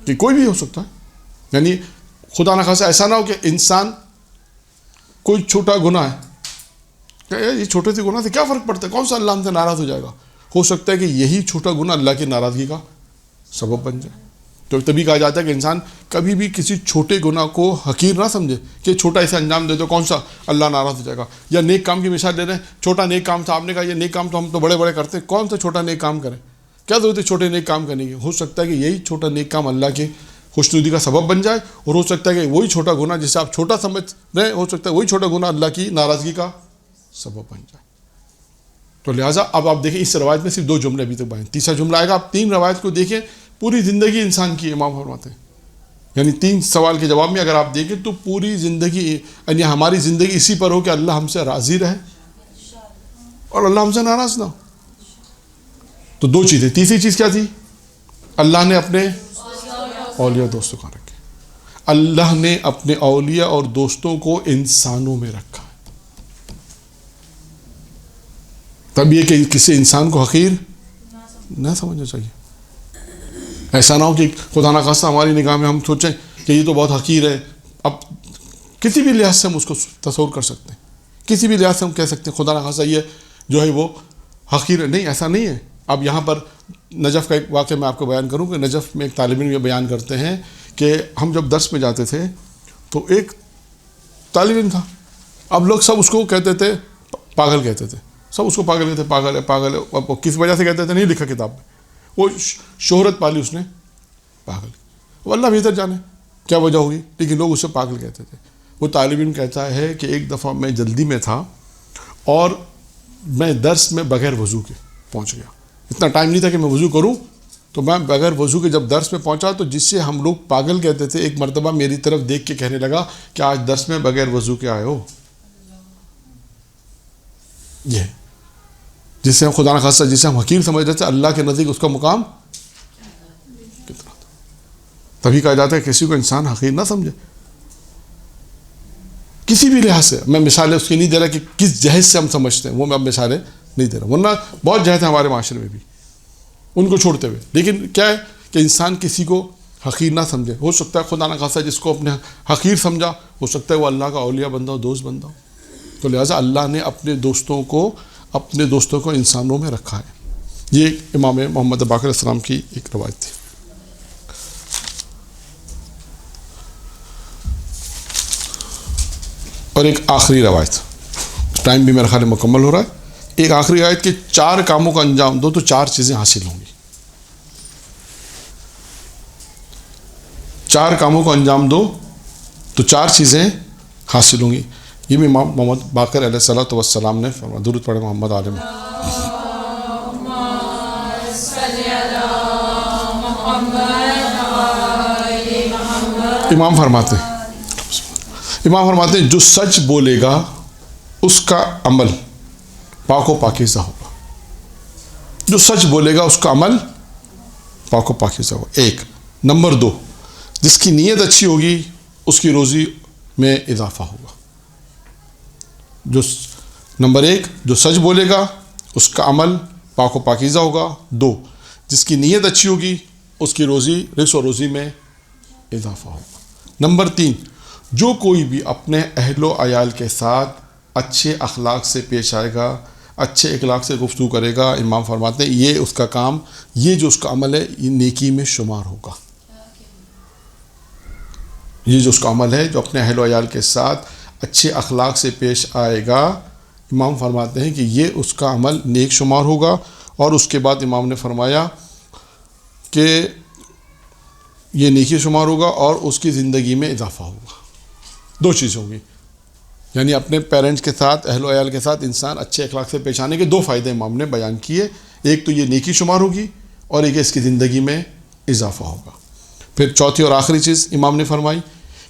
کہ کوئی بھی ہو سکتا ہے. یعنی خدا نہ خاصا ایسا نہ ہو کہ انسان کوئی چھوٹا گناہ ہے کہ یہ چھوٹے سے گناہ سے کیا فرق پڑتا ہے, کون سا اللہ ہم سے ناراض ہو جائے گا. ہو سکتا ہے کہ یہی چھوٹا گناہ اللہ کی ناراضگی کا سبب بن جائے. تو تبھی کہا جاتا ہے کہ انسان کبھی بھی کسی چھوٹے گناہ کو حقیر نہ سمجھے کہ چھوٹا اسے انجام دے دو کون سا اللہ ناراض ہو جائے گا. یا نیک کام کی مثال دے رہے ہیں, چھوٹا نیک کام تھا, آپ نے کہا یہ نیک کام تو ہم تو بڑے بڑے کرتے ہیں, کون سا چھوٹا نیک کام کریں, کیا ضرورت ہے چھوٹے نیک کام کرنے کی. ہو سکتا ہے کہ یہی چھوٹا نیک کام اللہ کے خوشنودی کا سبب بن جائے, اور ہو سکتا ہے کہ وہی چھوٹا گناہ جسے آپ چھوٹا سمجھ رہے ہو سکتا ہے وہی چھوٹا گناہ اللہ کی ناراضگی کا سبب بن جائے. تو لہٰذا اب آپ دیکھیں اس روایت میں صرف 2 جملے ابھی تک بیان, تیسرا جملہ آئے گا. آپ 3 روایت کو دیکھیں, پوری زندگی انسان کی امام فرماتے ہیں. یعنی 3 سوال کے جواب میں اگر آپ دیکھیں تو پوری زندگی, یعنی ہماری زندگی اسی پر ہو کہ اللہ ہم سے راضی رہے اور اللہ ہم سے ناراض نہ ہو. تو 2 چیزیں. تیسری چیز کیا تھی؟ اللہ نے اپنے اولیاء دوستوں کو رکھے. اللہ نے اپنے اولیاء اور دوستوں کو انسانوں میں رکھا. تب یہ کہ کسی انسان کو حقیر نہ سمجھنا چاہیے. ایسا نہ ہو کہ خدا نہ خواستہ ہماری نگاہ میں ہم سوچیں کہ یہ تو بہت حقیر ہے. اب کسی بھی لحاظ سے ہم اس کو تصور کر سکتے ہیں, کسی بھی لحاظ سے ہم کہہ سکتے ہیں خدا نہ خواستہ یہ جو ہے وہ حقیر ہے. نہیں, ایسا نہیں ہے. اب یہاں پر نجف کا ایک واقعہ میں آپ کو بیان کروں کہ نجف میں ایک طالب علم یہ بیان کرتے ہیں کہ ہم جب درس میں جاتے تھے تو ایک طالب علم تھا. اب لوگ سب اس کو کہتے تھے پاگل, کہتے تھے سب اس کو پاگل کہتے, پاگل ہے پاگل ہے. اب کس وجہ سے کہتے تھے نہیں لکھا کتاب میں, وہ شہرت پالی اس نے پاگل. وہ اللہ بہتر جانے کیا وجہ ہوگی, لیکن لوگ اسے پاگل کہتے تھے. وہ طالب علم کہتا ہے کہ ایک دفعہ میں جلدی میں تھا اور میں درس میں بغیر وضو کے پہنچ گیا. اتنا ٹائم نہیں تھا کہ میں وضو کروں, تو میں بغیر وضو کے جب درس میں پہنچا تو جس سے ہم لوگ پاگل کہتے تھے ایک مرتبہ میری طرف دیکھ کے کہنے لگا کہ آج درس میں بغیر وضو کے آئے ہو. یہ جس سے ہم خدا نخواستہ جسے ہم حقیر سمجھ رہے تھے, اللہ کے نزدیک اس کا مقام کتنا تھا. تبھی کہا جاتا ہے کسی کو انسان حقیر نہ سمجھے کسی بھی لحاظ سے. میں مثالیں اس کی نہیں دے رہا کہ کس جہیز سے ہم سمجھتے ہیں, وہ میں اب مثالیں نہیں دے رہا, ورنہ بہت جہیز ہیں ہمارے معاشرے میں بھی ان کو چھوڑتے ہوئے. لیکن کیا ہے کہ انسان کسی کو حقیر نہ سمجھے. ہو سکتا ہے خدا نخواستہ جس کو اپنے حقیر سمجھا ہو سکتا ہے وہ اللہ کا اولیاء بندہ ہو, دوست بندہ ہو. تو لہٰذا اللہ نے اپنے دوستوں کو انسانوں میں رکھا ہے. یہ امام محمد باقر علیہ السلام کی ایک روایت تھی. اور ایک آخری روایت, ٹائم بھی میرا خیال مکمل ہو رہا ہے. ایک آخری روایت کہ 4 کاموں کا انجام دو تو 4 چیزیں حاصل ہوں گی. 4 کاموں کا انجام دو تو 4 چیزیں حاصل ہوں گی. یہ بھی امام محمد باقر علیہ الصلوۃ والسلام نے فرمایا. درود پڑھیں محمد عالم. امام فرماتے ہیں جو سچ بولے گا اس کا عمل پاک و پاکیزہ ہوگا. جو سچ بولے گا اس کا عمل پاک و پاکیزہ ہوگا. 1 نمبر 2 جس کی نیت اچھی ہوگی اس کی روزی میں اضافہ ہوگا. نمبر 1 جو سچ بولے گا اس کا عمل پاک و پاکیزہ ہوگا. 2 جس کی نیت اچھی ہوگی اس کی رزق و روزی میں اضافہ ہوگا. نمبر 3 جو کوئی بھی اپنے اہل و عیال کے ساتھ اچھے اخلاق سے پیش آئے گا, اچھے اخلاق سے گفتگو کرے گا, امام فرماتے ہیں یہ اس کا کام, یہ جو اس کا عمل ہے یہ نیکی میں شمار ہوگا. یہ جو اس کا عمل ہے جو اپنے اہل و عیال کے ساتھ اچھے اخلاق سے پیش آئے گا, امام فرماتے ہیں کہ یہ اس کا عمل نیک شمار ہوگا. اور اس کے بعد امام نے فرمایا کہ یہ نیکی شمار ہوگا اور اس کی زندگی میں اضافہ ہوگا. 2 چیزیں ہوں گی, یعنی اپنے پیرنٹس کے ساتھ اہل و عیال کے ساتھ انسان اچھے اخلاق سے پیش آنے کے 2 فائدے امام نے بیان کیے. ایک تو یہ نیکی شمار ہوگی اور ایک اس کی زندگی میں اضافہ ہوگا. پھر چوتھی اور آخری چیز امام نے فرمائی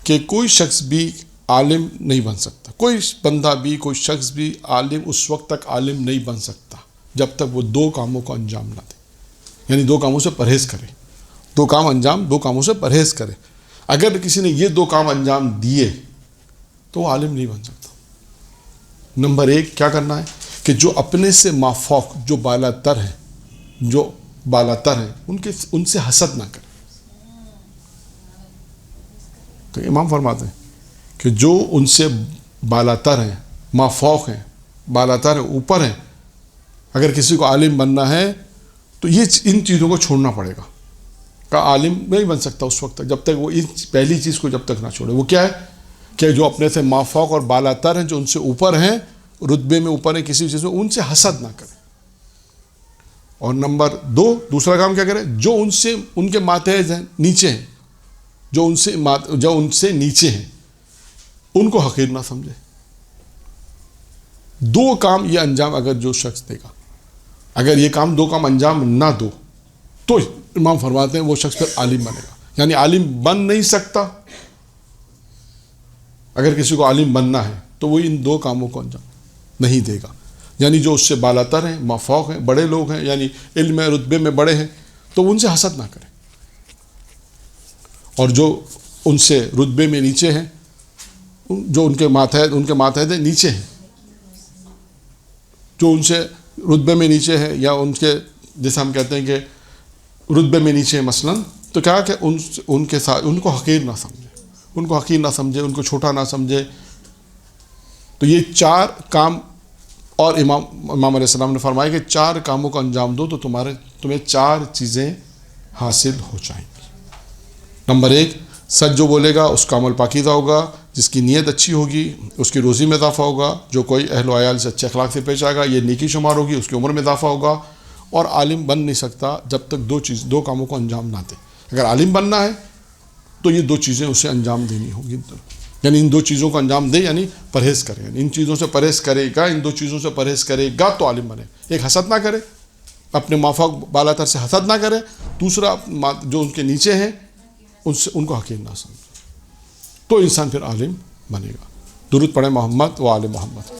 کہ کوئی شخص بھی عالم نہیں بن سکتا, کوئی بندہ بھی کوئی شخص بھی عالم اس وقت تک عالم نہیں بن سکتا جب تک وہ 2 کاموں کو انجام نہ دے. یعنی 2 کاموں سے پرہیز کرے. 2 کاموں سے پرہیز کرے. اگر کسی نے یہ 2 کام انجام دیے تو وہ عالم نہیں بن سکتا. نمبر 1 کیا کرنا ہے کہ جو اپنے سے مافوق جو بالاتر ہیں ان سے حسد نہ کرے. تو امام فرماتے ہیں کہ جو ان سے بالاتر ہیں, مافوق ہیں, بالاتر ہیں, اوپر ہیں, اگر کسی کو عالم بننا ہے تو ان چیزوں کو چھوڑنا پڑے گا. کہ عالم نہیں بن سکتا اس وقت تک جب تک وہ اس پہلی چیز کو جب تک نہ چھوڑے. وہ کیا ہے کہ جو اپنے سے مافوق اور بالاتر ہیں, جو ان سے اوپر ہیں, رتبے میں اوپر ہیں کسی چیز میں, ان سے حسد نہ کرے. اور نمبر 2 دوسرا کام کیا کرے, جو ان کے ماتحت ہیں, نیچے ہیں, جو ان سے نیچے ہیں ان کو حقیر نہ سمجھے. 2 کام یہ انجام اگر جو شخص دے گا, اگر یہ 2 کام انجام نہ دو تو امام فرماتے ہیں وہ شخص پھر عالم بنے گا. یعنی عالم بن نہیں سکتا. اگر کسی کو عالم بننا ہے تو وہ ان 2 کاموں کو انجام نہیں دے گا. یعنی جو اس سے بالاتر ہیں, مافوق ہیں, بڑے لوگ ہیں, یعنی علم رتبے میں بڑے ہیں, تو ان سے حسد نہ کرے. اور جو ان سے رتبے میں نیچے ہیں, جو ان کے ماتحت نیچے ہیں, جو ان سے رتبے میں نیچے ہیں یا ان کے جیسے ہم کہتے ہیں کہ رتبے میں نیچے ہیں مثلا, تو کیا کہ ان کے ساتھ ان کو حقیر نہ سمجھے, ان کو چھوٹا نہ سمجھے. تو یہ 4 کام, اور امام علیہ السلام نے فرمایا کہ 4 کاموں کا انجام دو تو تمہیں 4 چیزیں حاصل ہو جائیں گی. نمبر 1 سچ جو بولے گا اس کا عمل پاکیزہ ہوگا, جس کی نیت اچھی ہوگی اس کی روزی میں اضافہ ہوگا, جو کوئی اہل و عیال سے اچھے اخلاق سے پیش آئے گا یہ نیکی شمار ہوگی, اس کی عمر میں اضافہ ہوگا. اور عالم بن نہیں سکتا جب تک 2 کاموں کو انجام نہ دے. اگر عالم بننا ہے تو یہ 2 چیزیں اسے انجام دینی ہوگی. یعنی ان 2 چیزوں کو انجام دے, یعنی پرہیز کرے, یعنی ان چیزوں سے پرہیز کرے گا, ان 2 چیزوں سے پرہیز کرے گا تو عالم بنے. ایک حسد نہ کرے, اپنے مافوق بالاتر سے حسد نہ کرے. دوسرا جو ان کے نیچے ہیں ان کو حقیر نہ سمجھے, تو انسان پھر عالم بنے گا. درود پڑھیں محمد و آل محمد.